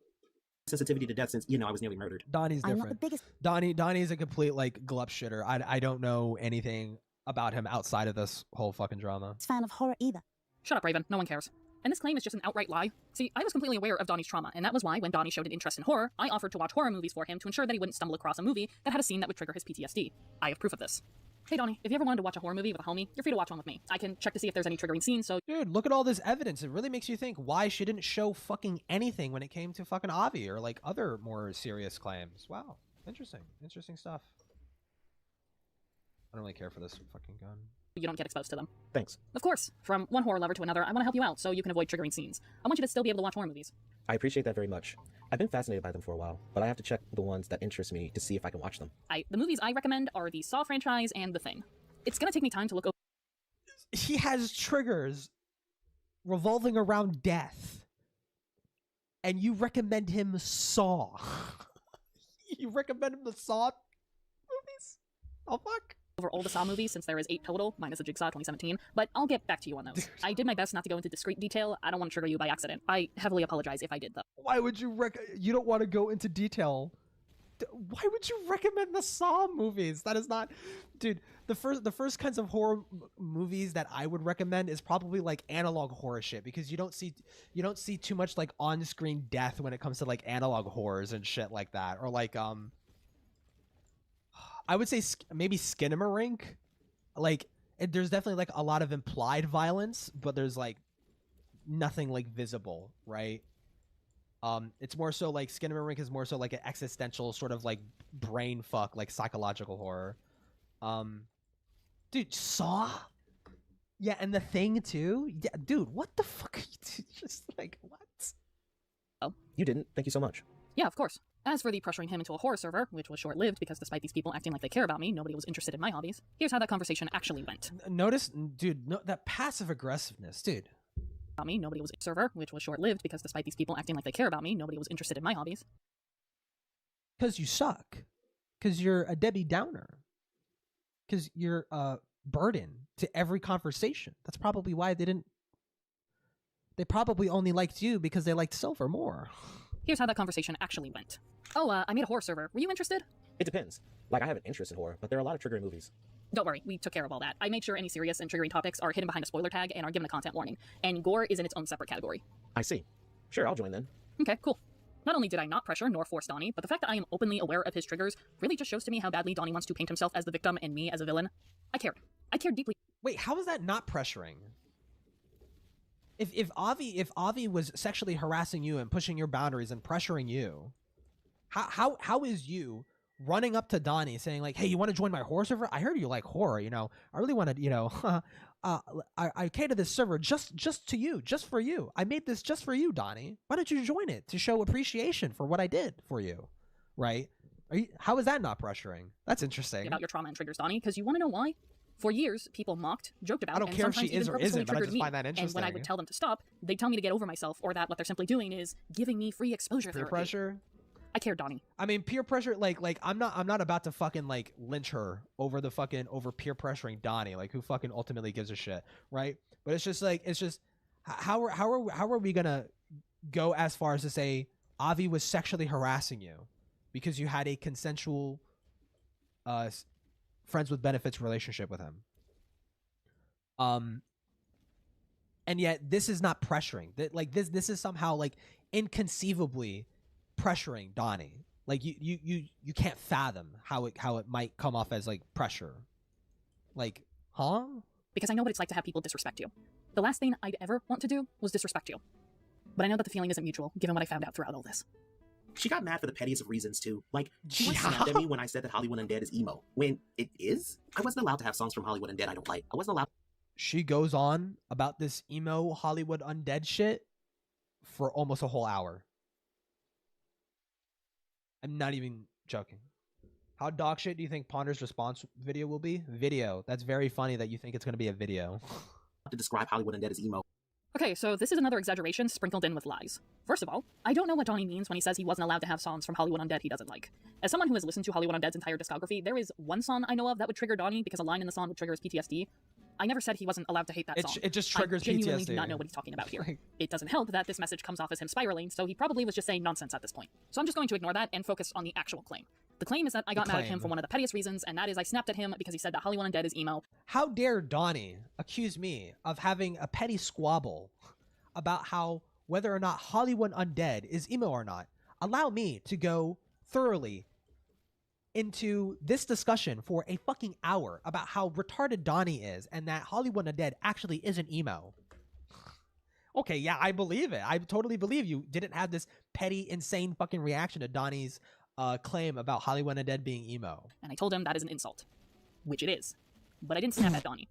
Sensitivity to death since I was nearly murdered. Donnie's different. Donnie's a complete like glup shitter. I don't know anything about him outside of this whole fucking drama. Fan of horror either. Shut up, Raven. No one cares. And this claim is just an outright lie. See, I was completely aware of Donnie's trauma, and that was why when Donnie showed an interest in horror, I offered to watch horror movies for him to ensure that he wouldn't stumble across a movie that had a scene that would trigger his PTSD. I have proof of this. Hey Donnie, if you ever wanted to watch a horror movie with a homie, you're free to watch one with me. I can check to see if there's any triggering scenes, so... Dude, look at all this evidence. It really makes you think why she didn't show fucking anything when it came to fucking Avi or like other more serious claims. Wow. Interesting. Interesting stuff. I don't really care for this fucking gun. you don't get exposed to them. Thanks. Of course, from one horror lover to another, I want to help you out so you can avoid triggering scenes. I want you to still be able to watch horror movies. I appreciate that very much. I've been fascinated by them for a while, but I have to check the ones that interest me to see if I can watch them. The movies I recommend are the Saw franchise and The Thing. It's gonna take me time to look over. He has triggers revolving around death. And you recommend him Saw. You recommend him the Saw movies? Oh, fuck. Over all the Saw movies, since there is 8 total, minus the Jigsaw 2017, but I'll get back to you on those. I did my best not to go into discrete detail. I don't want to trigger you by accident. I heavily apologize if I did, though. Why would you you don't want to go into detail? Why would you recommend the Saw movies? That is not... Dude, the first kinds of horror movies that I would recommend is probably like analog horror shit, because you don't see too much like on-screen death when it comes to like analog horrors and shit like that. Or like I would say maybe Skinamarink. Like there's definitely like a lot of implied violence, but there's like nothing like visible, right? It's more so like Skinamarink is more so like an existential sort of like brain fuck, like psychological horror. Dude, Saw? Yeah, and The Thing too? Yeah, dude, what the fuck are you just like, what? Oh. You didn't. Thank you so much. Yeah, of course. As for the pressuring him into a horror server, which was short-lived because despite these people acting like they care about me, nobody was interested in my hobbies, here's how that conversation actually went. Notice, dude, no, that passive aggressiveness, dude. Me, nobody was server, which was short-lived because despite these people acting like they care about me, nobody was interested in my hobbies. Because you suck. Because you're a Debbie Downer. Because you're a burden to every conversation. That's probably why they probably only liked you because they liked Silver more. Here's how that conversation actually went. Oh, I made a horror server. Were you interested? It depends. Like, I have an interest in horror, but there are a lot of triggering movies. Don't worry, we took care of all that. I made sure any serious and triggering topics are hidden behind a spoiler tag and are given a content warning. And gore is in its own separate category. I see. Sure, I'll join then. Okay, cool. Not only did I not pressure nor force Donnie, but the fact that I am openly aware of his triggers really just shows to me how badly Donnie wants to paint himself as the victim and me as a villain. I cared. I cared deeply. Wait, how is that not pressuring? If Avi was sexually harassing you and pushing your boundaries and pressuring you, how is you running up to Donnie saying like, hey, you want to join my horror server? I heard you like horror, you know. I really want to, I came to this server just to you, just for you. I made this just for you, Donnie. Why don't you join it to show appreciation for what I did for you, right? How is that not pressuring? That's interesting. About your trauma and triggers, Donnie, because you want to know why? For years, people mocked, joked about, I don't and care if sometimes she is even or purposefully isn't, but I triggered just me. find that interesting. And when I would tell them to stop, they'd tell me to get over myself, or that what they're simply doing is giving me free exposure Peer therapy. pressure? I care, Donnie. I mean, peer pressure, like I'm not about to fucking like lynch her over peer pressuring Donnie. Like, who fucking ultimately gives a shit, right? But it's just how are we gonna go as far as to say Avi was sexually harassing you because you had a consensual friends with benefits relationship with him? And yet this is not pressuring. That like this is somehow like inconceivably pressuring Donnie. Like you can't fathom how it might come off as like pressure. Like, huh? Because I know what it's like to have people disrespect you. The last thing I'd ever want to do was disrespect you. But I know that the feeling isn't mutual, given what I found out throughout all this. She got mad for the pettiest of reasons, too. Like, she snapped at me when I said that Hollywood Undead is emo. When it is? I wasn't allowed to have songs from Hollywood Undead I don't like. I wasn't allowed... She goes on about this emo Hollywood Undead shit for almost a whole hour. I'm not even joking. How dog shit do you think Ponder's response video will be? Video. That's very funny that you think it's going to be a video. To describe Hollywood Undead as emo. Okay, so this is another exaggeration sprinkled in with lies. First of all, I don't know what Donnie means when he says he wasn't allowed to have songs from Hollywood Undead he doesn't like. As someone who has listened to Hollywood Undead's entire discography, there is one song I know of that would trigger Donnie because a line in the song would trigger his PTSD. I never said he wasn't allowed to hate that song. It just triggers PTSD. I genuinely PTSD. do not know what he's talking about here. It doesn't help that this message comes off as him spiraling, so he probably was just saying nonsense at this point. So I'm just going to ignore that and focus on the actual claim. The claim is that I got mad at him for one of the pettiest reasons, and that is I snapped at him because he said that Hollywood Undead is emo. How dare Donnie accuse me of having a petty squabble about how whether or not Hollywood Undead is emo or not? Allow me to go thoroughly into this discussion for a fucking hour about how retarded Donnie is and that Hollywood Undead actually isn't emo. Okay, yeah, I believe it. I totally believe you didn't have this petty, insane fucking reaction to Donnie's claim about Hollywood Undead being emo. And I told him that is an insult. Which it is. but I didn't snap at Donnie.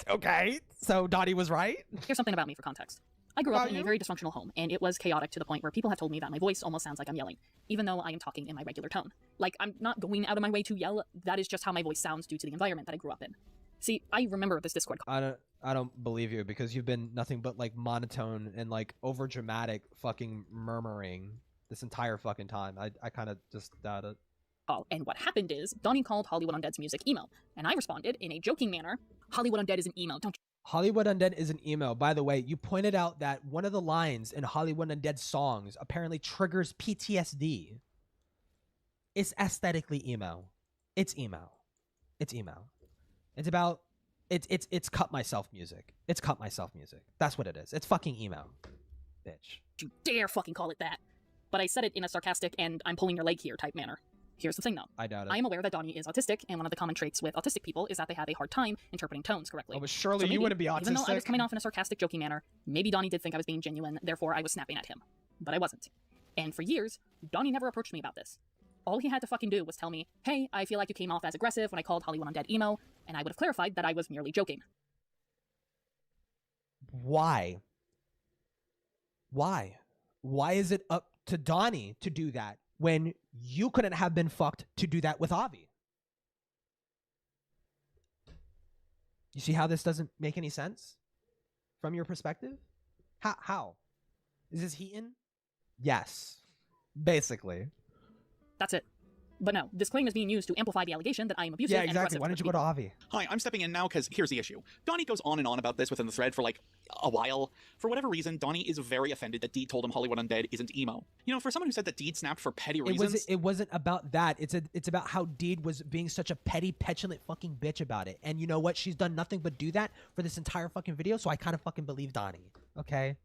Okay, so Donnie was right. Here's something about me for context. I grew up in a very dysfunctional home, and it was chaotic to the point where people have told me that my voice almost sounds like I'm yelling, even though I am talking in my regular tone. Like, I'm not going out of my way to yell, that is just how my voice sounds due to the environment that I grew up in. See, I remember this Discord call. I don't believe you, because you've been nothing but like monotone and like over dramatic fucking murmuring this entire fucking time. I kind of just doubt it. And what happened is, Donnie called Hollywood Undead's music emo, and I responded in a joking manner, Hollywood Undead is an emo, don't you? Hollywood Undead is an emo. By the way, you pointed out that one of the lines in Hollywood Undead songs apparently triggers PTSD. It's aesthetically emo. It's emo. It's emo. It's about it's cut myself music. It's cut myself music. That's what it is. It's fucking emo. Bitch. You dare fucking call it that. But I said it in a sarcastic and I'm pulling your leg here type manner. Here's the thing though. I doubt it. I am aware that Donnie is autistic, and one of the common traits with autistic people is that they have a hard time interpreting tones correctly. Oh, but surely so maybe, you wouldn't be autistic. Even though I was coming off in a sarcastic, joking manner, maybe Donnie did think I was being genuine, therefore I was snapping at him. But I wasn't. And for years, Donnie never approached me about this. All he had to fucking do was tell me, hey, I feel like you came off as aggressive when I called Hollywood Undead emo, and I would have clarified that I was merely joking. Why? Why? Why is it up to Donnie to do that when you couldn't have been fucked to do that with Avi? You see how this doesn't make any sense from your perspective? How? Is this Heaton? Yes. Basically. That's it. But no, this claim is being used to amplify the allegation that I am abusive. Yeah, exactly. Why don't you go to Avi? Hi, I'm stepping in now because here's the issue. Donnie goes on and on about this within the thread for like a while. For whatever reason, Donnie is very offended that Deed told him Hollywood Undead isn't emo. You know, for someone who said that Deed snapped for petty reasons... It wasn't about that. It's about how Deed was being such a petty, petulant fucking bitch about it. And you know what? She's done nothing but do that for this entire fucking video, so I kind of fucking believe Donnie. Okay?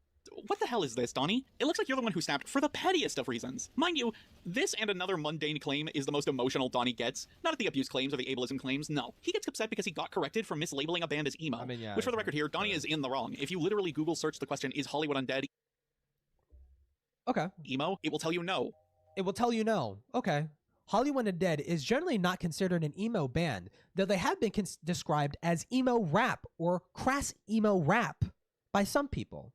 What the hell is this, Donnie? It looks like you're the one who snapped for the pettiest of reasons. Mind you, this and another mundane claim is the most emotional Donnie gets. Not at the abuse claims or the ableism claims, no. He gets upset because he got corrected for mislabeling a band as emo. I mean, yeah, which, for the record here, Donnie is in the wrong. If you literally Google search the question, is Hollywood Undead emo? It will tell you no. It will tell you no. Okay. Hollywood Undead is generally not considered an emo band, though they have been described as emo rap or crass emo rap by some people.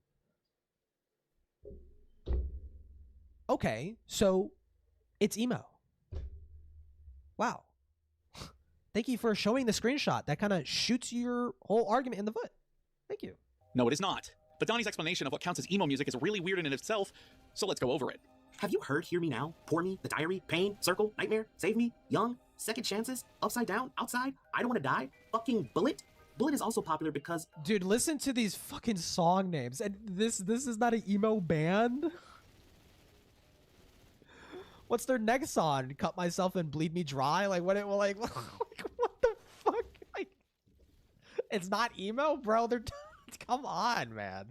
Okay, so it's emo. Wow. Thank you for showing the screenshot. That kind of shoots your whole argument in the foot. Thank you. No, it is not. But Donnie's explanation of what counts as emo music is really weird in and of itself, so let's go over it. Have you heard Hear Me Now, Pour Me, The Diary, Pain, Circle, Nightmare, Save Me, Young, Second Chances, Upside Down, Outside, I Don't Want to Die, fucking Bullet? Bullet is also popular because... Dude, listen to these fucking song names. And this is not an emo band? What's their next song? Cut Myself and Bleed Me Dry? Like, what what the fuck? Like, it's not emo, bro. Come on, man.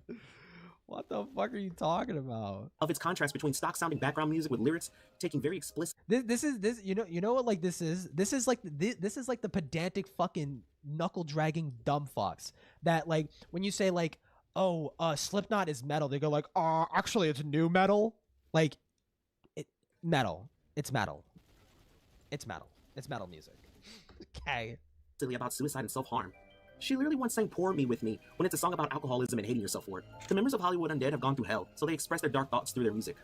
What the fuck are you talking about? Of its contrast between stock sounding background music with lyrics taking very explicit. This is you know what like this is? This is like the pedantic fucking knuckle dragging dumb fucks that like when you say like, oh, Slipknot is metal, they go like, actually it's new metal. Like metal. It's metal. It's metal. It's metal music. Okay. Silly about suicide and self-harm. She literally once sang Pour Me with me when it's a song about alcoholism and hating yourself for it. The members of Hollywood Undead have gone through hell, so they express their dark thoughts through their music.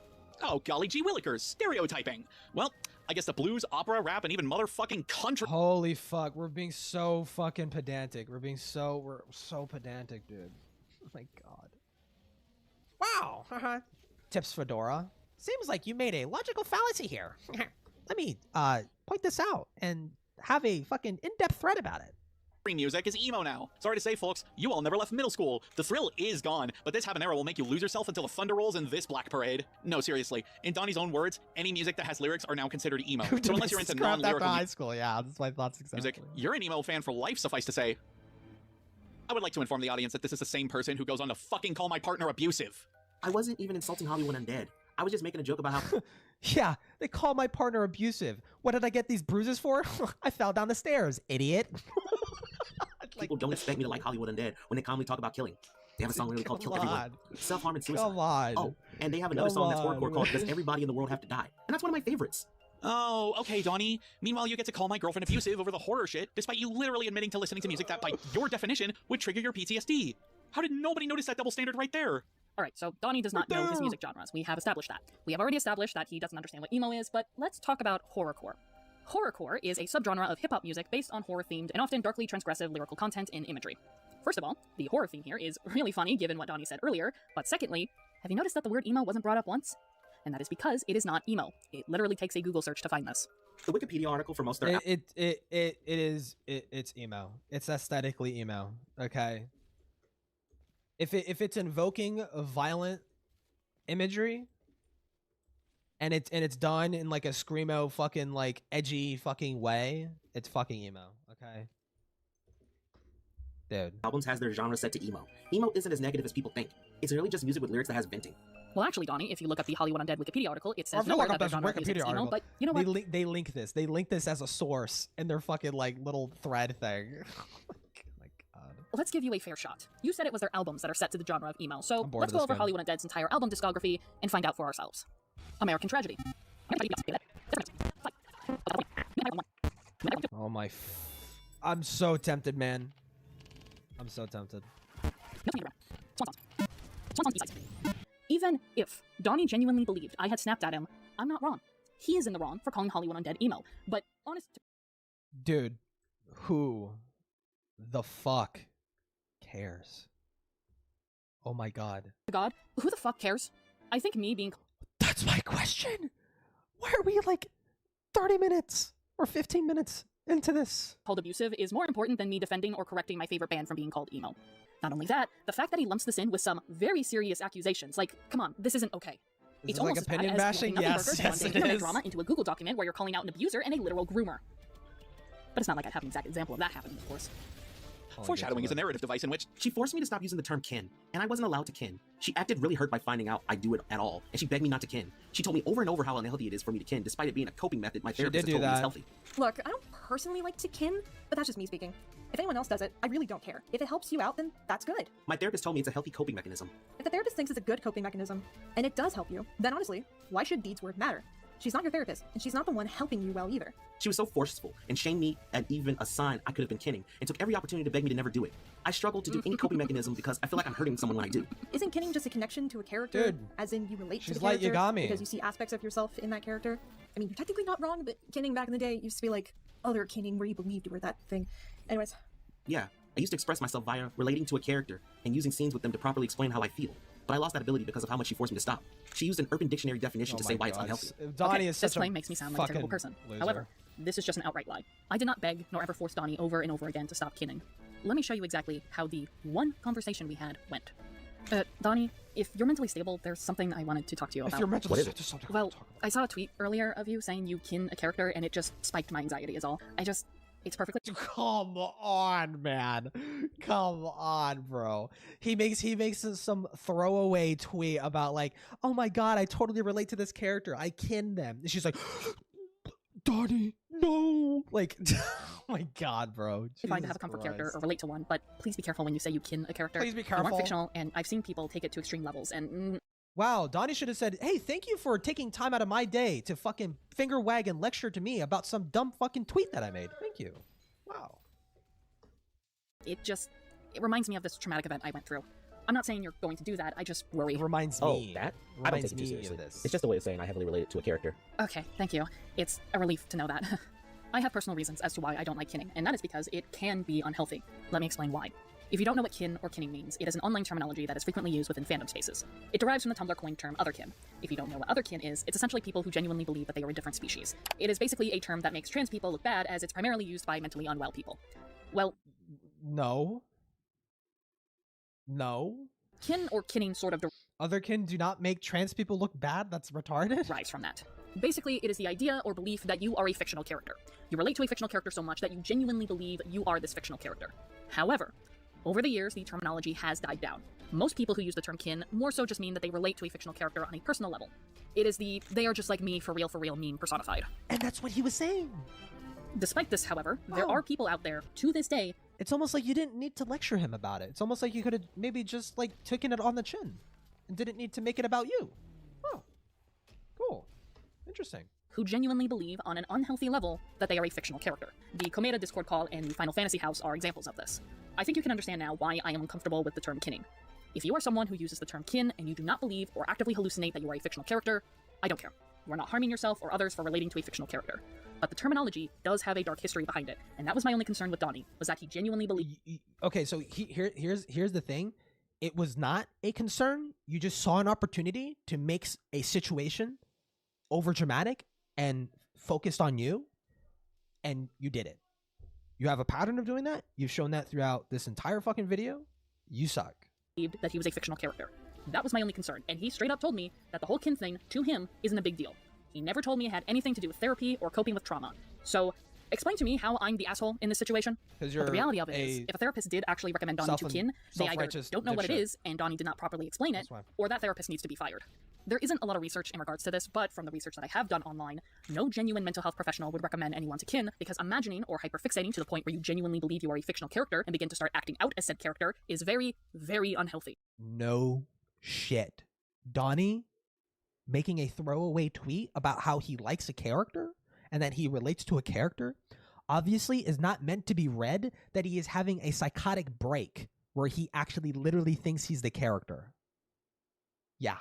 Oh, golly gee willikers, stereotyping. Well, I guess the blues, opera, rap, and even motherfucking country... Holy fuck, we're being so fucking pedantic. We're so pedantic, dude. Oh my god. Wow. Tips Fedora. Seems like you made a logical fallacy here. Let me point this out and have a fucking in-depth thread about it. Music is emo now. Sorry to say, folks, you all never left middle school. The thrill is gone, but this habanero will make you lose yourself until the thunder rolls in this black parade. No, seriously. In Donnie's own words, any music that has lyrics are now considered emo. So unless you're into non-lyrical high school, yeah, that's my thoughts exactly. Music, you're an emo fan for life, suffice to say. I would like to inform the audience that this is the same person who goes on to fucking call my partner abusive. I wasn't even insulting Hollywood Undead. I was just making a joke about how... Yeah, they call my partner abusive. What did I get these bruises for? I fell down the stairs, idiot. People don't expect me to like Hollywood Undead when they commonly talk about killing. They have a song literally called Kill Everyone. Self-harm and suicide. Come on. Oh, and they have another song that's hardcore called Does Everybody in the World Have to Die? And that's one of my favorites. Oh, okay, Donnie. Meanwhile, you get to call my girlfriend abusive over the horror shit, despite you literally admitting to listening to music that, by your definition, would trigger your PTSD. How did nobody notice that double standard right there? Alright, so Donnie does not know his music genres. We have established that. We have already established that he doesn't understand what emo is, but let's talk about horrorcore. Horrorcore is a subgenre of hip-hop music based on horror-themed and often darkly transgressive lyrical content and imagery. First of all, the horror theme here is really funny given what Donnie said earlier, but secondly, have you noticed that the word emo wasn't brought up once? And that is because it is not emo. It literally takes a Google search to find this. The Wikipedia article for most of their... It's emo. It's aesthetically emo, okay? If it's invoking a violent imagery and it's done in like a screamo fucking like edgy fucking way, it's fucking emo, okay? Dude. Albums has their genre set to emo. Emo isn't as negative as people think. It's really just music with lyrics that has venting. Well, actually, Donnie, if you look up the Hollywood Undead Wikipedia article, it says nowhere that their genre of music is emo, but you know what? They link this. They link this as a source in their fucking like little thread thing. My God. Let's give you a fair shot. You said it was their albums that are set to the genre of emo, so let's go over Hollywood Undead's entire album discography and find out for ourselves. American Tragedy. Oh my... I'm so tempted, man. I'm so tempted. Even if Donnie genuinely believed I had snapped at him, I'm not wrong. He is in the wrong for calling Hollywood Undead emo, but honest... Dude, who the fuck cares? Oh my God. God, who the fuck cares? I think me being... That's my question! Why are we like 30 minutes or 15 minutes into this? Called abusive is more important than me defending or correcting my favorite band from being called emo. Not only that, the fact that he lumps this in with some very serious accusations, like, come on, this isn't okay. It's almost like opinion bashing? Yes, it is. Drama into a Google document where you're calling out an abuser and a literal groomer. But it's not like I'd have an exact example of that happening, of course. Foreshadowing is a narrative device in which she forced me to stop using the term kin, and I wasn't allowed to kin. She acted really hurt by finding out I do it at all, and she begged me not to kin. She told me over and over how unhealthy it is for me to kin, despite it being a coping method my therapist told me is healthy. Look, I don't personally like to kin, but that's just me speaking. If anyone else does it, I really don't care. If it helps you out, then that's good. My therapist told me it's a healthy coping mechanism. If the therapist thinks it's a good coping mechanism, and it does help you, then honestly, why should Deed's word matter? She's not your therapist, and she's not the one helping you well either. She was so forceful and shamed me at even a sign I could have been kinning, and took every opportunity to beg me to never do it. I struggle to do any coping mechanism because I feel like I'm hurting someone when I do. Isn't kinning just a connection to a character? Dude, as in you relate to the like character Yagami. because you see aspects of yourself in that character? I mean, you're technically not wrong, but kinning back in the day used to be like other kinning where you believed you were that thing. Anyways. Yeah, I used to express myself via relating to a character and using scenes with them to properly explain how I feel. But I lost that ability because of how much she forced me to stop. She used an Urban Dictionary definition to say why it's unhealthy. Donnie is such this claim makes me sound like a terrible person. Loser. However, this is just an outright lie. I did not beg nor ever force Donnie over and over again to stop kinning. Let me show you exactly how the one conversation we had went. Donnie, if you're mentally stable, there's something I wanted to talk to you about. If you're mentally stable, well, I saw a tweet earlier of you saying you kin a character, and it just spiked my anxiety is all. It's perfectly... Come on, man. Come on, bro. He makes some throwaway tweet about like, oh my God, I totally relate to this character. I kin them. And she's like, Donnie, no. Like, oh my God, bro. It's fine to have a comfort character or relate to one, but please be careful when you say you kin a character. Please be You careful. aren't fictional, and I've seen people take it to extreme levels, and... Wow, Donnie should have said, hey, thank you for taking time out of my day to fucking finger wag and lecture to me about some dumb fucking tweet that I made. Thank you. Wow. It reminds me of this traumatic event I went through. I'm not saying you're going to do that, I just worry. It reminds me. Oh, that? I don't take it too seriously. It's just a way of saying I heavily relate it to a character. Okay, thank you. It's a relief to know that. I have personal reasons as to why I don't like kinning, and that is because it can be unhealthy. Let me explain why. If you don't know what kin or kinning means, it is an online terminology that is frequently used within fandom spaces. It derives from the Tumblr coined term otherkin. If you don't know what otherkin is, it's essentially people who genuinely believe that they are a different species. It is basically a term that makes trans people look bad, as it's primarily used by mentally unwell people. Well... No. No. Kin or kinning sort of... Otherkin do not make trans people look bad? That's retarded? Derives from that. Basically, it is the idea or belief that you are a fictional character. You relate to a fictional character so much that you genuinely believe you are this fictional character. However, over the years, the terminology has died down. Most people who use the term kin more so just mean that they relate to a fictional character on a personal level. It is the they are just like me for real meme personified. And that's what he was saying. Despite this, however, there are people out there, to this day... It's almost like you didn't need to lecture him about it. It's almost like you could have maybe just, like, taken it on the chin. And didn't need to make it about you. Oh. Cool. Interesting. who genuinely believe on an unhealthy level that they are a fictional character. The Komeda Discord call and the Final Fantasy house are examples of this. I think you can understand now why I am uncomfortable with the term kinning. If you are someone who uses the term kin and you do not believe or actively hallucinate that you are a fictional character, I don't care. You are not harming yourself or others for relating to a fictional character. But the terminology does have a dark history behind it, and that was my only concern with Donnie, was that he genuinely believed. Okay, so here's the thing. It was not a concern. You just saw an opportunity to make a situation over dramatic and focused on you, and you did it. You have a pattern of doing that. You've shown that throughout this entire fucking video. You suck. That he was a fictional character. That was my only concern, and he straight up told me that the whole kin thing, to him, isn't a big deal. He never told me it had anything to do with therapy or coping with trauma. So, explain to me how I'm the asshole in this situation. But the reality of it is, if a therapist did actually recommend Donnie to kin, they either don't know what it is, and Donnie did not properly explain it, or that therapist needs to be fired. There isn't a lot of research in regards to this, but from the research that I have done online, no genuine mental health professional would recommend anyone to kin, because imagining or hyperfixating to the point where you genuinely believe you are a fictional character and begin to start acting out as said character is very, very unhealthy. No shit. Donnie making a throwaway tweet about how he likes a character and that he relates to a character obviously is not meant to be read that he is having a psychotic break where he actually literally thinks he's the character. Yeah.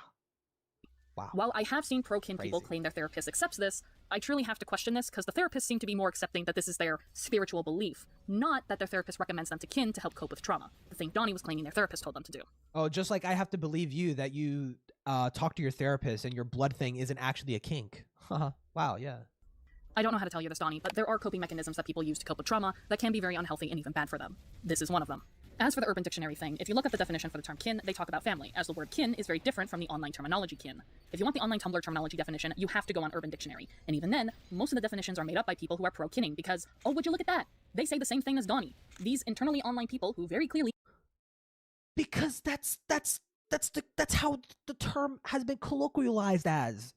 Wow. While I have seen pro-kin people claim their therapist accepts this, I truly have to question this because the therapists seem to be more accepting that this is their spiritual belief, not that their therapist recommends them to kin to help cope with trauma, the thing Donnie was claiming their therapist told them to do. Oh, just like I have to believe you that you talk to your therapist and your blood thing isn't actually a kink. Wow, yeah. I don't know how to tell you this, Donnie, but there are coping mechanisms that people use to cope with trauma that can be very unhealthy and even bad for them. This is one of them. As for the Urban Dictionary thing, if you look at the definition for the term kin, they talk about family, as the word kin is very different from the online terminology kin. If you want the online Tumblr terminology definition, you have to go on Urban Dictionary. And even then, most of the definitions are made up by people who are pro-kinning because, oh, would you look at that? They say the same thing as Donnie. These internally online people who very clearly... Because that's how the term has been colloquialized as.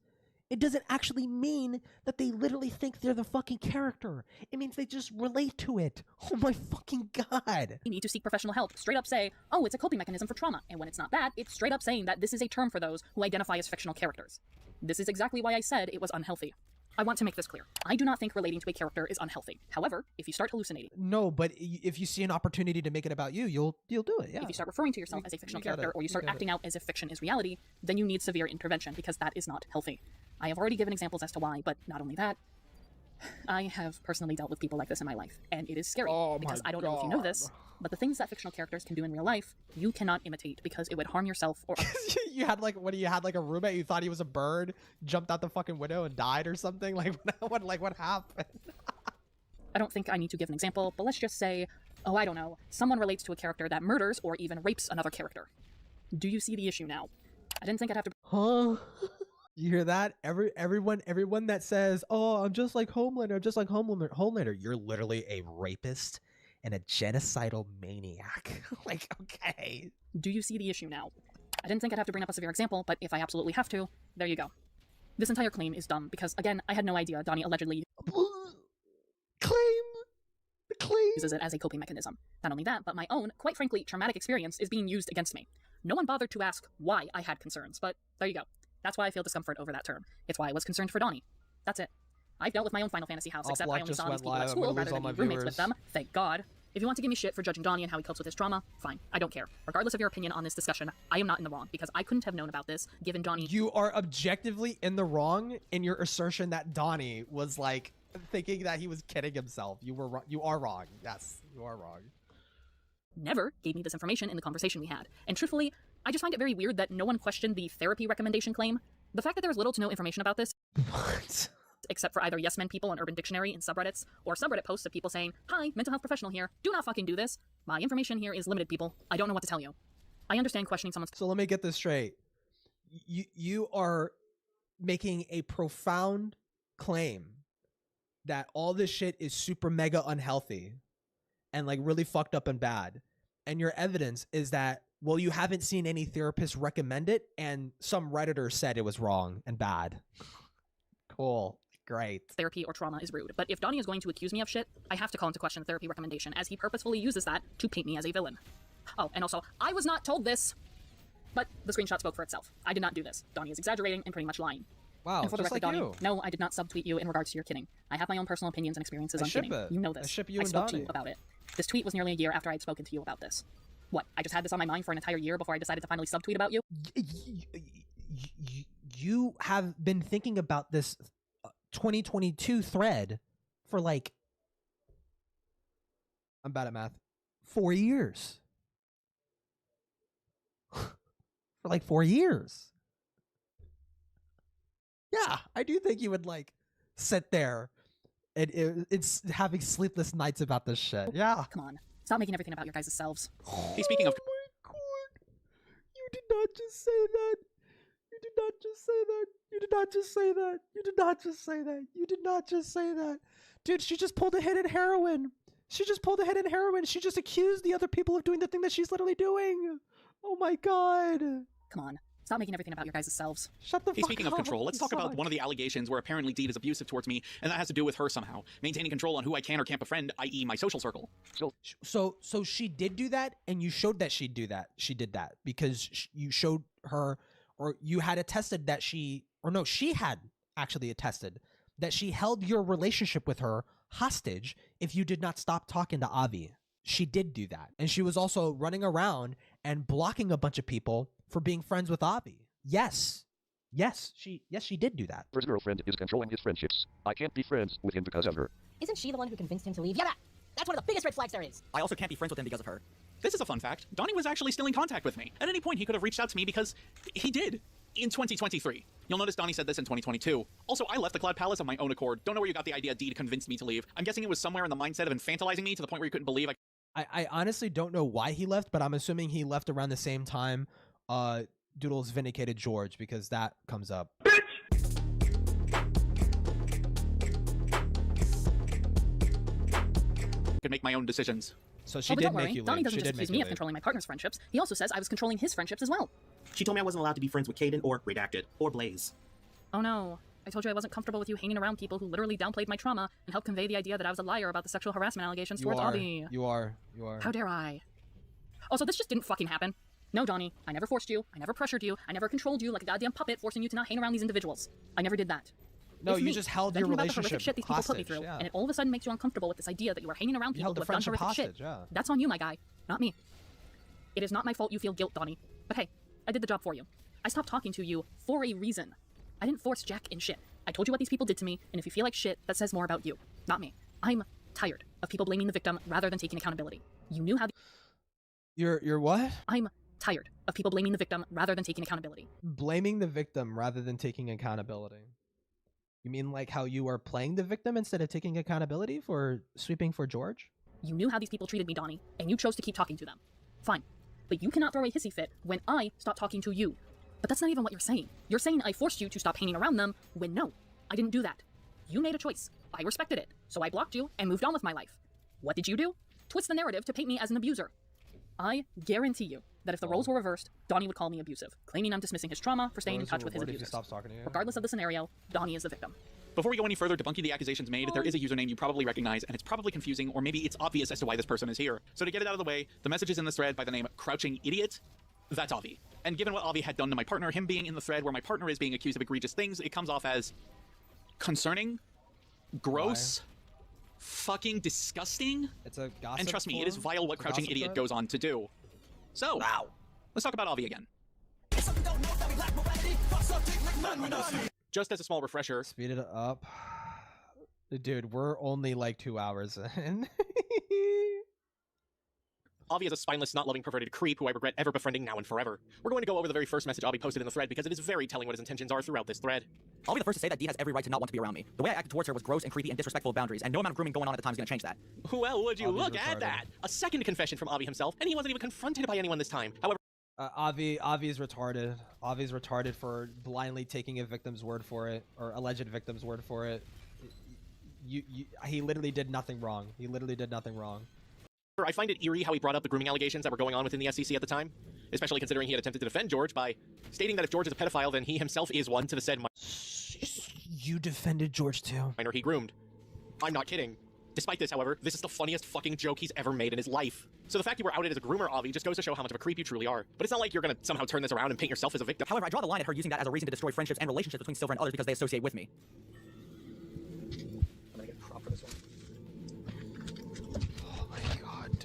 It doesn't actually mean that they literally think they're the fucking character. It means they just relate to it. Oh my fucking god. You need to seek professional help. Straight up say, oh, it's a coping mechanism for trauma. And when it's not that, it's straight up saying that this is a term for those who identify as fictional characters. This is exactly why I said it was unhealthy. I want to make this clear. I do not think relating to a character is unhealthy. However, if you start hallucinating... No, but if you see an opportunity to make it about you, you'll do it, yeah. If you start referring to yourself as a fictional character or you start acting out as if fiction is reality, then you need severe intervention because that is not healthy. I have already given examples as to why, but not only that, I have personally dealt with people like this in my life, and it is scary because I don't know if you know this, but the things that fictional characters can do in real life, you cannot imitate because it would harm yourself or others. You had like a roommate, you thought he was a bird, jumped out the fucking window and died or something? What happened? I don't think I need to give an example, but let's just say, oh, I don't know, someone relates to a character that murders or even rapes another character. Do you see the issue now? I didn't think I'd have to... Huh? You hear that? Everyone that says, oh, I'm just like Homelander, you're literally a rapist and a genocidal maniac. Like, okay. Do you see the issue now? I didn't think I'd have to bring up a severe example, but if I absolutely have to, there you go. This entire claim is dumb because, again, I had no idea Donnie allegedly uses it as a coping mechanism. Not only that, but my own, quite frankly, traumatic experience is being used against me. No one bothered to ask why I had concerns, but there you go. That's why I feel discomfort over that term. It's why I was concerned for Donnie. That's it. I've dealt with my own Final Fantasy house, except I only saw these people at school rather than be roommates with them. Thank God. If you want to give me shit for judging Donnie and how he copes with his trauma, fine. I don't care. Regardless of your opinion on this discussion, I am not in the wrong because I couldn't have known about this given Donnie... You are objectively in the wrong in your assertion that Donnie was like thinking that he was kidding himself. You were wrong. You are wrong. Yes, you are wrong. Never gave me this information in the conversation we had. And truthfully, I just find it very weird that no one questioned the therapy recommendation claim. The fact that there was little to no information about this... What? Except for either yes men people on Urban Dictionary and subreddits, or subreddit posts of people saying, hi, mental health professional here, do not fucking do this. My information here is limited, people. I don't know what to tell you. I understand questioning someone's... So let me get this straight. You are making a profound claim that all this shit is super mega unhealthy and like really fucked up and bad. And your evidence is that, well, you haven't seen any therapists recommend it and some Redditor said it was wrong and bad. Cool. Great. Therapy or trauma is rude, but if Donnie is going to accuse me of shit, I have to call into question the therapy recommendation, as he purposefully uses that to paint me as a villain. Oh, and also, I was not told this, but the screenshot spoke for itself. I did not do this. Donnie is exaggerating and pretty much lying. Wow, And for the just record, like Donnie, you. no, I did not subtweet you in regards to your kidding. I have my own personal opinions and experiences I on ship kidding. it. You know this. I ship you I and spoke to Donnie. you about it. This tweet was nearly a year after I had spoken to you about this. What? I just had this on my mind for an entire year before I decided to finally subtweet about you? You have been thinking about this 2022 thread for like, I'm bad at math, 4 years. For like 4 years. Yeah, I do think you would like sit there and it's having sleepless nights about this shit. Yeah. Come on. Stop making everything about your guys' selves. Hey, speaking of... Oh my god. You did not just say that. You did not just say that. You did not just say that. You did not just say that. You did not just say that. Dude, she just pulled a hit in heroin. She just pulled a hit in heroin. She just accused the other people of doing the thing that she's literally doing. Oh my god. Come on. Stop making everything about your guys' selves. Shut the Hey, fuck speaking up. of control, let's talk about one of the allegations where apparently Deed is abusive towards me, and that has to do with her somehow. Maintaining control on who I can or can't befriend, i.e. my social circle. So she did do that, and you showed that she'd do that. She did that because you showed her, or you had attested that she had actually attested that she held your relationship with her hostage if you did not stop talking to Avi. She did do that. And she was also running around and blocking a bunch of people for being friends with Avi. Yes, she did do that. Her girlfriend is controlling his friendships. I can't be friends with him because of her. Isn't she the one who convinced him to leave? Yeah, that's one of the biggest red flags there is. I also can't be friends with him because of her. This is a fun fact. Donnie was actually still in contact with me. At any point, he could have reached out to me because he did. In 2023. You'll notice Donnie said this in 2022. Also, I left the Cloud Palace on my own accord. Don't know where you got the idea Deed convinced me to leave. I'm guessing it was somewhere in the mindset of infantilizing me to the point where you couldn't believe I honestly don't know why he left, but I'm assuming he left around the same time Doodles vindicated George, because that comes up. could make my own decisions. So she but did don't make worry, you Donnie leave. doesn't She just did make accuse you me of leave. controlling my partner's friendships. He also says I was controlling his friendships as well. She told me I wasn't allowed to be friends with Caden or Redacted or Blaze. Oh no. I told you I wasn't comfortable with you hanging around people who literally downplayed my trauma and helped convey the idea that I was a liar about the sexual harassment allegations towards Avi. You are. How dare I? Oh, so this just didn't fucking happen? No, Donnie. I never forced you. I never pressured you. I never controlled you like a goddamn puppet, forcing you to not hang around these individuals. I never did that. No, It's you me, just held venting your about the horrific relationship shit these people put me hostage, through, yeah. and it all of a sudden makes you uncomfortable with this idea that you are hanging around You people held the who have done friendship horrific hostage, shit. yeah. That's on you, my guy, not me. It is not my fault you feel guilt, Donnie. But hey, I did the job for you. I stopped talking to you for a reason. I didn't force Jack in shit. I told you what these people did to me, and if you feel like shit, that says more about you, not me. I'm tired of people blaming the victim rather than taking accountability. You knew how. You're what? I'm tired of people blaming the victim rather than taking accountability. Blaming the victim rather than taking accountability. You mean like how you are playing the victim instead of taking accountability for sweeping for George? You knew how these people treated me, Donnie, and you chose to keep talking to them. Fine. But you cannot throw a hissy fit when I stopped talking to you. But that's not even what you're saying. You're saying I forced you to stop hanging around them, when no, I didn't do that. You made a choice. I respected it. So I blocked you and moved on with my life. What did you do? Twist the narrative to paint me as an abuser. I guarantee you that if the roles were reversed, Donnie would call me abusive, claiming I'm dismissing his trauma for staying in touch with his abusers. Regardless of the scenario, Donnie is the victim. Before we go any further debunking the accusations made, there is a username you probably recognize, and it's probably confusing, or maybe it's obvious as to why this person is here. So to get it out of the way, the message is in this thread by the name Crouching Idiot. That's Avi. And given what Avi had done to my partner, him being in the thread where my partner is being accused of egregious things, it comes off as concerning, gross, fucking disgusting. It's a gossip. And trust me, it is vile what Crouching gossip Idiot thread? goes on to do. So, let's talk about Avi again. Just as a small refresher. Speed it up. Dude, we're only like 2 hours in. Avi is a spineless, not-loving, perverted creep who I regret ever befriending now and forever. We're going to go over the very first message Avi posted in the thread because it is very telling what his intentions are throughout this thread. I'll be the first to say that Dee has every right to not want to be around me. The way I acted towards her was gross and creepy and disrespectful of boundaries, and no amount of grooming going on at the time is going to change that. Well, would you Avi's look at retarded. that? A second confession from Avi himself, and he wasn't even confronted by anyone this time. However, Avi is retarded. Avi's retarded for blindly taking a victim's word for it, or alleged victim's word for it. He literally did nothing wrong. He literally did nothing wrong. I find it eerie how he brought up the grooming allegations that were going on within the SEC at the time, especially considering he had attempted to defend George by stating that if George is a pedophile, then he himself is one to the said You defended George too. minor he groomed. I'm not kidding. Despite this, however, this is the funniest fucking joke he's ever made in his life. So the fact you were outed as a groomer, Avi, just goes to show how much of a creep you truly are. But it's not like you're gonna somehow turn this around and paint yourself as a victim. However, I draw the line at her using that as a reason to destroy friendships and relationships between Silver and others because they associate with me. I'm gonna get a prop for this one. Oh my god,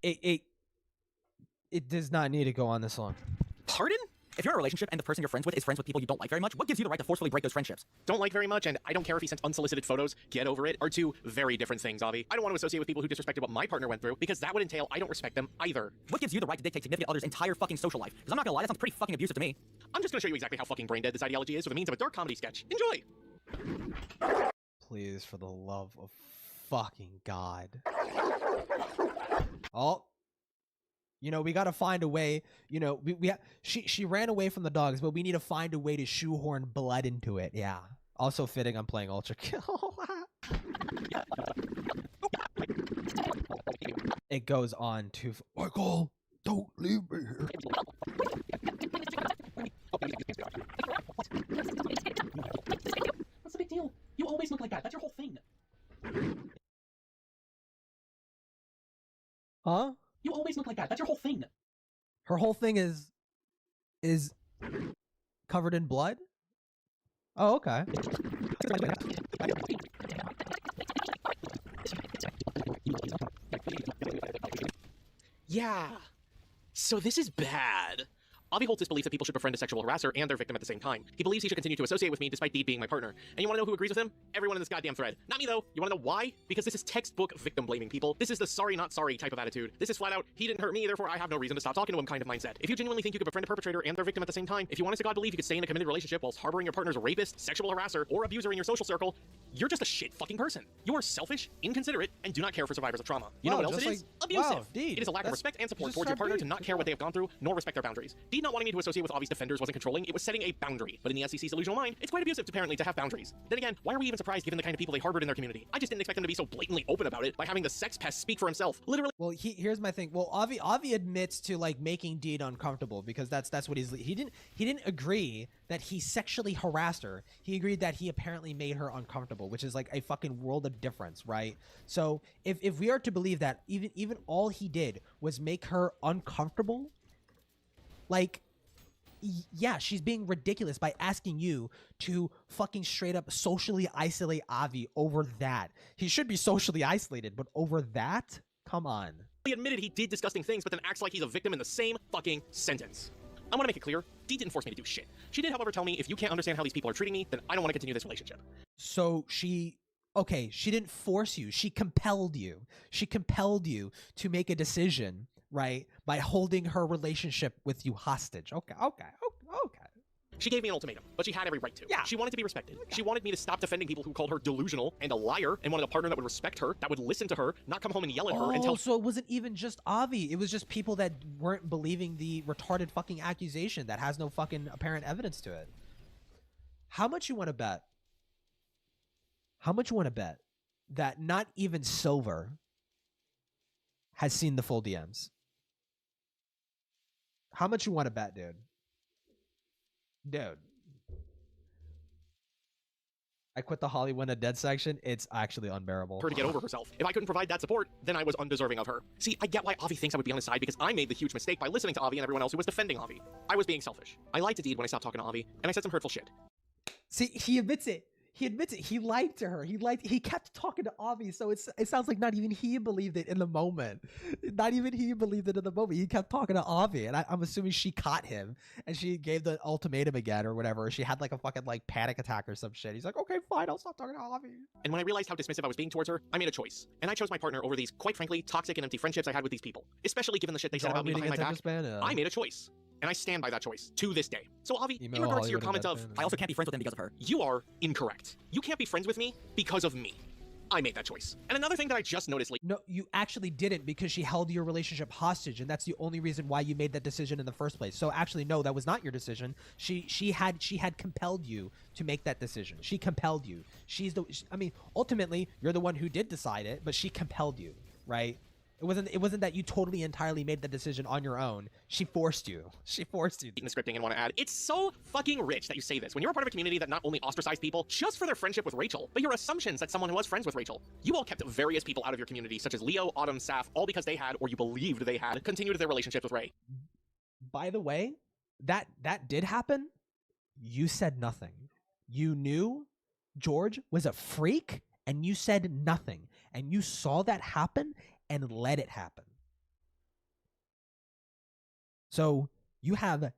dude. It does not need to go on this long. Pardon? If you're in a relationship and the person you're friends with is friends with people you don't like very much, what gives you the right to forcefully break those friendships? Don't like very much, and I don't care if he sent unsolicited photos, get over it, are two very different things, Avi. I don't want to associate with people who disrespected what my partner went through, because that would entail I don't respect them either. What gives you the right to dictate significant other's entire fucking social life? Because I'm not gonna lie, that sounds pretty fucking abusive to me. I'm just gonna show you exactly how fucking brain dead this ideology is with the means of a dark comedy sketch. Enjoy! Please, for the love of fucking God. Oh. You know, we got to find a way, you know, she ran away from the dogs, but we need to find a way to shoehorn blood into it. Yeah. Also fitting, I'm playing Ultra Kill. It goes on to Michael, don't leave me here. What's the big deal? You always look like that. That's your whole thing. Huh? You always look like that. That's your whole thing. Her whole thing is covered in blood? Oh, okay. Yeah. So this is bad. Avi holds his belief that people should befriend a sexual harasser and their victim at the same time. He believes he should continue to associate with me despite Deed being my partner. And you want to know who agrees with him? Everyone in this goddamn thread. Not me, though. You want to know why? Because this is textbook victim-blaming people. This is the sorry not sorry type of attitude. This is flat out, he didn't hurt me, therefore I have no reason to stop talking to him kind of mindset. If you genuinely think you could befriend a perpetrator and their victim at the same time, if you honest to God believe you could stay in a committed relationship whilst harboring your partner's rapist, sexual harasser, or abuser in your social circle, you're just a shit fucking person. You are selfish, inconsiderate, and do not care for survivors of trauma. You know what else it is? Abusive. Wow, Deed, it is a lack of respect and support towards your partner to not care what they have gone through, nor respect their boundaries. Deed not wanting me to associate with Avi's defenders wasn't controlling, it was setting a boundary. But in the SEC's delusional mind, it's quite abusive apparently to have boundaries. Then again, why are we even surprised given the kind of people they harbored in their community? I just didn't expect them to be so blatantly open about it by having the sex pest speak for himself. Literally. Well, here's my thing. Well, Avi admits to like making Deed uncomfortable because that's what he didn't agree that he sexually harassed her. He agreed that he apparently made her uncomfortable, which is like a fucking world of difference, right? So if we are to believe that even all he did was make her uncomfortable, like, yeah, she's being ridiculous by asking you to fucking straight up socially isolate Avi over that. He should be socially isolated, but over that? Come on. He admitted he did disgusting things, but then acts like he's a victim in the same fucking sentence. I want to make it clear, Dee didn't force me to do shit. She did, however, tell me if you can't understand how these people are treating me, then I don't want to continue this relationship. So she didn't force you. She compelled you. She compelled you to make a decision, right? By holding her relationship with you hostage. Okay. She gave me an ultimatum, but she had every right to. Yeah. She wanted to be respected. She wanted me to stop defending people who called her delusional and a liar and wanted a partner that would respect her, that would listen to her, not come home and yell at her and tell. So it wasn't even just Avi. It was just people that weren't believing the retarded fucking accusation that has no fucking apparent evidence to it. How much you want to bet? How much you want to bet that not even Silver has seen the full DMs? How much you want to bet, dude? Dude. I quit the Hollywood a dead section. It's actually unbearable. Her to get over herself. If I couldn't provide that support, then I was undeserving of her. See, I get why Avi thinks I would be on his side because I made the huge mistake by listening to Avi and everyone else who was defending Avi. I was being selfish. I lied to Deed when I stopped talking to Avi, and I said some hurtful shit. See, he admits it. He admits it. He lied to her. He kept talking to Avi, so it sounds like not even he believed it in the moment. Not even he believed it in the moment. He kept talking to Avi, and I'm assuming she caught him, and she gave the ultimatum again or whatever. She had like a fucking like panic attack or some shit. He's like, okay, fine, I'll stop talking to Avi. And when I realized how dismissive I was being towards her, I made a choice. And I chose my partner over these, quite frankly, toxic and empty friendships I had with these people. Especially given the shit they said about me behind my back. I made a choice. And I stand by that choice to this day. So Avi, in regards to your comment of, I also can't be friends with him because of her. You are incorrect. You can't be friends with me because of me. I made that choice. And another thing that I just noticed, no, you actually didn't, because she held your relationship hostage, and that's the only reason why you made that decision in the first place. So actually, no, that was not your decision. She had compelled you to make that decision. She compelled you. I mean, ultimately, you're the one who did decide it, but she compelled you, right? It wasn't that you totally entirely made the decision on your own. She forced you. She forced you. In the scripting and want to add, it's so fucking rich that you say this when you're a part of a community that not only ostracized people just for their friendship with Rachel, but your assumptions that someone who was friends with Rachel. You all kept various people out of your community, such as Leo, Autumn, Saf, all because they had, or you believed they had, continued their relationship with Ray. By the way, that did happen. You said nothing. You knew George was a freak, and you said nothing. And you saw that happen and let it happen. So you have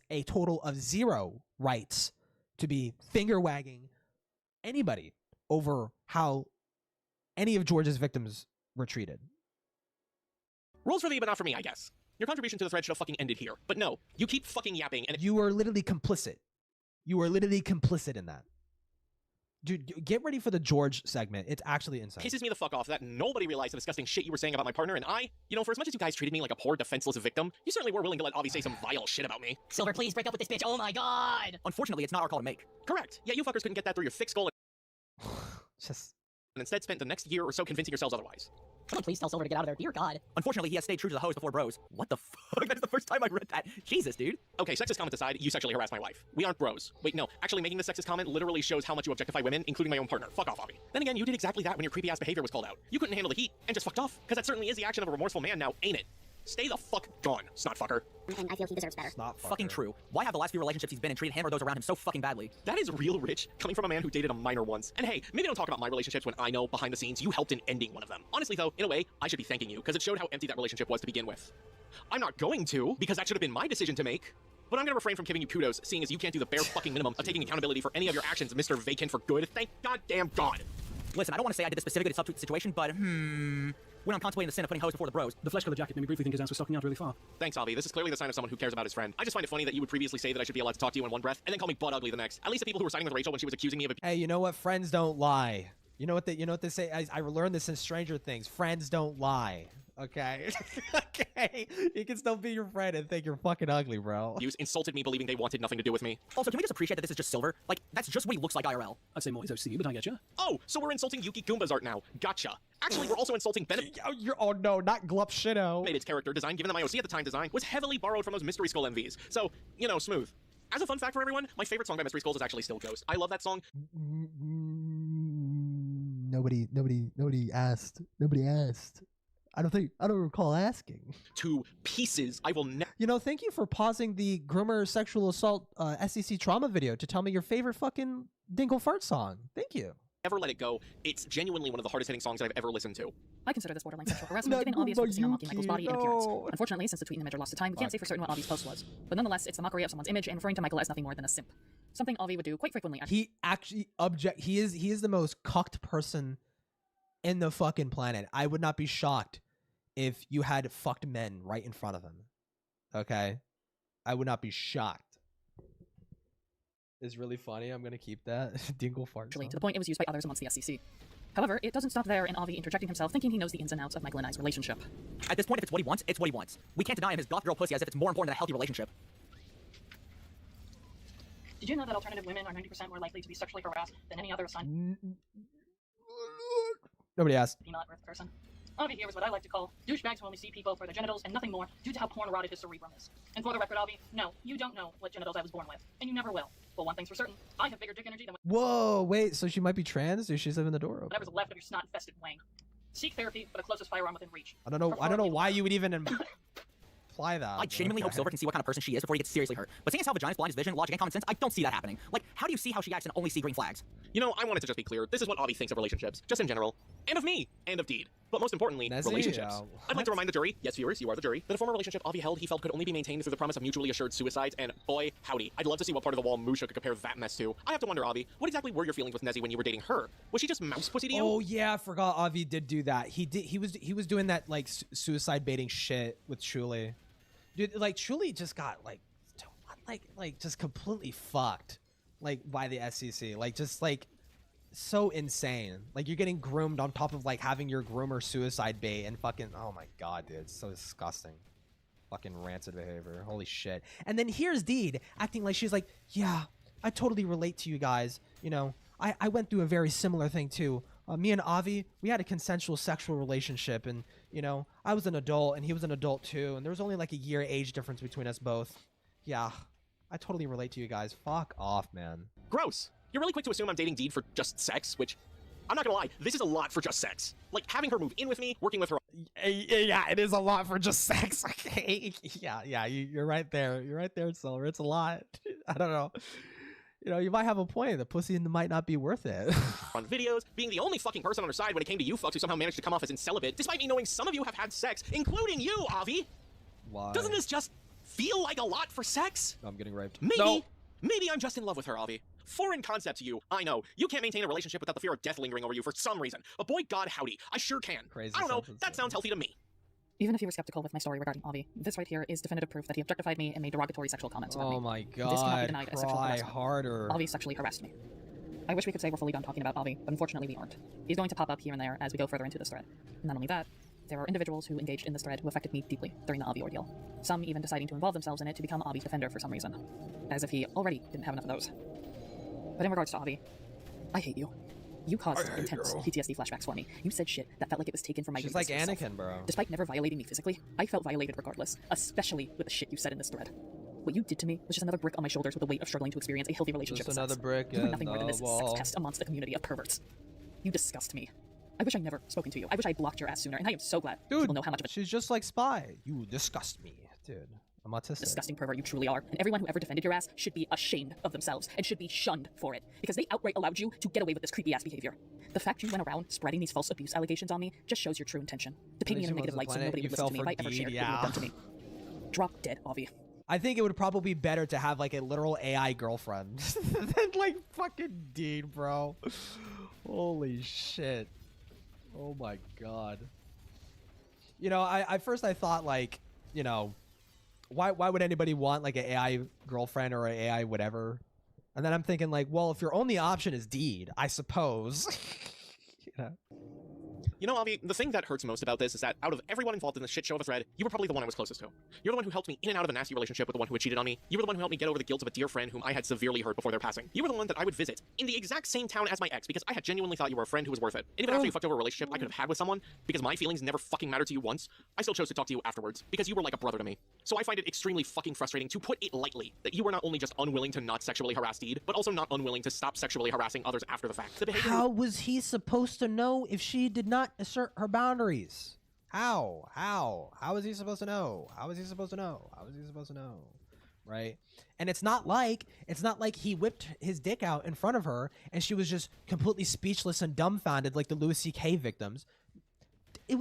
a total of 0 rights to be finger-wagging anybody over how any of George's victims were treated. Rules for thee, but not for me, I guess. Your contribution to the thread should have fucking ended here. But no, you keep fucking yapping and— You are literally complicit. You are literally complicit in that. Dude, get ready for the George segment. It's actually insane. Pisses me the fuck off that nobody realized the disgusting shit you were saying about my partner, and I, you know, for as much as you guys treated me like a poor defenseless victim, you certainly were willing to let Avi say some vile shit about me. Silver, please break up with this bitch. Oh my god. Unfortunately, it's not our call to make. Correct. Yeah, you fuckers couldn't get that through your thick skull Just... and instead spent the next year or so convincing yourselves otherwise. Someone please tell Silver to get out of there. Dear God. Unfortunately, he has stayed true to the host before bros. What the fuck? That's the first time I read that. Jesus, dude. Okay, sexist comments aside, you sexually harassed my wife. We aren't bros. Wait, no. Actually, making this sexist comment literally shows how much you objectify women, including my own partner. Fuck off, Avi. Then again, you did exactly that when your creepy-ass behavior was called out. You couldn't handle the heat and just fucked off, because that certainly is the action of a remorseful man now, ain't it? Stay the fuck gone, snot fucker. And I feel he deserves better. Not fucking true. Why have the last few relationships he's been in treated him or those around him so fucking badly? That is real rich, coming from a man who dated a minor once. And hey, maybe don't talk about my relationships when I know, behind the scenes, you helped in ending one of them. Honestly though, in a way, I should be thanking you, because it showed how empty that relationship was to begin with. I'm not going to, because that should have been my decision to make. But I'm gonna refrain from giving you kudos, seeing as you can't do the bare fucking minimum of taking accountability for any of your actions, Mr. Vacant for good. Thank goddamn God. Listen, I don't want to say I did this specifically to substitute the situation, but when I'm contemplating the sin of putting hoes before the bros. The flesh-colored jacket made me briefly think his ass was sticking out really far. Thanks, Avi. This is clearly the sign of someone who cares about his friend. I just find it funny that you would previously say that I should be allowed to talk to you in one breath, and then call me butt ugly the next. At least the people who were siding with Rachel when she was accusing me of— Hey, you know what? Friends don't lie. You know what they say? I learned this in Stranger Things. Friends don't lie. Okay? Okay? You can still be your friend and think you're fucking ugly, bro. You insulted me believing they wanted nothing to do with me. Also, can we just appreciate that this is just Silver? Like, that's just what he looks like IRL. I'd say more his OC, but I get you. Oh, so we're insulting Yuki Goomba's art now. Gotcha. Actually, we're also insulting Oh no, not Glup Shitto. Its character design, given that my OC at the time design, was heavily borrowed from those Mystery Skull MVs. So, you know, smooth. As a fun fact for everyone, my favorite song by Mystery Skulls is actually still Ghost. I love that song. Nobody asked. Nobody asked. I don't recall asking. To pieces. I will never. You know, thank you for pausing the groomer sexual assault SEC trauma video to tell me your favorite fucking Dingle Fart song. Thank you. Never let it go. It's genuinely one of the hardest hitting songs that I've ever listened to. I consider this borderline sexual harassment, given obvious focusing on mocking Michael's body and appearance. Unfortunately, since the tweet and image are lost to time, we can't say for certain what Avi's post was. But nonetheless, it's a mockery of someone's image and referring to Michael as nothing more than a simp. Something Avi would do quite frequently. He actually he is the most cucked person in the fucking planet. I would not be shocked if you had fucked men right in front of him. Okay? I would not be shocked. It's really funny. I'm gonna keep that. Dingle fart. To the point it was used by others amongst the SEC. However, it doesn't stop there in Avi interjecting himself, thinking he knows the ins and outs of Michael and I's relationship. At this point, if it's what he wants, it's what he wants. We can't deny him his goth girl pussy as if it's more important than a healthy relationship. Did you know that alternative women are 90% more likely to be sexually harassed than any other assigned Nobody asked. female at birth person? Avi here is what I like to call douchebags who only see people for their genitals and nothing more due to how porn-erotic his cerebrum is. And for the record, Avi, no, you don't know what genitals I was born with, and you never will. Well, one thing's for certain, I have bigger dick energy than Whoa, wait, so she might be trans? Or she's leaving the door open? whatever's left of your snot-infested wang. Seek therapy for the closest firearm within reach. I don't know why you would even imply that. I genuinely hope Silver can see what kind of person she is before he gets seriously hurt. But seeing as how vaginas blind his vision, logic, and common sense, I don't see that happening. Like, how do you see how she acts and only see green flags? You know, I wanted to just be clear. This is what Avi thinks of relationships, just in general. And of me. And of Deed. But most importantly, relationships. I'd like to remind the jury, yes viewers, you are the jury, that a former relationship Avi held he felt could only be maintained through the promise of mutually assured suicides, and boy, howdy, I'd love to see what part of the wall Musha could compare that mess to. I have to wonder, Avi, what exactly were your feelings with Nezzy when you were dating her? Was she just mouse pussy to you? Oh yeah, I forgot Avi did do that. He was doing that like suicide baiting shit with Truly. Dude, like Truly just got like just completely fucked like by the SEC. Like just like so insane. Like you're getting groomed on top of like having your groomer suicide bait and fucking, oh my god, dude, it's so disgusting. Fucking rancid behavior. Holy shit. And then here's Deed acting like she's like, yeah, I totally relate to you guys. You know, I went through a very similar thing too. Me and Avi, we had a consensual sexual relationship, and you know, I was an adult and he was an adult too, and there was only like a year age difference between us both. Yeah, I totally relate to you guys. Fuck off, man. Gross. You're really quick to assume I'm dating Deed for just sex, which, I'm not gonna lie, this is a lot for just sex. Like, having her move in with me, working with her. Yeah, it is a lot for just sex. Okay. Yeah, you're right there. You're right there, Silver. It's a lot. I don't know. You know, you might have a point. The pussy might not be worth it. On videos, being the only fucking person on her side when it came to you fucks who somehow managed to come off as incelibate, despite me knowing some of you have had sex, including you, Avi. Why? Doesn't this just feel like a lot for sex? I'm getting raped. Maybe I'm just in love with her, Avi. Foreign concept to you, I know. You can't maintain a relationship without the fear of death lingering over you for some reason. But boy, God howdy, I sure can. Crazy I don't know, that sounds healthy to me. Even if you were skeptical with my story regarding Avi, this right here is definitive proof that he objectified me and made derogatory sexual comments about me. Oh my God, this cannot be denied as sexual harassment. harder. Avi sexually harassed me. I wish we could say we're fully done talking about Avi, but unfortunately we aren't. He's going to pop up here and there as we go further into this thread. And not only that, there are individuals who engaged in this thread who affected me deeply during the Avi ordeal. Some even deciding to involve themselves in it to become Avi's defender for some reason. As if he already didn't have enough of those. But in regards to Avi, I hate you. You caused intense PTSD flashbacks for me. You said shit that felt like it was taken from my She's like Anakin, bro. Despite never violating me physically, I felt violated regardless, especially with the shit you said in this thread. What you did to me was just another brick on my shoulders with the weight of struggling to experience a healthy relationship Just with another sex. brick You were in nothing more than this the sex wall. pest amongst a community of perverts. You disgust me. I wish I'd never spoken to you. I wish I'd blocked your ass sooner, and I am so glad people know how much of a She's just like Spy. You disgust me, dude. I'm autistic. disgusting pervert you truly are, and everyone who ever defended your ass should be ashamed of themselves and should be shunned for it, because they outright allowed you to get away with this creepy ass behavior. The fact you went around spreading these false abuse allegations on me just shows your true intention. To paint me in a negative light so nobody would listen to me if I ever shared what you had done to me. Drop dead, Avi. I think it would probably be better to have like a literal AI girlfriend than like fucking Dean, bro. Holy shit. Oh my God. You know, I first thought like, you know, why would anybody want like an AI girlfriend or an AI whatever? And then I'm thinking like, well, if your only option is Deed, I suppose. You know? You know, Avi, the thing that hurts most about this is that out of everyone involved in the shit show of a thread, you were probably the one I was closest to. You're the one who helped me in and out of a nasty relationship with the one who had cheated on me. You were the one who helped me get over the guilt of a dear friend whom I had severely hurt before their passing. You were the one that I would visit in the exact same town as my ex because I had genuinely thought you were a friend who was worth it. And even after you fucked over a relationship I could have had with someone, because my feelings never fucking mattered to you once, I still chose to talk to you afterwards because you were like a brother to me. So I find it extremely fucking frustrating, to put it lightly, that you were not only just unwilling to not sexually harass Deed, but also not unwilling to stop sexually harassing others after the fact. The behavior How was he supposed to know if she did not assert her boundaries? How was he supposed to know? How was he supposed to know? How was he supposed to know? Right? And it's not like he whipped his dick out in front of her and she was just completely speechless and dumbfounded like the Louis C.K. victims. It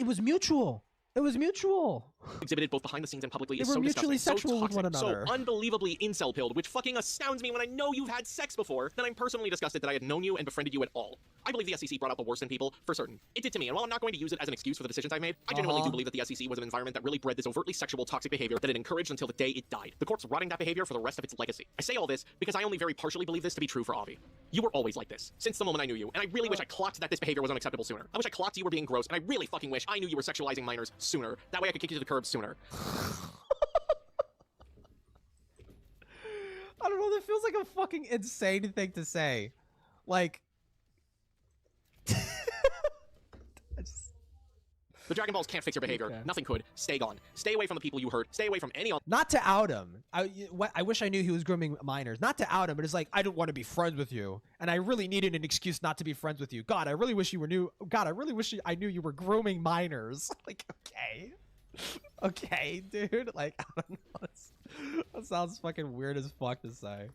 was mutual. It was mutual. Exhibited both behind the scenes and publicly They is were so mutually disgusting, sexual so with toxic, one another. so unbelievably incel-pilled, which fucking astounds me when I know you've had sex before, that I'm personally disgusted that I had known you and befriended you at all. I believe the SEC brought out the worst in people, for certain. It did to me, and while I'm not going to use it as an excuse for the decisions I made, I genuinely do believe that the SEC was an environment that really bred this overtly sexual, toxic behavior that it encouraged until the day it died. The corpse rotting that behavior for the rest of its legacy. I say all this because I only very partially believe this to be true for Avi. You were always like this, since the moment I knew you, and I really wish I clocked that this behavior was unacceptable sooner. I wish I clocked you were being gross, and I really fucking wish I knew you were sexualizing minors sooner. That way I could kick you to the curb sooner. I don't know, that feels like a fucking insane thing to say. Like The Dragon Balls can't fix your behavior. Okay. Nothing could. Stay gone. Stay away from the people you hurt. Stay away from any other. Not to out him. I wish I knew he was grooming minors. Not to out him, but it's like, I don't want to be friends with you. And I really needed an excuse not to be friends with you. God, I really wish you were new. God, I really wish I knew you were grooming minors. Like, okay. Okay, dude. Like, I don't know. That sounds fucking weird as fuck to say.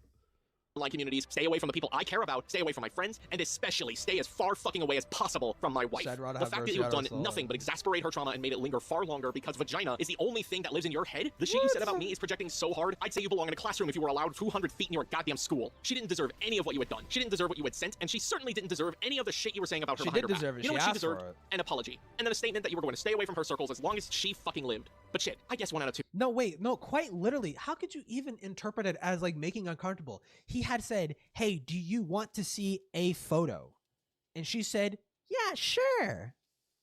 Online communities, stay away from the people I care about, stay away from my friends, and especially stay as far fucking away as possible from my wife. The fact that you have done nothing but exasperate her trauma and made it linger far longer because vagina is the only thing that lives in your head. The shit you said about me is projecting so hard, I'd say you belong in a classroom if you were allowed 200 feet in your goddamn school. She didn't deserve any of what you had done. She didn't deserve what you had sent, and she certainly didn't deserve any of the shit you were saying about her behind her back. You know what she deserved? An apology. And then a statement that you were going to stay away from her circles as long as she fucking lived. But shit, I guess 1 out of 2. No, wait, no, quite literally. How could you even interpret it as like making uncomfortable? He had said, hey, do you want to see a photo? And she said, yeah, sure.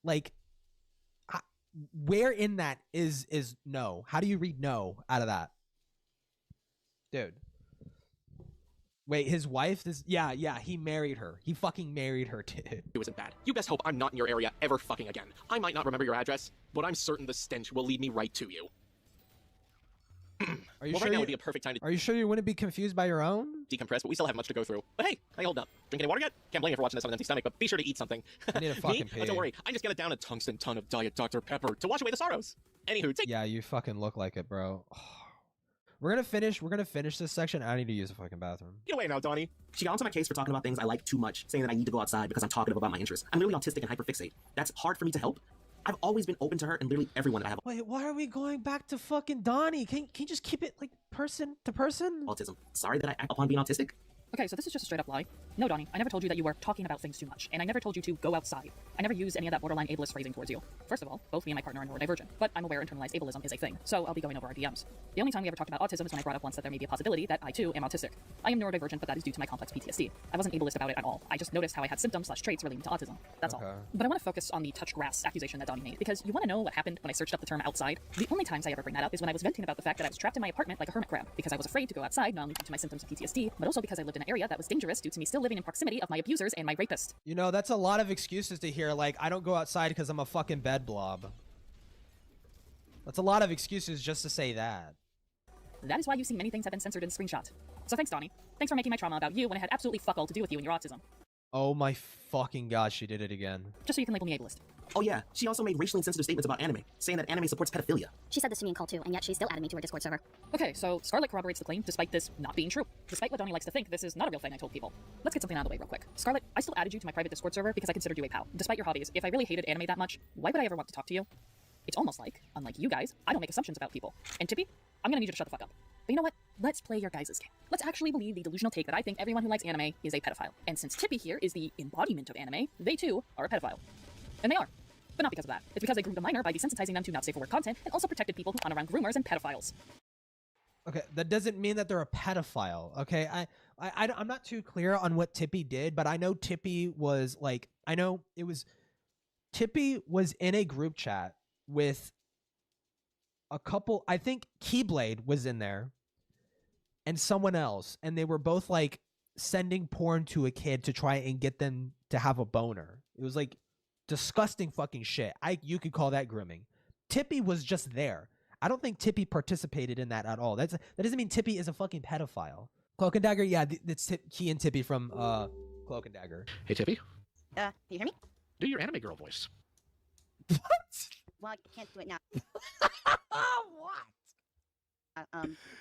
Like, where in that is no? How do you read no out of that? Dude. Wait, his wife? Yeah, he married her. He fucking married her, dude. It wasn't bad. You best hope I'm not in your area ever fucking again. I might not remember your address, but I'm certain the stench will lead me right to you. Are you Well, sure right now would be a perfect time to Are you sure you wouldn't be confused by your own? decompress, but we still have much to go through. But hey, I hold up. Drink any water yet? Can't blame you for watching this on an empty stomach, but be sure to eat something. I need a fucking pee. Don't worry, I just got down a tungsten ton of Diet Dr. Pepper to wash away the sorrows. Anywho, take Yeah, you fucking look like it, bro. We're gonna finish this section. I need to use a fucking bathroom. Get away now, Donnie. She got onto my case for talking about things I like too much, saying that I need to go outside because I'm talkative about my interests. I'm literally autistic and hyperfixate. That's hard for me to help. I've always been open to her and literally everyone that I have. Wait, why are we going back to fucking Donnie? Can you just keep it like person to person? Autism. Sorry that I act upon being autistic. Okay, so this is just a straight up lie. No, Donnie, I never told you that you were talking about things too much, and I never told you to go outside. I never used any of that borderline ableist phrasing towards you. First of all, both me and my partner are neurodivergent, but I'm aware internalized ableism is a thing, so I'll be going over our DMs. The only time we ever talked about autism is when I brought up once that there may be a possibility that I too am autistic. I am neurodivergent, but that is due to my complex PTSD. I wasn't ableist about it at all. I just noticed how I had symptoms/traits relating to autism. That's all. But I want to focus on the touch grass accusation that Donnie made, because you want to know what happened when I searched up the term outside? The only times I ever bring that up is when I was venting about the fact that I was trapped in my apartment like a hermit crab, because I was afraid to go outside, not only due to my symptoms of PTSD, but also because I lived in an area that was dangerous due to me still living in proximity of my abusers and my rapist. You know, that's a lot of excuses to hear, like, I don't go outside because I'm a fucking bed blob. That's a lot of excuses just to say that. That is why you see many things have been censored in screenshot. So thanks, Donnie. Thanks for making my trauma about you when it had absolutely fuck all to do with you and your autism. Oh my fucking god, she did it again. Just so you can label me ableist. Oh yeah, she also made racially insensitive statements about anime, saying that anime supports pedophilia. She said this to me in call too, and yet she still added me to her Discord server. Okay, so Scarlet corroborates the claim despite this not being true. Despite what Donnie likes to think, this is not a real thing I told people. Let's get something out of the way real quick. Scarlet, I still added you to my private Discord server because I considered you a pal. Despite your hobbies, if I really hated anime that much, why would I ever want to talk to you? It's almost like, unlike you guys, I don't make assumptions about people. And Tippy, I'm gonna need you to shut the fuck up. But you know what? Let's play your guys' game. Let's actually believe the delusional take that I think everyone who likes anime is a pedophile. And since Tippy here is the embodiment of anime, they too are a pedophile. And they are. But not because of that. It's because they groomed a minor by desensitizing them to not safe for work content and also protected people who hunt around groomers and pedophiles. Okay, that doesn't mean that they're a pedophile, okay? I'm not too clear on what Tippy did, but I know Tippy was like, Tippy was in a group chat with a couple, I think Keyblade was in there and someone else, and they were both like sending porn to a kid to try and get them to have a boner. It was like disgusting fucking shit. You could call that grooming. Tippy was just there. I don't think Tippy participated in that at all. That doesn't mean Tippy is a fucking pedophile. Cloak and Dagger, yeah, it's Key and Tippy from Cloak and Dagger. Hey Tippy, Do you hear me? do your anime girl voice. What? Well, I can't do it now. What?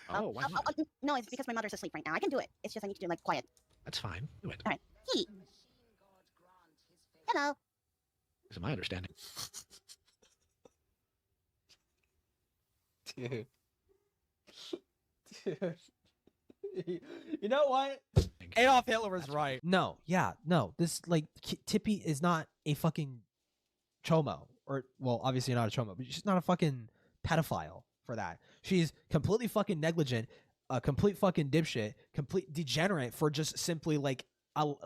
Why not? No, it's because my mother's asleep right now. I can do it. It's just I need to do it like quiet. That's fine. Do it. All right. He. Hello. This is my understanding. Dude. You know what? Adolf Hitler was right. No, this like Tippy is not a fucking chomo, or well, obviously not a chomo, but she's not a fucking pedophile for that. She's completely fucking negligent, a complete fucking dipshit, complete degenerate for just simply like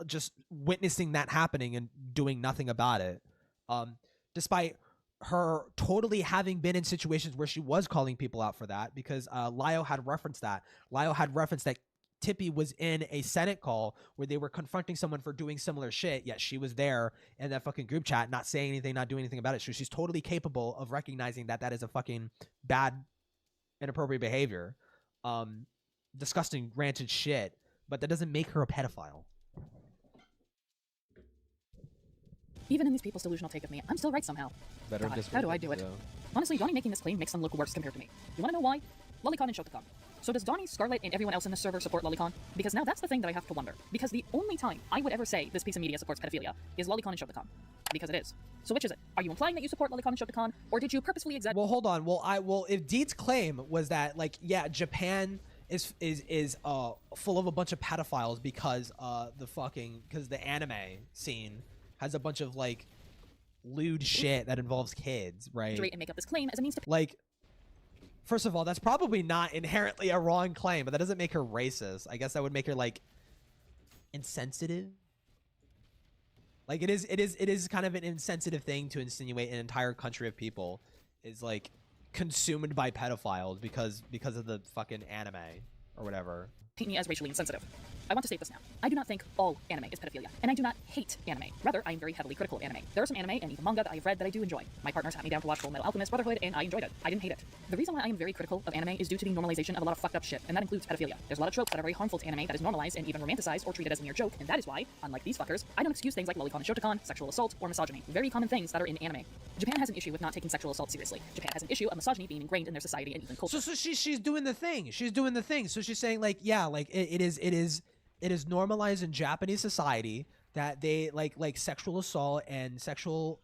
just witnessing that happening and doing nothing about it. Despite her totally having been in situations where she was calling people out for that, because Lio had referenced that. Lio had referenced that Tippy was in a Senate call where they were confronting someone for doing similar shit, yet she was there in that fucking group chat, not saying anything, not doing anything about it. So she's totally capable of recognizing that that is a fucking bad, inappropriate behavior. Disgusting, ranted shit, but that doesn't make her a pedophile. Even in these people's delusional take of me, I'm still right somehow. Better God, how do I do it? Honestly, Donnie making this claim makes them look worse compared to me. You wanna know why? Lolicon and Shotacon. So does Donnie, Scarlet, and everyone else in this server support Lolicon? Because now that's the thing that I have to wonder. Because the only time I would ever say this piece of media supports pedophilia is Lolicon and Shotacon. Because it is. So which is it? Are you implying that you support Lolicon and Shotacon, or did you purposefully exaggerate? Well, hold on. Well, if Deed's claim was that, like, yeah, Japan is full of a bunch of pedophiles because the anime scene has a bunch of like lewd shit that involves kids, right? And make up this claim as a means to like. First of all, that's probably not inherently a wrong claim, but that doesn't make her racist. I guess that would make her like insensitive. Like it is kind of an insensitive thing to insinuate an entire country of people is like consumed by pedophiles because of the fucking anime or whatever. paint me as racially insensitive. I want to state this now. I do not think all anime is pedophilia, and I do not hate anime. Rather, I am very heavily critical of anime. There are some anime and even manga that I have read that I do enjoy. My partner sat me down to watch Full Metal Alchemist Brotherhood, and I enjoyed it. I didn't hate it. The reason why I am very critical of anime is due to the normalization of a lot of fucked up shit, and that includes pedophilia. There's a lot of tropes that are very harmful to anime that is normalized and even romanticized or treated as a mere joke, and that is why, unlike these fuckers, I don't excuse things like lolicon and shotacon, sexual assault, or misogyny. Very common things that are in anime. Japan has an issue with not taking sexual assault seriously. Japan has an issue of misogyny being ingrained in their society and even culture. So she's doing the thing. She's doing the thing. So she's saying like, yeah, like it is normalized in Japanese society that they like sexual assault and sexual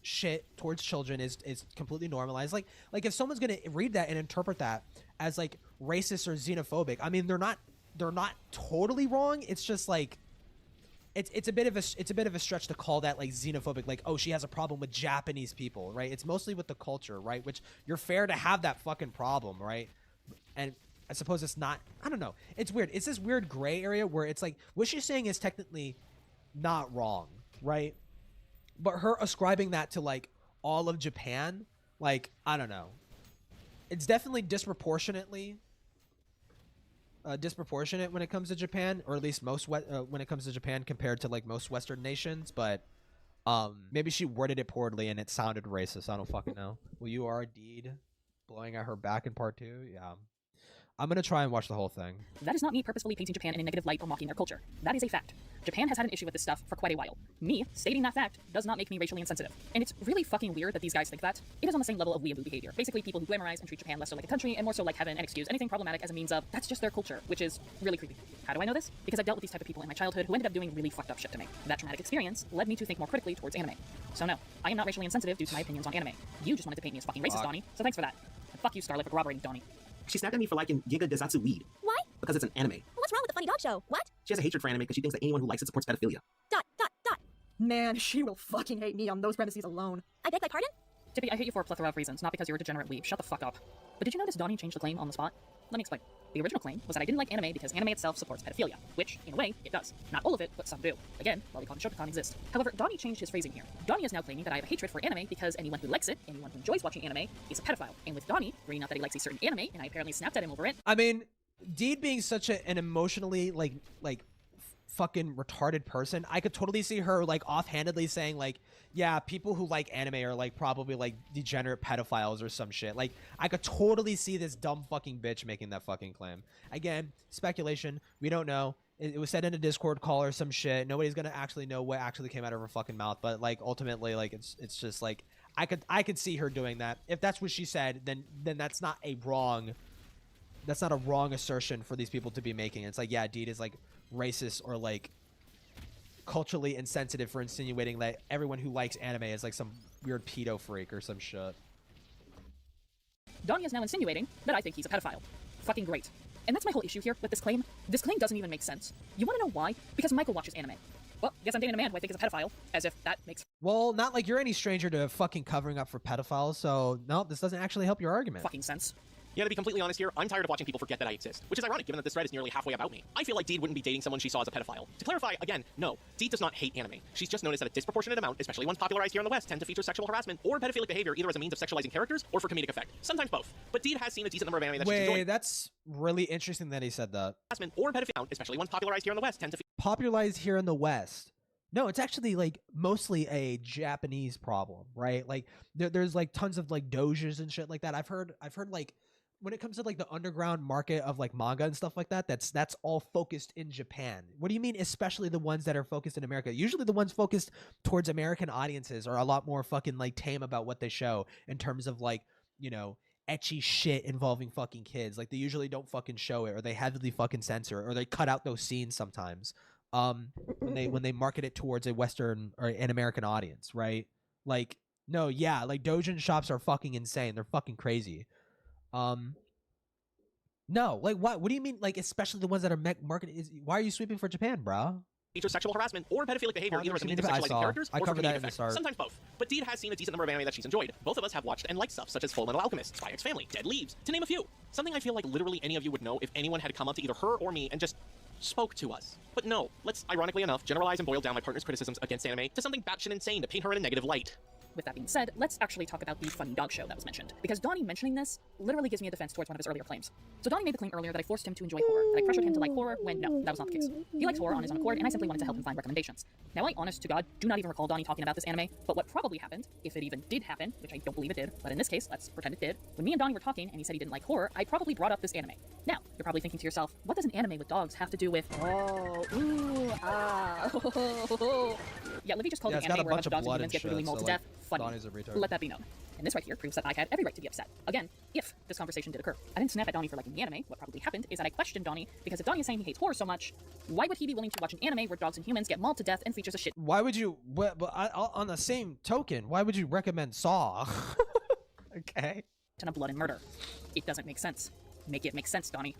shit towards children is completely normalized. Like if someone's gonna read that and interpret that as like racist or xenophobic, I mean they're not totally wrong. It's just like it's a bit of a stretch to call that like xenophobic, like, oh, she has a problem with Japanese people, right? It's mostly with the culture, right? Which you're fair to have that fucking problem, right? And I suppose it's not, I don't know. It's weird. It's this weird gray area where it's like what she's saying is technically not wrong, right? But her ascribing that to like all of Japan, like, I don't know. It's definitely disproportionate when it comes to Japan, or at least when it comes to Japan compared to like most Western nations. But maybe she worded it poorly and it sounded racist. I don't fucking know. Well, you are indeed blowing at her back in part 2. Yeah. I'm gonna try and watch the whole thing. That is not me purposefully painting Japan in a negative light or mocking their culture. That is a fact. Japan has had an issue with this stuff for quite a while. Me stating that fact does not make me racially insensitive. And it's really fucking weird that these guys think that. It is on the same level of weeaboo behavior. Basically, people who glamorize and treat Japan less so like a country and more so like heaven and excuse anything problematic as a means of, that's just their culture, which is really creepy. How do I know this? Because I've dealt with these type of people in my childhood who ended up doing really fucked up shit to me. That traumatic experience led me to think more critically towards anime. So no, I am not racially insensitive due to my opinions on anime. You just wanted to paint me as fucking racist, Donnie, so thanks for that. And fuck you, Scarlet, for corroborating, Donnie. She snapped at me for liking Giga Desatsu Weed. Why? Because it's an anime. Well, what's wrong with the funny dog show? What? She has a hatred for anime because she thinks that anyone who likes it supports pedophilia. ... Man, she will fucking hate me on those premises alone. I beg my pardon? Tippy, I hate you for a plethora of reasons, not because you're a degenerate weeb. Shut the fuck up. But did you notice Donnie changed the claim on the spot? Let me explain. The original claim was that I didn't like anime because anime itself supports pedophilia, which, in a way, it does. Not all of it, but some do. Again, lolicon and shotacon exist. However, Donnie changed his phrasing here. Donnie is now claiming that I have a hatred for anime because anyone who likes it, anyone who enjoys watching anime, is a pedophile. And with Donnie bringing up that he likes a certain anime, and I apparently snapped at him over it. I mean, Deed being such an emotionally like fucking retarded person, I could totally see her like offhandedly saying like, yeah, people who like anime are like probably like degenerate pedophiles or some shit. Like, I could totally see this dumb fucking bitch making that fucking claim. Again, speculation. We don't know. It was said in a Discord call or some shit. Nobody's gonna actually know what actually came out of her fucking mouth. But like ultimately, like it's just like I could see her doing that. If that's what she said, then that's not a wrong. That's not a wrong assertion for these people to be making. It's like, yeah, Deed is like racist or like culturally insensitive for insinuating that everyone who likes anime is like some weird pedo freak or some shit. Donnie is now insinuating that I think he's a pedophile. Fucking great. And that's my whole issue here with this claim. This claim doesn't even make sense. You want to know why? Because Michael watches anime. Well, guess I'm dating a man who I think is a pedophile, as if that makes... Well, not like you're any stranger to fucking covering up for pedophiles, so no, this doesn't actually help your argument. Fucking sense. Yeah, to be completely honest here, I'm tired of watching people forget that I exist, which is ironic given that this thread is nearly halfway about me. I feel like Deed wouldn't be dating someone she saw as a pedophile. To clarify, again, no, Deed does not hate anime. She's just noticed that a disproportionate amount, especially ones popularized here in the West, tend to feature sexual harassment or pedophilic behavior either as a means of sexualizing characters or for comedic effect. Sometimes both. But Deed has seen a decent number of anime that she's enjoyed. Wait, that's really interesting that he said that. Harassment or pedophilic, especially ones popularized here in the West, tend to popularized here in the West. No, it's actually like mostly a Japanese problem, right? Like there's like tons of like doujins and shit like that. I've heard like when it comes to like the underground market of like manga and stuff like that, that's all focused in Japan. What do you mean, especially the ones that are focused in America? Usually the ones focused towards American audiences are a lot more fucking like tame about what they show in terms of like, you know, ecchi shit involving fucking kids. Like they usually don't fucking show it, or they heavily fucking censor, or they cut out those scenes sometimes. When they market it towards a Western or an American audience, right? Like, no, yeah, like doujin shops are fucking insane. They're fucking crazy. No, like what do you mean, like especially the ones that are marketed? Why are you sweeping for Japan, bro? feature sexual harassment or pedophilic behavior either as a means of sexualizing characters or for comedic effect. Sometimes both. But Deed has seen a decent number of anime that she's enjoyed. Both of us have watched and liked stuff such as Full Metal Alchemist, Spy X Family, Dead Leaves, to name a few. Something I feel like literally any of you would know if anyone had come up to either her or me and just spoke to us. But no, let's, ironically enough, generalize and boil down my partner's criticisms against anime to something batshit insane to paint her in a negative light. with that being said, let's actually talk about the funny dog show that was mentioned. Because Donnie mentioning this literally gives me a defense towards one of his earlier claims. So Donnie made the claim earlier that I forced him to enjoy horror, that I pressured him to like horror, when no, that was not the case. He likes horror on his own accord, and I simply wanted to help him find recommendations. Now, I, honest to God, do not even recall Donnie talking about this anime, but what probably happened, if it even did happen, which I don't believe it did, but in this case, let's pretend it did, when me and Donnie were talking and he said he didn't like horror, I probably brought up this anime. Now, you're probably thinking to yourself, what does an anime with dogs have to do with, oh, ooh, ah, yeah, Livy just called it an anime where a bunch of dogs and humans get brutally mauled to death. Funny. Let that be known. And this right here proves that I had every right to be upset. Again, if this conversation did occur. I didn't snap at Donnie for liking the anime. What probably happened is that I questioned Donnie, because if Donnie is saying he hates horror so much, why would he be willing to watch an anime where dogs and humans get mauled to death and features a shit? Why would you, on the same token, why would you recommend Saw? Okay. Ton of blood and murder. It doesn't make sense. Make it make sense, Donnie.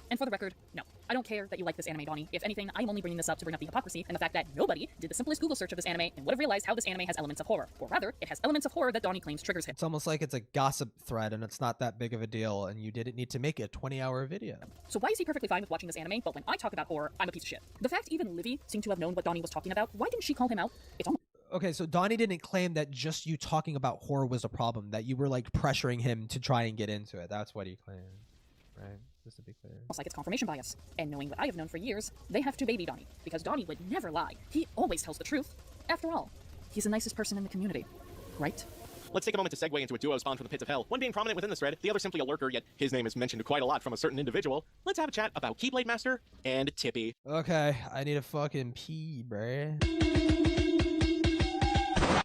And for the record, no, I don't care that you like this anime, Donnie. If anything, I'm only bringing this up to bring up the hypocrisy and the fact that nobody did the simplest Google search of this anime and would have realized how this anime has elements of horror. Or rather, it has elements of horror that Donnie claims triggers him. It's almost like it's a gossip thread and it's not that big of a deal and you didn't need to make a 20-hour video. So why is he perfectly fine with watching this anime, but when I talk about horror, I'm a piece of shit? The fact even Livy seemed to have known what Donnie was talking about, why didn't she call him out? It's almost okay, so Donnie didn't claim that just you talking about horror was a problem, that you were like pressuring him to try and get into it. That's what he claimed, right? Just to be clear. Almost like it's confirmation bias. And knowing what I have known for years, they have to baby Donnie, because Donnie would never lie. He always tells the truth. After all, he's the nicest person in the community, right? Let's take a moment to segue into a duo spawned from the pits of hell. One being prominent within this thread, the other simply a lurker, yet his name is mentioned quite a lot from a certain individual. Let's have a chat about Keyblade Master and Tippy. Okay, I need a fucking pee, bruh.